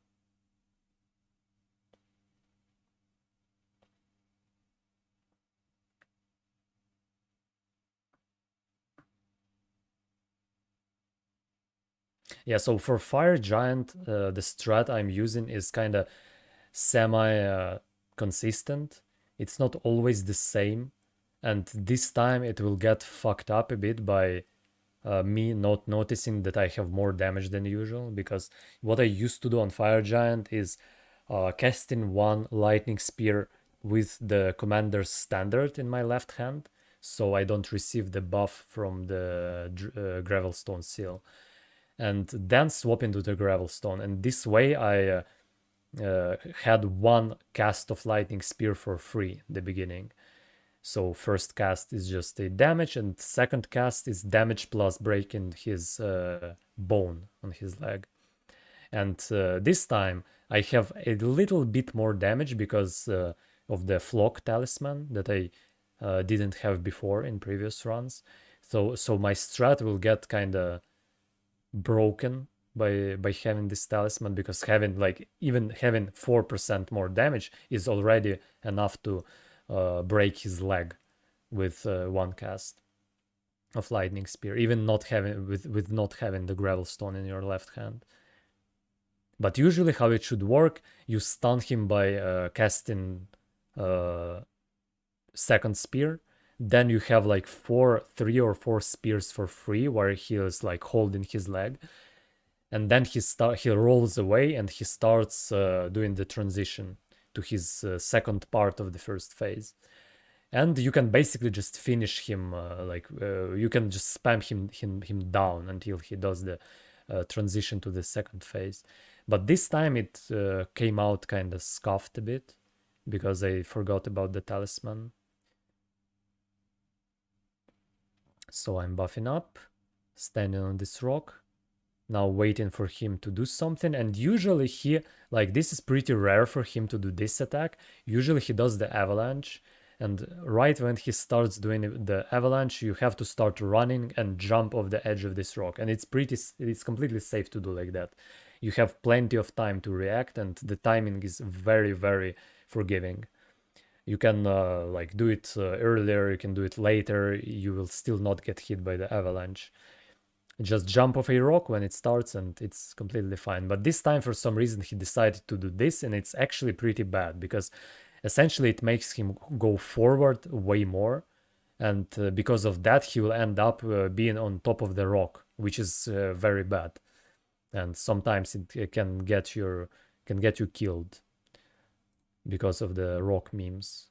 Yeah, so for Fire Giant, the strat I'm using is kind of semi consistent. It's not always the same. And this time it will get fucked up a bit by me not noticing that I have more damage than usual. Because what I used to do on Fire Giant is casting one lightning spear with the commander's standard in my left hand, so I don't receive the buff from the Gravelstone seal, and then swap into the Gravelstone. And this way I had one cast of lightning spear for free in the beginning. So first cast is just a damage, and second cast is damage plus breaking his bone on his leg. And this time I have a little bit more damage because of the Flock Talisman that I didn't have before in previous runs. So my strat will get kind of broken by having this talisman, because having like even having 4% more damage is already enough to break his leg with one cast of lightning spear, even not having with not having the Gravelstone in your left hand. But usually how it should work, you stun him by casting second spear. Then you have like 3 or 4 spears for free where he is like holding his leg. And then he rolls away and he starts doing the transition to his second part of the first phase. And you can basically just finish him, you can just spam him down until he does the transition to the second phase. But this time it came out kind of scuffed a bit because I forgot about the talisman. So I'm buffing up, standing on this rock, now waiting for him to do something. And usually this is pretty rare for him to do this attack. Usually he does the avalanche, and right when he starts doing the avalanche, you have to start running and jump off the edge of this rock. And it's completely safe to do like that. You have plenty of time to react, and the timing is very, very forgiving. You can do it earlier, you can do it later, you will still not get hit by the avalanche. Just jump off a rock when it starts and it's completely fine. But this time for some reason he decided to do this, and it's actually pretty bad because essentially it makes him go forward way more, and because of that he will end up being on top of the rock, which is very bad, and sometimes it can get you killed because of the rock memes.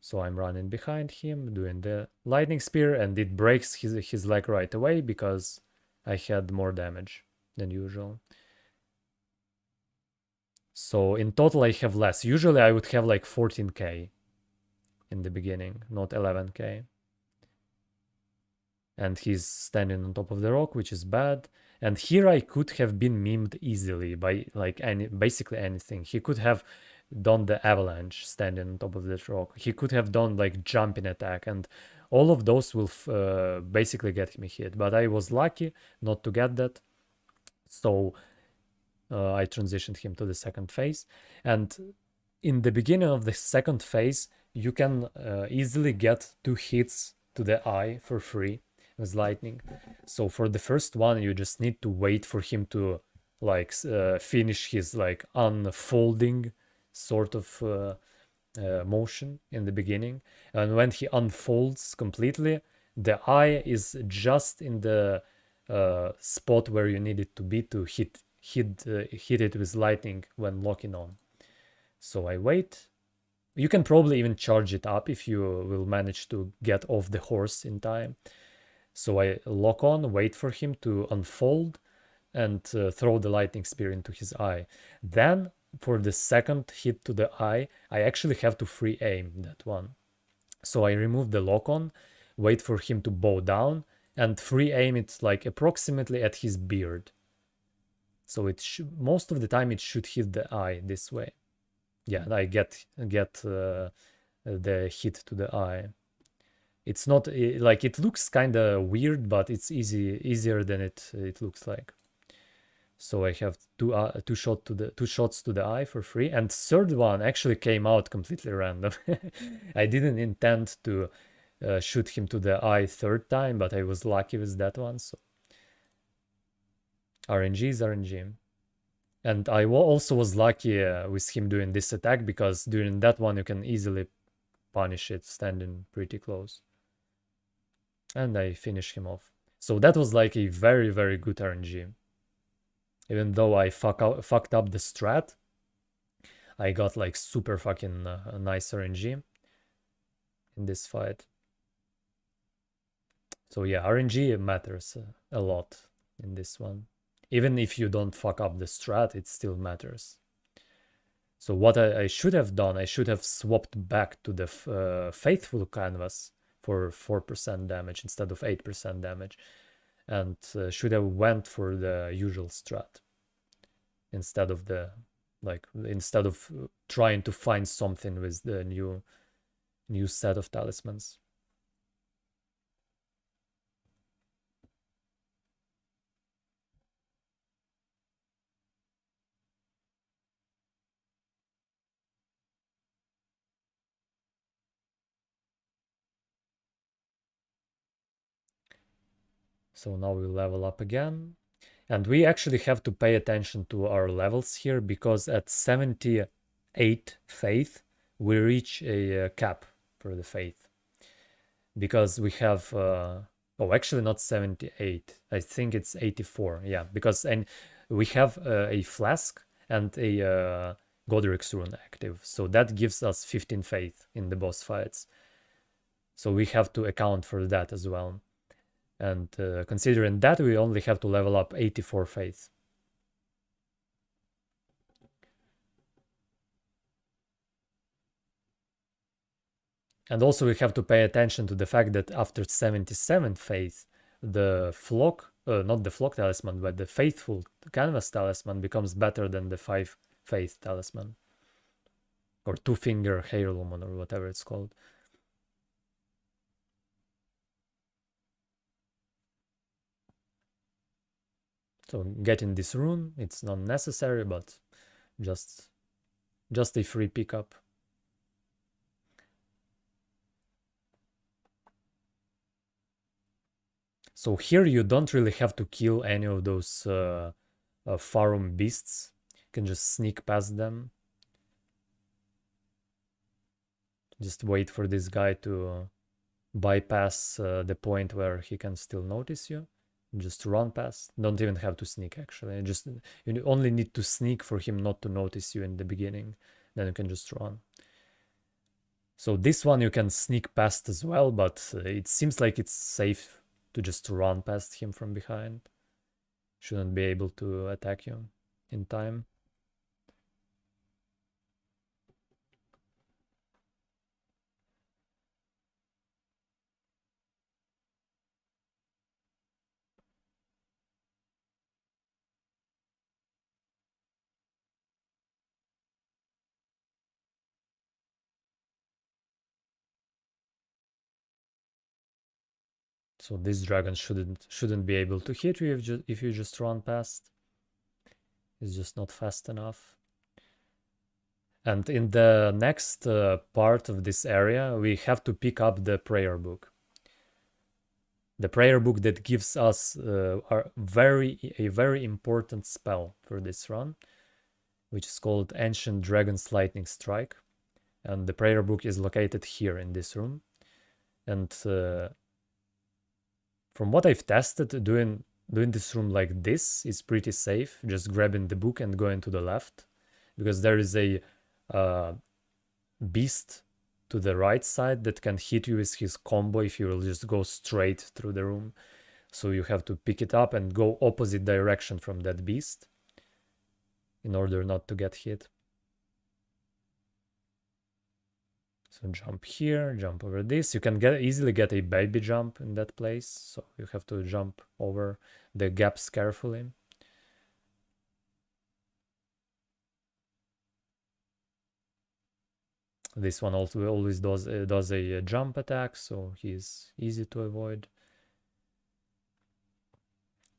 So I'm running behind him, doing the lightning spear, and it breaks his leg right away because I had more damage than usual. So in total I have less. Usually I would have like 14k in the beginning, not 11k. And he's standing on top of the rock, which is bad. And here I could have been memed easily by like basically anything. He could have done the avalanche standing on top of that rock. He could have done like jumping attack, and all of those will basically get me hit. But I was lucky not to get that. So I transitioned him to the second phase. And in the beginning of the second phase, you can easily get 2 hits to the eye for free with lightning. So for the first one, you just need to wait for him to finish his like unfolding sort of motion in the beginning. And when he unfolds completely, the eye is just in the spot where you need it to be to hit it with lightning when locking on. So I wait. You can probably even charge it up if you will manage to get off the horse in time. So I lock on, wait for him to unfold, and throw the lightning spear into his eye. Then for the second hit to the eye, I actually have to free aim that one. So I remove the lock on, wait for him to bow down, and free aim it like approximately at his beard. So most of the time it should hit the eye this way. yeah, I get the hit to the eye. It's not like it looks kind of weird, but it's easier than it looks like. So I have two shots to the eye for free, and third one actually came out completely random. I didn't intend to shoot him to the eye third time, but I was lucky with that one. So RNG is RNG. And I also was lucky with him doing this attack, because during that one you can easily punish it standing pretty close. And I finish him off. So that was like a very, very good RNG. Even though I fucked up the strat, I got like super fucking nice RNG in this fight. So yeah, RNG matters a lot in this one. Even if you don't fuck up the strat, it still matters. So what I should have done, I should have swapped back to the faithful canvas for 4% damage instead of 8% damage, and should have went for the usual strat instead of trying to find something with the new set of talismans. So now we level up again. And we actually have to pay attention to our levels here, because at 78 faith, we reach a cap for the faith. Because we have, oh, actually not 78. I think it's 84. Yeah, because we have a flask and a Godric's rune active. So that gives us 15 faith in the boss fights. So we have to account for that as well. And considering that, we only have to level up 84 faith. And also we have to pay attention to the fact that after 77 faith, the flock, not the flock talisman, but the faithful canvas talisman becomes better than the 5 faith talisman. Or 2-finger heirloom, or whatever it's called. So getting this rune, it's not necessary, but just a free pickup. So here you don't really have to kill any of those Farum beasts. You can just sneak past them. Just wait for this guy to bypass the point where he can still notice you. Just run past. Don't even have to sneak, actually. You only need to sneak for him not to notice you in the beginning. Then you can just run. So this one you can sneak past as well, but it seems like it's safe to just run past him from behind. Shouldn't be able to attack you in time. So this dragon shouldn't be able to hit you if you just run past. It's just not fast enough. And in the next part of this area, we have to pick up the prayer book. The prayer book that gives us a very important spell for this run, which is called Ancient Dragon's Lightning Strike. And the prayer book is located here in this room. And from what I've tested, doing this room like this is pretty safe. Just grabbing the book and going to the left, because there is a beast to the right side that can hit you with his combo if you will just go straight through the room. So you have to pick it up and go opposite direction from that beast in order not to get hit. So jump here, jump over this. You can easily get a baby jump in that place, so you have to jump over the gaps carefully. This one also always does a jump attack, so he's easy to avoid.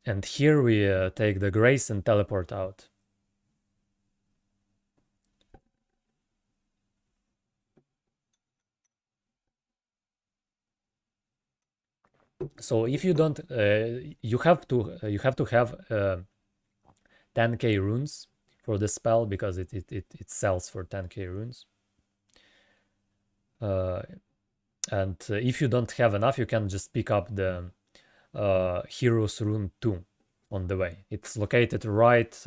And here we take the Grace and teleport out. So if you don't, you have to have 10k runes for the spell, because it sells for 10k runes. And if you don't have enough, you can just pick up the Hero's Rune 2 on the way. It's located right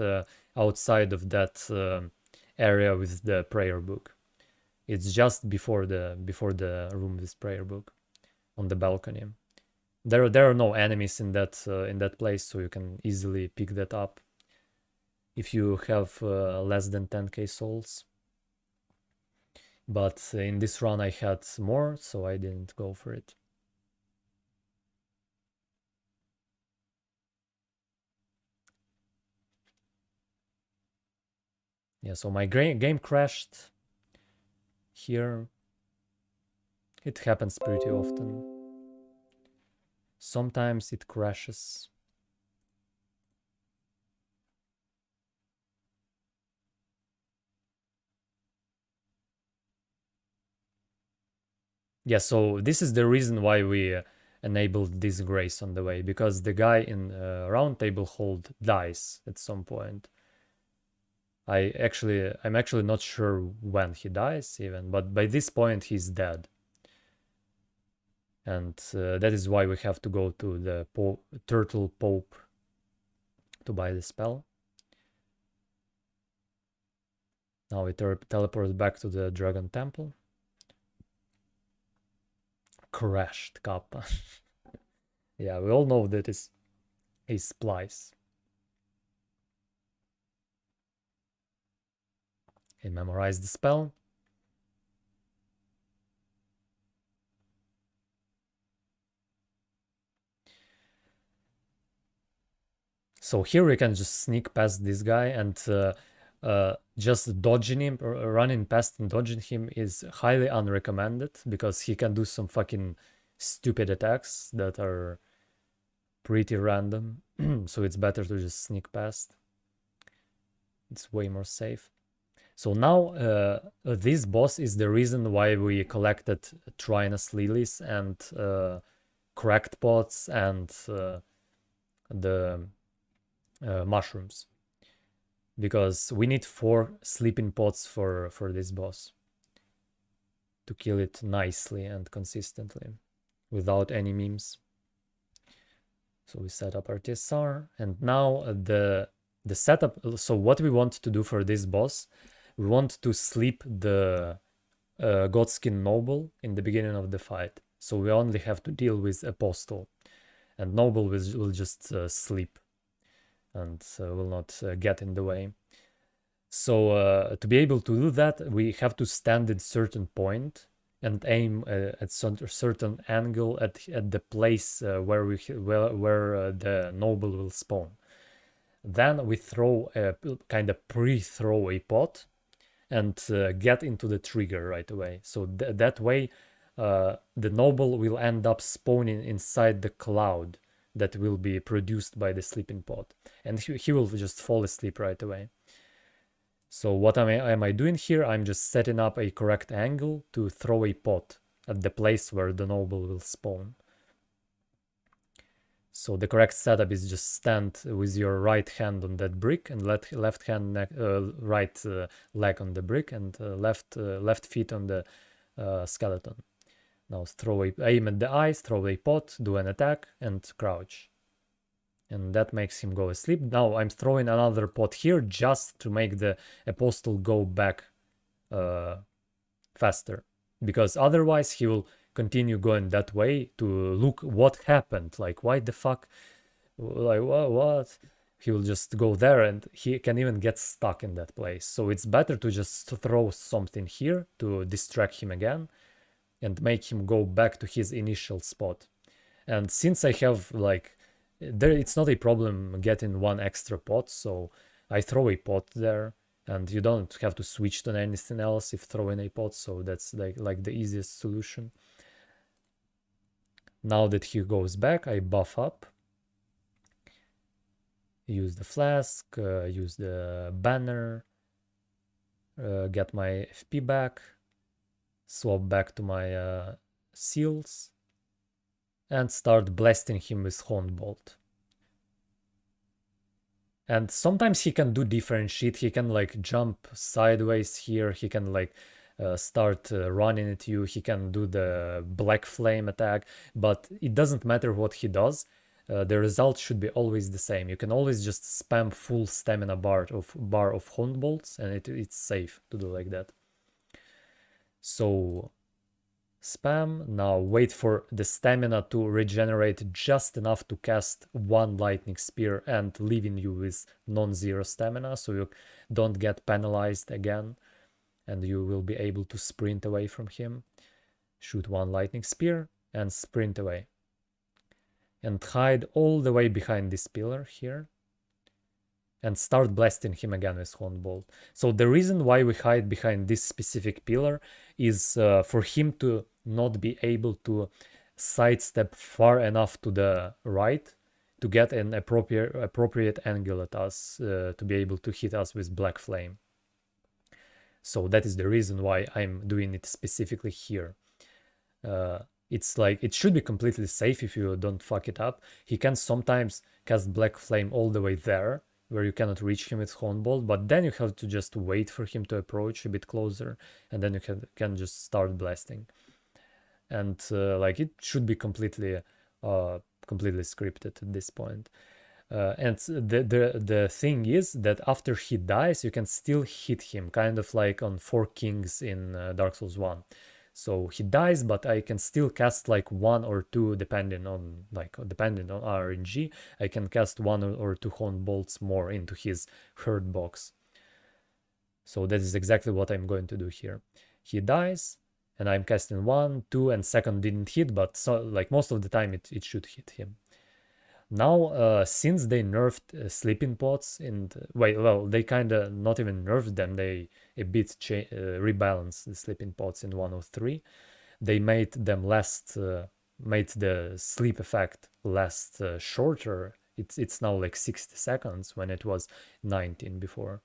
outside of that area with the prayer book. It's just before the room with prayer book, on the balcony. There are no enemies in that place, so you can easily pick that up if you have less than 10k souls. But in this run I had more, so I didn't go for it. Yeah, so my game crashed here. It happens pretty often. Sometimes it crashes. Yeah, so this is the reason why we enabled this grace on the way, because the guy in round table hold dies at some point. I'm actually not sure when he dies even, but by this point he's dead. And that is why we have to go to the Turtle Pope to buy the spell. Now we teleport back to the Dragon Temple. Crashed Kappa. Yeah, we all know that is a splice. Okay, memorize the spell. So here we can just sneak past this guy, and just dodging him, or running past and dodging him is highly unrecommended, because he can do some fucking stupid attacks that are pretty random. So it's better to just sneak past. It's way more safe. So now this boss is the reason why we collected Trinus lilies and cracked pots and the mushrooms, because we need 4 sleeping pots for this boss to kill it nicely and consistently without any memes. So we set up our TSR, and now the setup. So what we want to do for this boss, we want to sleep the Godskin Noble in the beginning of the fight. So we only have to deal with Apostle, and Noble will just sleep and will not get in the way. So to be able to do that, we have to stand at certain point and aim at certain angle at the place where the noble will spawn. Then we throw a kind of pre-throw a pot and get into the trigger right away. So that way the noble will end up spawning inside the cloud that will be produced by the sleeping pot, and he will just fall asleep right away. So what am I doing here? I'm just setting up a correct angle to throw a pot at the place where the noble will spawn. So the correct setup is just stand with your right hand on that brick, and left hand right leg on the brick, and left feet on the skeleton. Now aim at the eyes, throw a pot, do an attack, and crouch. And that makes him go asleep. Now I'm throwing another pot here just to make the Apostle go back faster, because otherwise he will continue going that way to look what happened, like why the fuck, like what. He will just go there, and he can even get stuck in that place. So it's better to just throw something here to distract him again and make him go back to his initial spot. And since I have like it's not a problem getting 1 extra pot, so I throw a pot there and you don't have to switch to anything else if throwing a pot, so that's like the easiest solution. Now that he goes back, I buff up, use the flask, use the banner, get my FP back, swap back to my seals, and start blasting him with Horned Bolt. And sometimes he can do different shit. He can like jump sideways here. He can like start running at you. He can do the black flame attack, but it doesn't matter what he does. The result should be always the same. You can always just spam full stamina bar of Horned Bolts, and it's safe to do like that. So spam, now wait for the stamina to regenerate just enough to cast one lightning spear and leaving you with non-zero stamina, so you don't get penalized again and you will be able to sprint away from him. Shoot one lightning spear and sprint away. And hide all the way behind this pillar here. And start blasting him again with Horned Bolt. So the reason why we hide behind this specific pillar is for him to not be able to sidestep far enough to the right to get an appropriate angle at us, to be able to hit us with Black Flame. So that is the reason why I'm doing it specifically here. It's like, it should be completely safe if you don't fuck it up. He can sometimes cast Black Flame all the way there, where you cannot reach him with Horned Bolt, but then you have to just wait for him to approach a bit closer, and then you can just start blasting. And like, it should be completely scripted at this point. And the thing is that after he dies, you can still hit him, kind of like on 4 Kings in Dark Souls 1. So he dies, but I can still cast like 1 or 2, depending on RNG. I can cast 1 or 2 Horned Bolts more into his hurt box. So that is exactly what I'm going to do here. He dies, and I'm casting 1, 2, and second didn't hit, but so like most of the time it should hit him. Now, since they nerfed sleeping pots, and well, they kind of not even nerfed them, they a bit rebalanced the sleeping pots in 103. They made them made the sleep effect last shorter. It's now like 60 seconds when it was 19 before.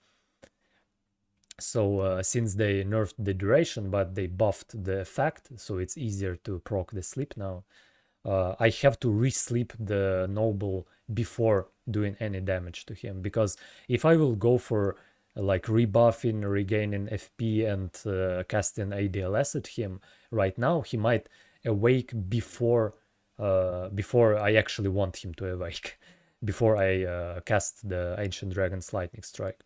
So since they nerfed the duration, but they buffed the effect, so it's easier to proc the sleep now. I have to re-sleep the noble before doing any damage to him, because if I will go for like rebuffing, regaining FP, and casting ADLS at him right now, he might awake before I actually want him to awake, before I cast the Ancient Dragon's Lightning Strike.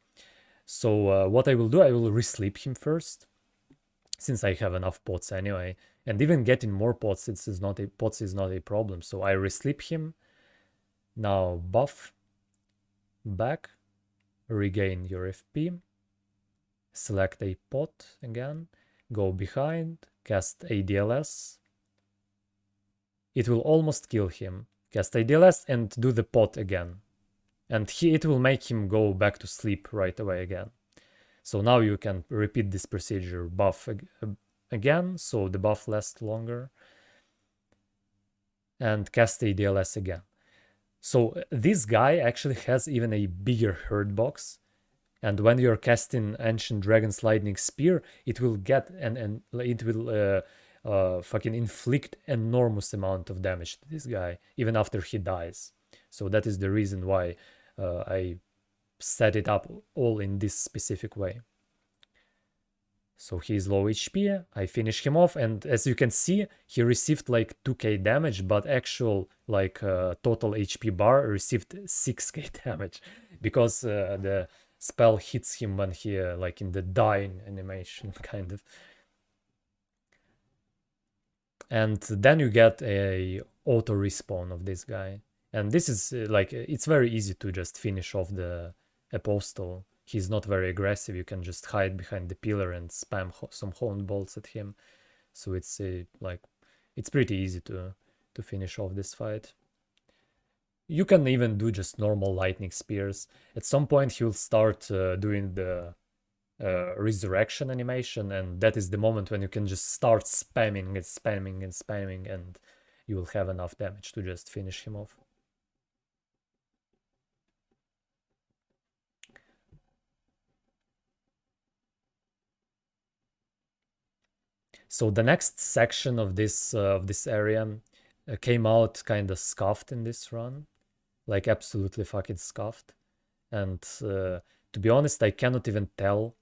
So what I will do, I will re-sleep him first, since I have enough pots anyway. And even getting more pots, is not a problem. So I re-sleep him. Now buff, back, regain your FP, select a pot again, go behind, cast ADLS. It will almost kill him. Cast ADLS and do the pot again. And it will make him go back to sleep right away again. So now you can repeat this procedure, buff again, so the buff lasts longer, and cast ADLS again. So this guy actually has even a bigger hurt box, and when you're casting Ancient Dragon's Lightning Spear, it will get and it will fucking inflict enormous amount of damage to this guy even after he dies. So that is the reason why I set it up all in this specific way. So he's low HP, I finish him off, and as you can see, he received like 2k damage, but actual like total HP bar received 6k damage, because the spell hits him when he like in the dying animation, kind of. And then you get a auto respawn of this guy. And this is like, it's very easy to just finish off the Apostle. He's not very aggressive. You can just hide behind the pillar and spam some Horned Bolts at him. So it's like, it's pretty easy to finish off this fight. You can even do just normal lightning spears. At some point he will start doing the resurrection animation, and that is the moment when you can just start spamming and spamming and spamming, and you will have enough damage to just finish him off. So the next section of this area came out kind of scuffed in this run, like absolutely fucking scuffed. And to be honest, I cannot even tell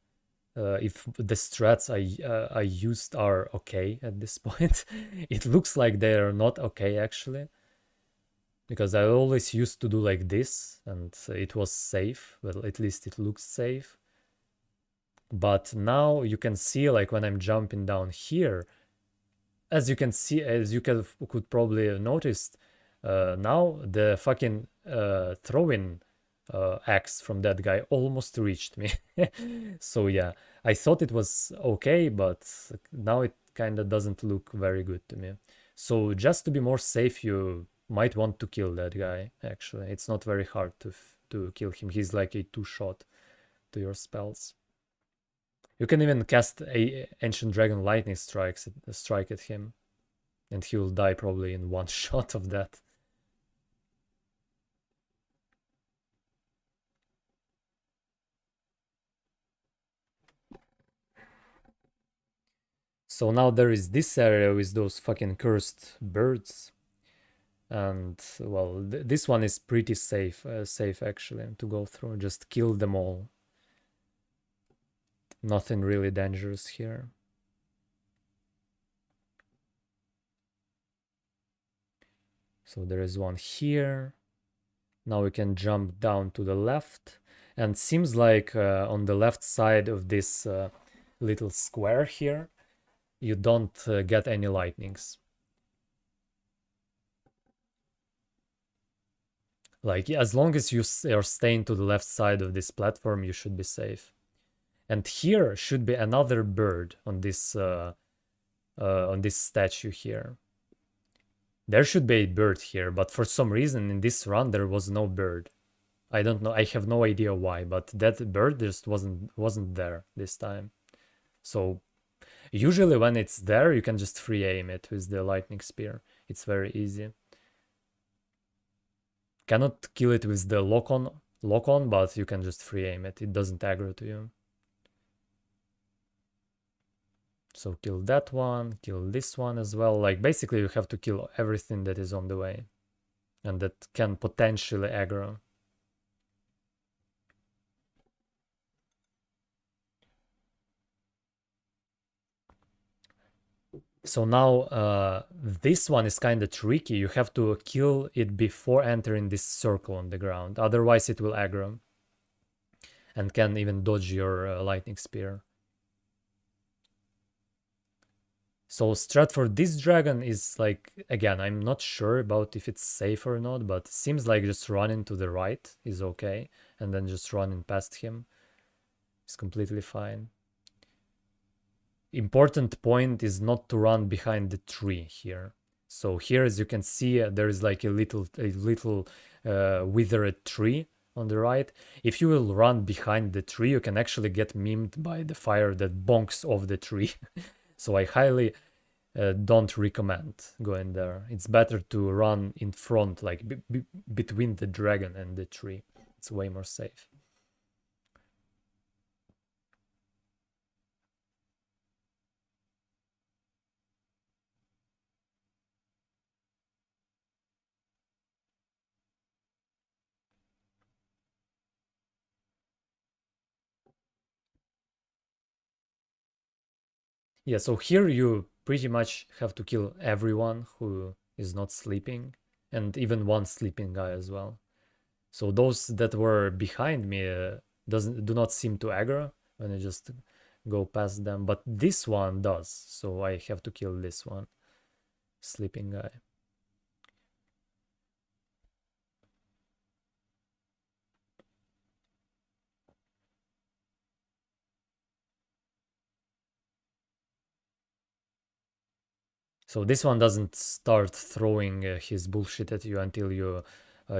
if the strats I used are okay at this point. It looks like they are not okay actually, because I always used to do like this, and it was safe. Well, at least it looks safe. But now you can see, like when I'm jumping down here, as you can see, as you could probably have noticed, now the fucking throwing axe from that guy almost reached me. So yeah, I thought it was okay, but now it kind of doesn't look very good to me. So just to be more safe, you might want to kill that guy. Actually, it's not very hard to kill him. He's like a two-shot to your spells. You can even cast a Ancient Dragon Lightning strike at him, and he will die probably in one shot of that. So now there is this area with those fucking cursed birds, and well, this one is pretty safe actually to go through. Just kill them all. Nothing really dangerous here. So there is one here. Now we can jump down to the left, and seems like on the left side of this little square here, you don't get any lightnings. Like, as long as you are staying to the left side of this platform, you should be safe. And here should be another bird on this statue here. There should be a bird here, but for some reason in this run there was no bird. I don't know. I have no idea why, but that bird just wasn't there this time. So usually when it's there, you can just free aim it with the lightning spear. It's very easy. Cannot kill it with the lock on, but you can just free aim it. It doesn't aggro to you. So kill that one, kill this one as well. Like basically you have to kill everything that is on the way and that can potentially aggro. So now this one is kind of tricky. You have to kill it before entering this circle on the ground. Otherwise it will aggro and can even dodge your lightning spear. So strat for this dragon is like, again, I'm not sure about if it's safe or not, but it seems like just running to the right is okay, and then just running past him is completely fine. Important point is not to run behind the tree here. So here, as you can see, there is like a little withered tree on the right. If you will run behind the tree, you can actually get memed by the fire that bonks off the tree. So I highly don't recommend going there. It's better to run in front, like between the dragon and the tree. It's way more safe. Yeah, so here you pretty much have to kill everyone who is not sleeping, and even one sleeping guy as well. So those that were behind me do not seem to aggro when I just go past them, but this one does. So I have to kill this one, sleeping guy. So this one doesn't start throwing his bullshit at you until you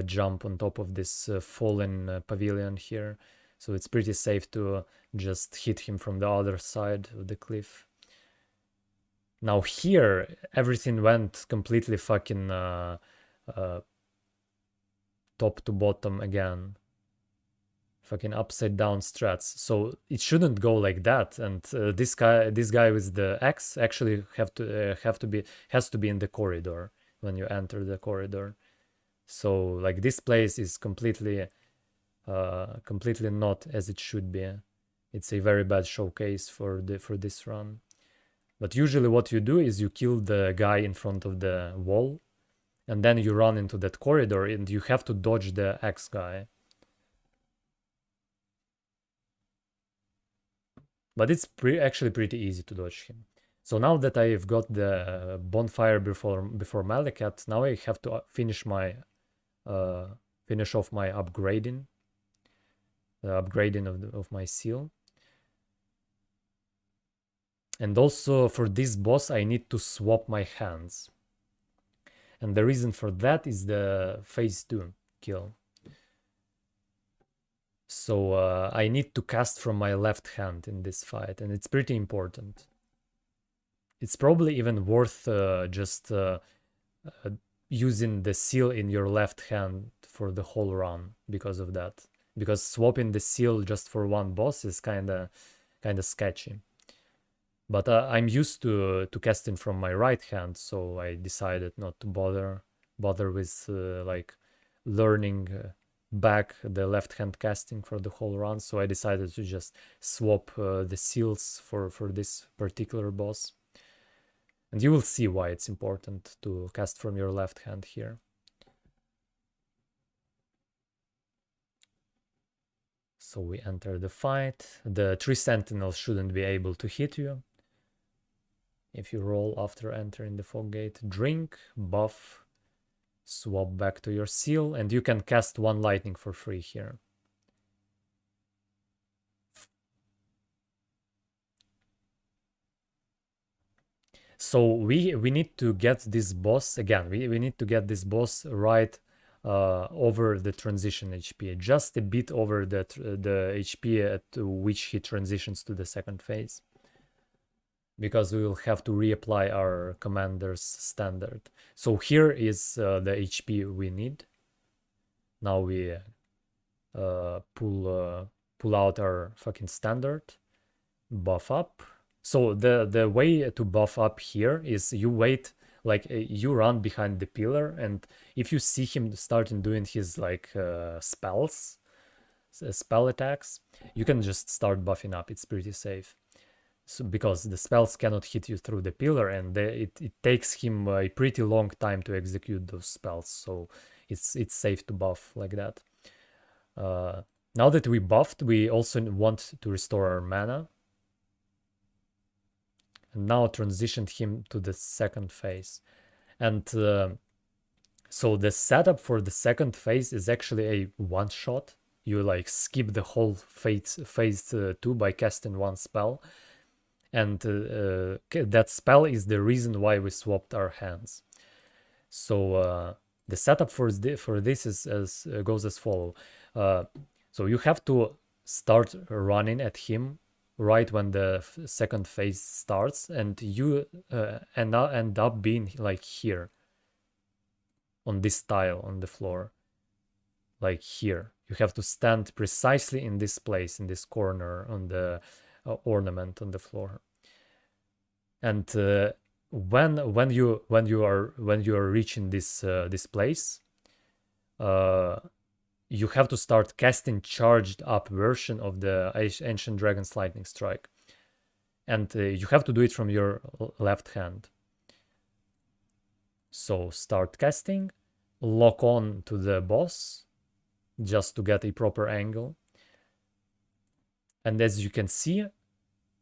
jump on top of this fallen pavilion here. So it's pretty safe to just hit him from the other side of the cliff. Now here, everything went completely fucking top to bottom again. Fucking upside down strats. So it shouldn't go like that. And this guy with the axe actually has to be in the corridor when you enter the corridor. So like this place is completely not as it should be. It's a very bad showcase for this run. But usually what you do is you kill the guy in front of the wall, and then you run into that corridor and you have to dodge the axe guy. But it's actually pretty easy to dodge him. So now that I've got the bonfire before Malakat, now I have to finish off my upgrading, the upgrading of my seal. And also for this boss, I need to swap my hands. And the reason for that is the phase 2 kill. So I need to cast from my left hand in this fight, and it's pretty important. It's probably even worth just using the seal in your left hand for the whole run because of that. Because swapping the seal just for one boss is kinda sketchy. But I'm used to casting from my right hand, so I decided not to bother with like learning back the left hand casting for the whole run. So I decided to just swap the seals for this particular boss. And you will see why it's important to cast from your left hand here. So we enter the fight. The 3 sentinels shouldn't be able to hit you. If you roll after entering the fog gate, drink, buff, swap back to your seal, and you can cast 1 lightning for free here. So we need to get this boss again. We need to get this boss right over the transition HP, just a bit over the HP at which he transitions to the second phase, because we will have to reapply our commander's standard. So here is the HP we need. Now we pull out our fucking standard, buff up. So the way to buff up here is you wait, like you run behind the pillar, and if you see him starting doing his like spells, spell attacks, you can just start buffing up. It's pretty safe. So, because the spells cannot hit you through the pillar, and it takes him a pretty long time to execute those spells, so it's safe to buff like that. Now that we buffed, we also want to restore our mana. And now transitioned him to the second phase. And so the setup for the second phase is actually a one-shot. You like skip the whole phase 2 by casting 1 spell. And that spell is the reason why we swapped our hands. So the setup for this is goes as follow. So you have to start running at him right when the second phase starts, and you end up being like here on this tile on the floor, like here. You have to stand precisely in this place, in this corner on the ornament on the floor. And when you are reaching this place, you have to start casting charged up version of the Ancient Dragon's Lightning Strike. And you have to do it from your left hand. So start casting, lock on to the boss, just to get a proper angle. And as you can see,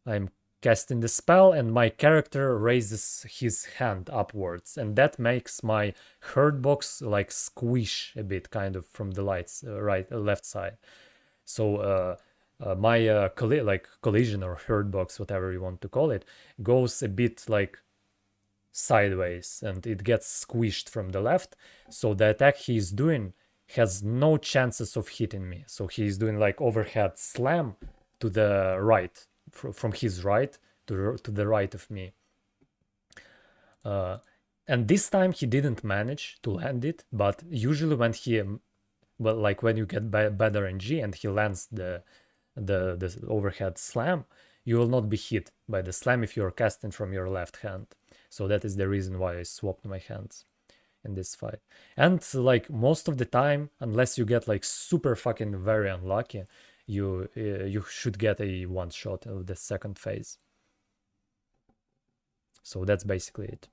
I'm casting the spell and my character raises his hand upwards, and that makes my hurt box like squish a bit kind of from the left side. So my collision or hurt box, whatever you want to call it, goes a bit like sideways and it gets squished from the left. So the attack he's doing has no chances of hitting me. So he's doing like overhead slam to the right, from his right to the right of me. And this time he didn't manage to land it, but usually when he, well, like when you get better NG and he lands the overhead slam, you will not be hit by the slam if you're casting from your left hand. So that is the reason why I swapped my hands in this fight. And like most of the time, unless you get like super fucking very unlucky, you should get a one shot of the second phase. So that's basically it.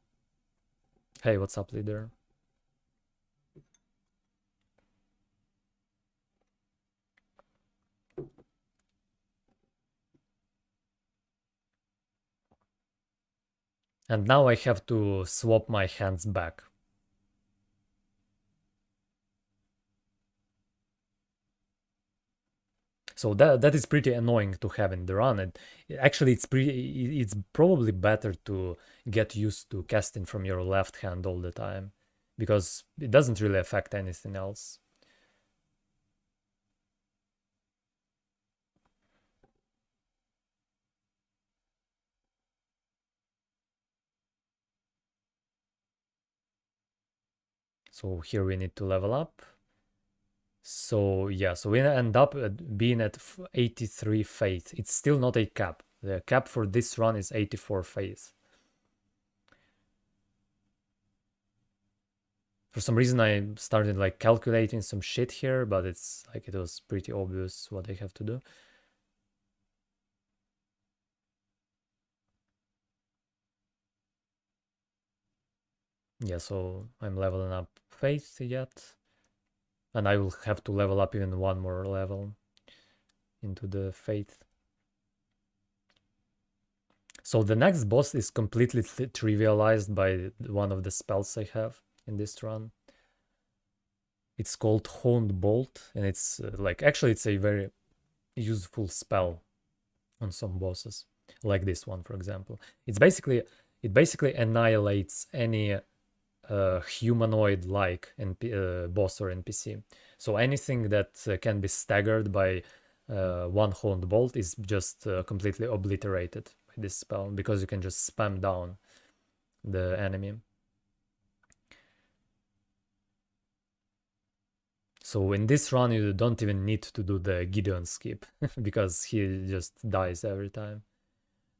Hey, what's up, leader? And now I have to swap my hands back. So that is pretty annoying to have in the run. And actually, it's probably better to get used to casting from your left hand all the time, because it doesn't really affect anything else. So here we need to level up. So yeah, so we end up being at 83 faith. It's still not a cap. The cap for this run is 84 faith. For some reason I started like calculating some shit here, but it's like it was pretty obvious what I have to do. Yeah, so I'm leveling up faith yet. And I will have to level up even one more level into the faith. So the next boss is completely trivialized by one of the spells I have in this run. It's called Honed Bolt, and it's like, actually it's a very useful spell on some bosses, like this one, for example. It basically annihilates any humanoid-like boss or NPC. So anything that can be staggered by one Honed Bolt is just completely obliterated by this spell, because you can just spam down the enemy. So in this run, you don't even need to do the Gideon skip, because he just dies every time.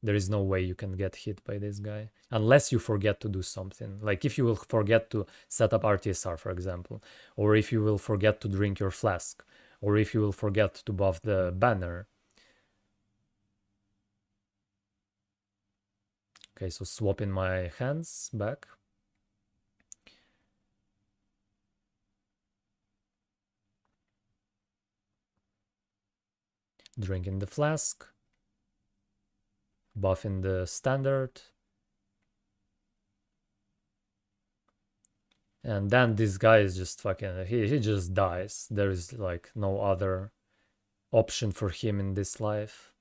There is no way you can get hit by this guy, unless you forget to do something. Like if you will forget to set up RTSR, for example, or if you will forget to drink your flask, or if you will forget to buff the banner. Okay, so swapping my hands back. Drinking the flask. Buffing the standard. And then this guy is just fucking, he just dies. There is like no other option for him in this life.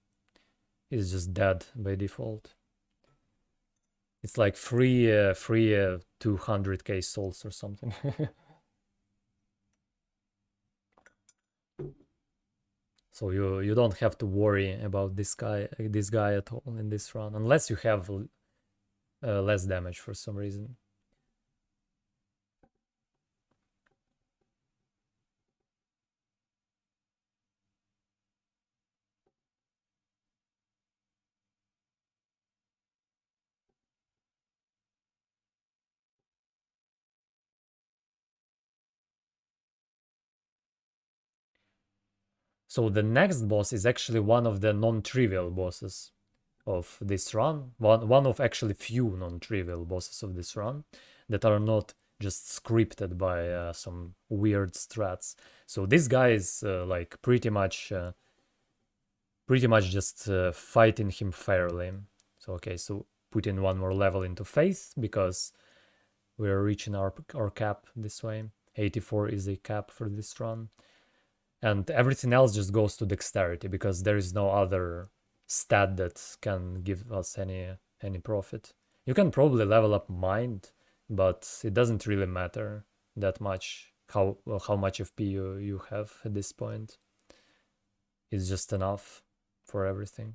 He's just dead by default. It's like free 200k souls or something. So you don't have to worry about this guy at all in this run, unless you have less damage for some reason. So the next boss is actually one of the non-trivial bosses of this run. One of actually few non-trivial bosses of this run that are not just scripted by some weird strats. So this guy is like pretty much just fighting him fairly. So okay, so put in one more level into faith, because we're reaching our cap this way. 84 is a cap for this run. And everything else just goes to dexterity, because there is no other stat that can give us any profit. You can probably level up mind, but it doesn't really matter that much how much FP you have at this point. It's just enough for everything.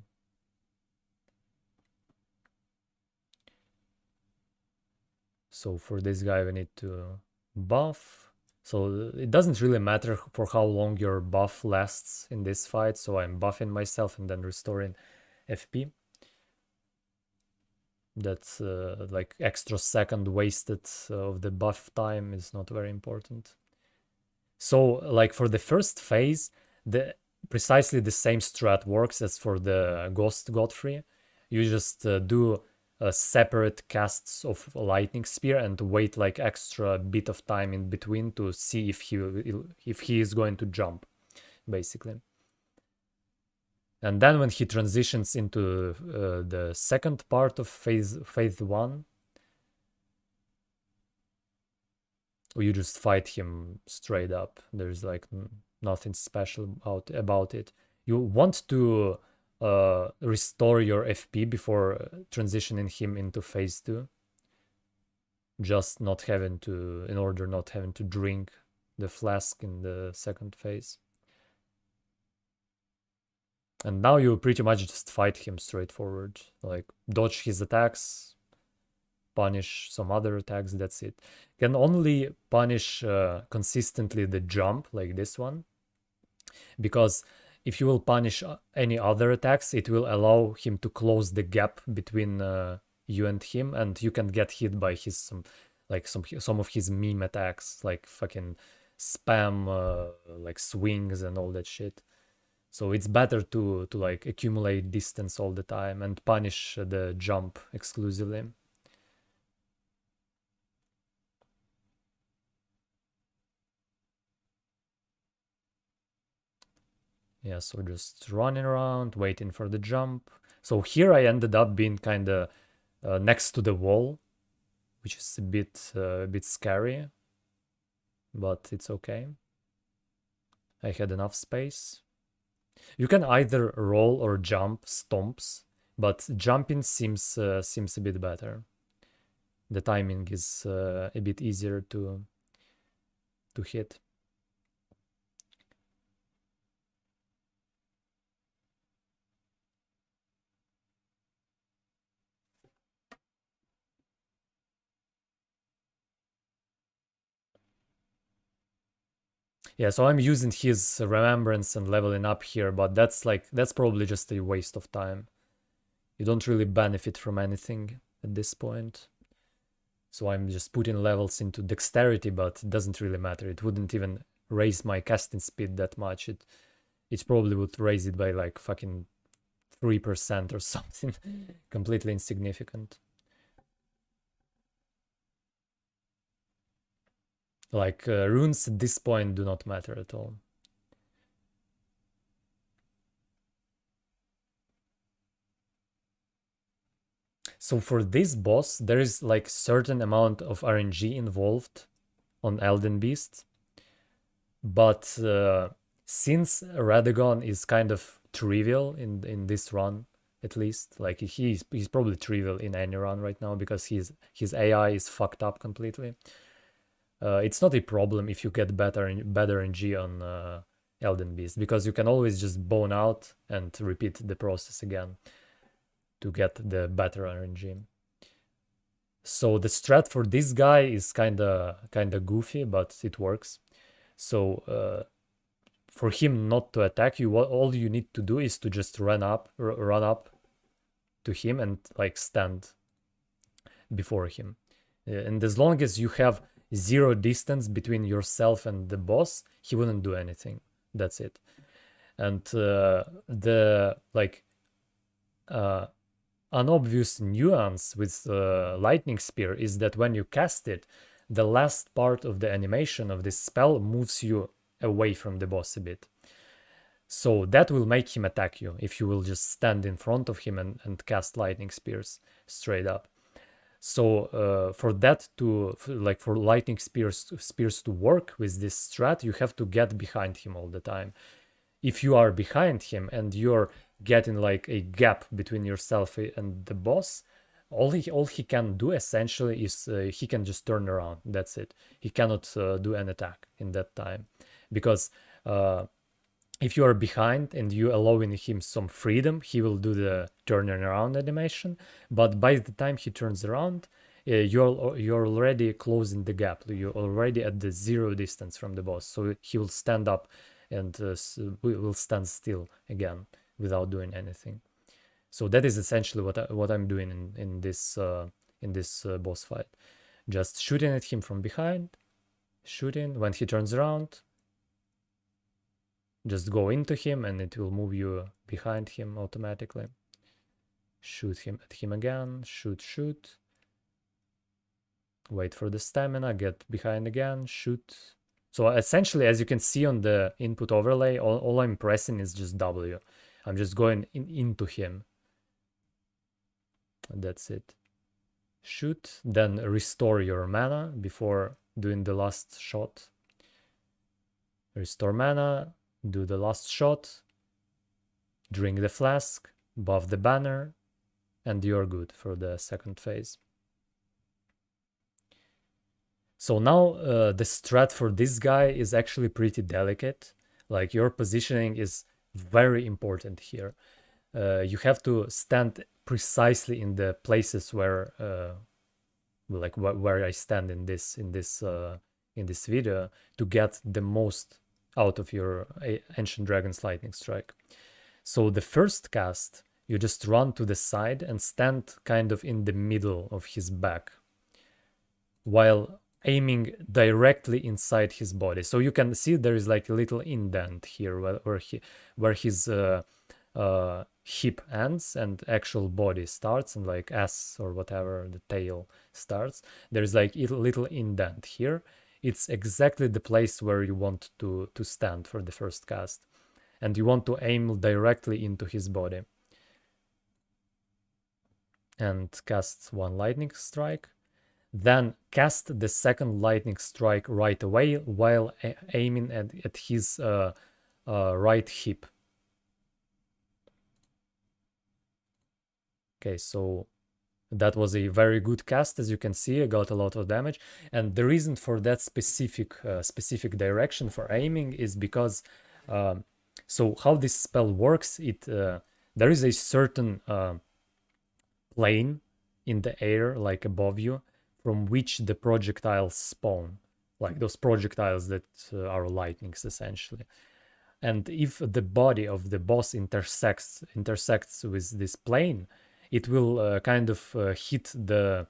So for this guy we need to buff. So it doesn't really matter for how long your buff lasts in this fight. So I'm buffing myself and then restoring FP. That's like extra second wasted of the buff time is not very important. So like for the first phase, precisely the same strat works as for the Ghost Godfrey. You just do separate casts of Lightning Spear and wait like extra bit of time in between to see if he is going to jump, basically. And then when he transitions into the second part of phase 1, you just fight him straight up. There's like nothing special about it. You want to restore your FP before transitioning him into phase 2. Just not having to, in order not having to drink the flask in the second phase. And now you pretty much just fight him straightforward. Like dodge his attacks, punish some other attacks, that's it. Can only punish consistently the jump, like this one. Because if you will punish any other attacks, it will allow him to close the gap between you and him, and you can get hit by his some of his meme attacks, like fucking spam, like swings and all that shit. So it's better to like accumulate distance all the time and punish the jump exclusively. Yeah, so just running around, waiting for the jump. So here I ended up being kind of next to the wall, which is a bit scary, but it's okay. I had enough space. You can either roll or jump stomps, but jumping seems a bit better. The timing is a bit easier to hit. Yeah, so I'm using his remembrance and leveling up here, but that's probably just a waste of time. You don't really benefit from anything at this point. So I'm just putting levels into dexterity, but it doesn't really matter. It wouldn't even raise my casting speed that much. It probably would raise it by like fucking 3% or something. Completely insignificant. Like runes at this point do not matter at all. So for this boss, there is like certain amount of RNG involved on Elden Beast. But since Radagon is kind of trivial in this run, at least, like he's probably trivial in any run right now because his AI is fucked up completely. It's not a problem if you get better RNG on Elden Beast, because you can always just bone out and repeat the process again to get the better RNG. So the strat for this guy is kinda goofy, but it works. So for him not to attack you, all you need to do is to just run up to him and like stand before him. And as long as you have 0 distance between yourself and the boss, he wouldn't do anything. That's it. And the like unobvious nuance with Lightning Spear is that when you cast it, the last part of the animation of this spell moves you away from the boss a bit. So that will make him attack you if you will just stand in front of him and cast Lightning Spears straight up. So for that to, like for Lightning Spears to work with this strat, you have to get behind him all the time. If you are behind him and you're getting like a gap between yourself and the boss, all he can do essentially is he can just turn around. That's it. He cannot do an attack in that time, because if you are behind and you allowing him some freedom, he will do the turning around animation. But by the time he turns around, you're already closing the gap. You're already at the 0 distance from the boss, so he will stand up and will stand still again without doing anything. So that is essentially what I'm doing in this boss fight. Just shooting at him from behind, shooting when he turns around. Just go into him and it will move you behind him automatically. Shoot him at him again, shoot. Wait for the stamina, get behind again, shoot. So essentially, as you can see on the input overlay, all I'm pressing is just W. I'm just going into him. That's it. Shoot, then restore your mana before doing the last shot. Restore mana, do the last shot, drink the flask, buff the banner, and you're good for the second phase. So now the strat for this guy is actually pretty delicate. Like, your positioning is very important here. You have to stand precisely in the places where where I stand in this video to get the most out of your Ancient Dragon's Lightning Strike. So the first cast, you just run to the side and stand kind of in the middle of his back while aiming directly inside his body. So you can see there is like a little indent here where his hip ends and actual body starts, and like ass or whatever, the tail starts. There's like a little indent here. It's exactly the place where you want to stand for the first cast, and you want to aim directly into his body and cast one lightning strike. Then cast the second lightning strike right away while aiming at his right hip. Okay, so that was a very good cast. As you can see, I got a lot of damage. And the reason for that specific direction for aiming is because, so how this spell works, there is a certain plane in the air, like above you, from which the projectiles spawn, like those projectiles that are lightnings essentially. And if the body of the boss intersects with this plane, it will kind of hit the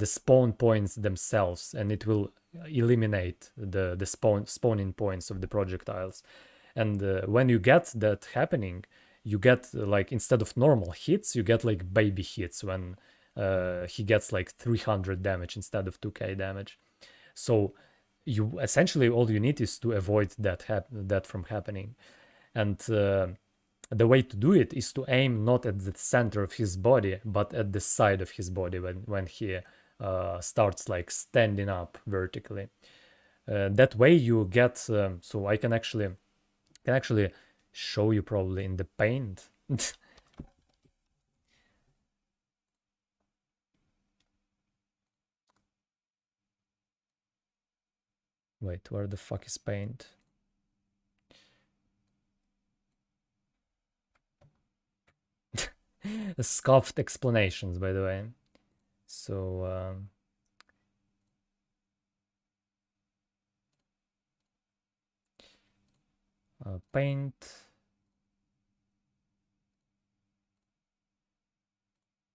spawn points themselves, and it will eliminate the spawning points of the projectiles. And when you get that happening, you get like, instead of normal hits, you get like baby hits when he gets like 300 damage instead of 2k damage. So you essentially, all you need is to avoid that from happening. And the way to do it is to aim not at the center of his body, but at the side of his body when he starts like standing up vertically. That way you get, so I can actually show you probably in the paint. Wait, where the fuck is paint? Scoffed explanations, by the way. So paint.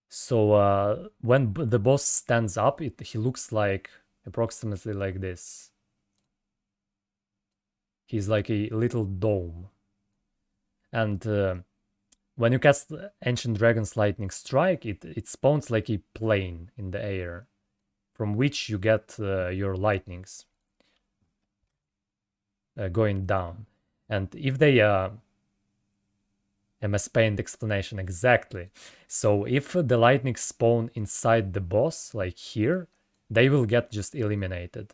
So when the boss stands up, he looks like approximately like this. He's like a little dome. And when you cast Ancient Dragon's Lightning Strike, it spawns like a plane in the air, from which you get your lightnings going down. And if they MS Paint explanation, exactly. So if the lightning spawn inside the boss, like here, they will get just eliminated.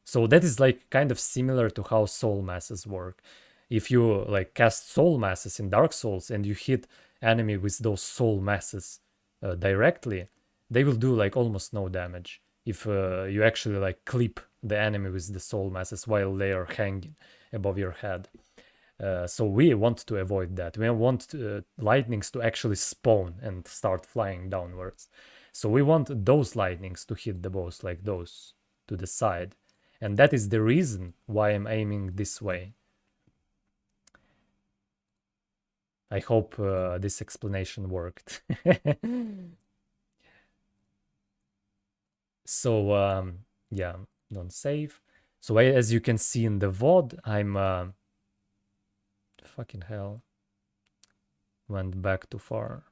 So that is like kind of similar to how soul masses work. If you like cast soul masses in Dark Souls and you hit enemy with those soul masses directly, they will do like almost no damage if you actually like clip the enemy with the soul masses while they are hanging above your head. So we want to avoid that. We want lightnings to actually spawn and start flying downwards. So we want those lightnings to hit the boss like those to the side. And that is the reason why I'm aiming this way. I hope this explanation worked. So yeah, don't save. So as you can see in the VOD, I'm fucking hell, went back too far.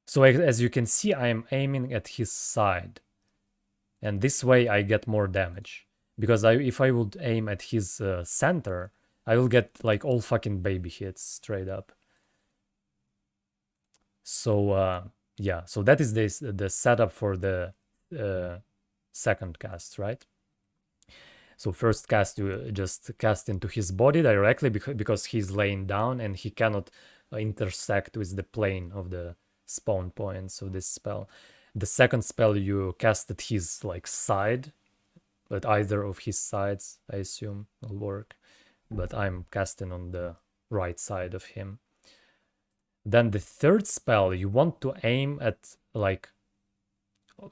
So as you can see, I'm aiming at his side, and this way I get more damage. Because if I would aim at his center, I will get like all fucking baby hits straight up. So yeah, so that is the setup for the second cast, right? So first cast, you just cast into his body directly because he's laying down and he cannot intersect with the plane of the spawn points of this spell. The second spell you cast at his like side, but either of his sides, I assume, will work. But I'm casting on the right side of him. Then the third spell, you want to aim at like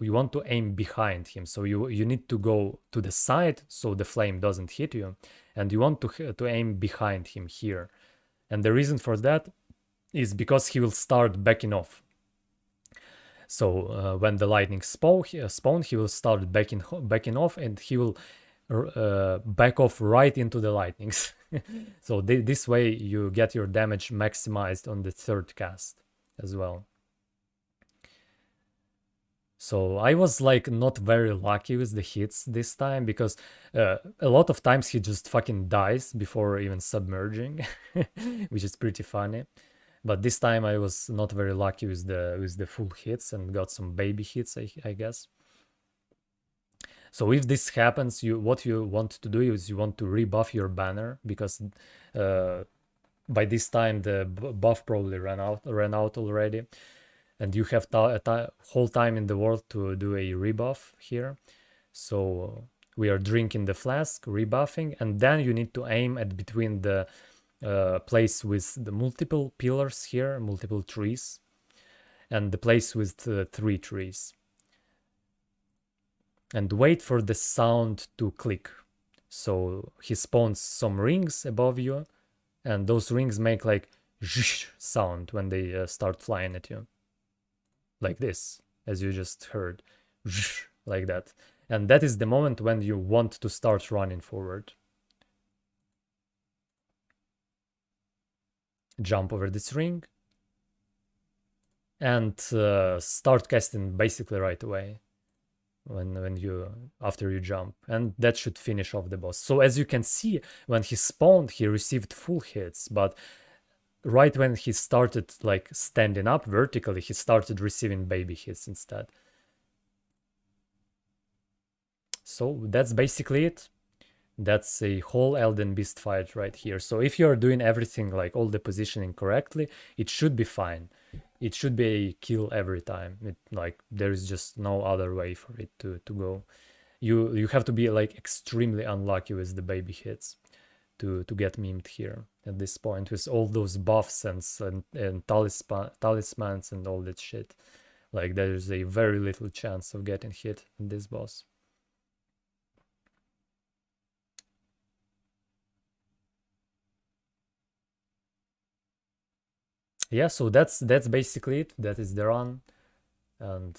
you want to aim behind him, so you need to go to the side so the flame doesn't hit you, and you want to aim behind him here. And the reason for that is because he will start backing off. So when the lightning spawn, he will start backing off, and he will back off right into the lightnings. So this way you get your damage maximized on the third cast as well. So I was like not very lucky with the hits this time because a lot of times he just fucking dies before even submerging, which is pretty funny. But this time I was not very lucky with the full hits and got some baby hits, I guess. So if this happens, what you want to do is you want to rebuff your banner because by this time the buff probably ran out already. And you have whole time in the world to do a rebuff here. So we are drinking the flask, rebuffing, and then you need to aim at between the place with the multiple pillars here, multiple trees, and the place with 3 trees. And wait for the sound to click. So he spawns some rings above you, and those rings make like sound when they start flying at you. Like this, as you just heard, like that. And that is the moment when you want to start running forward. Jump over this ring and start casting basically right away when you after you jump, and that should finish off the boss. So as you can see, when he spawned, he received full hits, but right when he started like standing up vertically, he started receiving baby hits instead. So that's basically it. That's a whole Elden Beast fight right here. So if you're doing everything like all the positioning correctly, it should be fine. It should be a kill every time. Like there is just no other way for it to go. You have to be like extremely unlucky with the baby hits to get memed here at this point with all those buffs and talismans and all that shit. Like there's a very little chance of getting hit in this boss. Yeah, so that's basically it. That is the run. And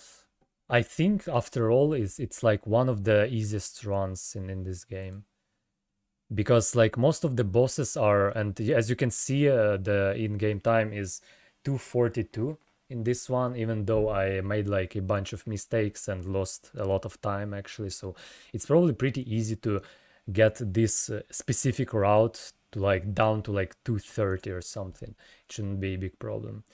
I think after all it's like one of the easiest runs in this game. Because like most of the bosses are, and as you can see, the in-game time is 2:42 in this one, even though I made like a bunch of mistakes and lost a lot of time actually. So it's probably pretty easy to get this specific route to like down to like 2:30 or something. It shouldn't be a big problem.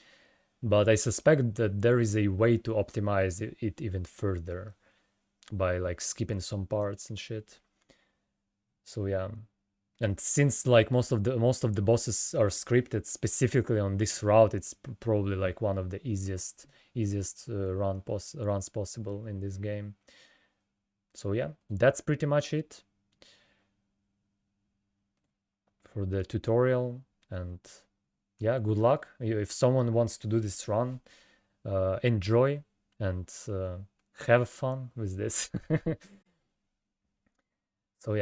But I suspect that there is a way to optimize it even further by like skipping some parts and shit. So yeah. And since like most of the bosses are scripted specifically on this route, it's probably like one of the easiest runs possible in this game. So yeah, that's pretty much it for the tutorial. And yeah, good luck. If someone wants to do this run, enjoy and have fun with this.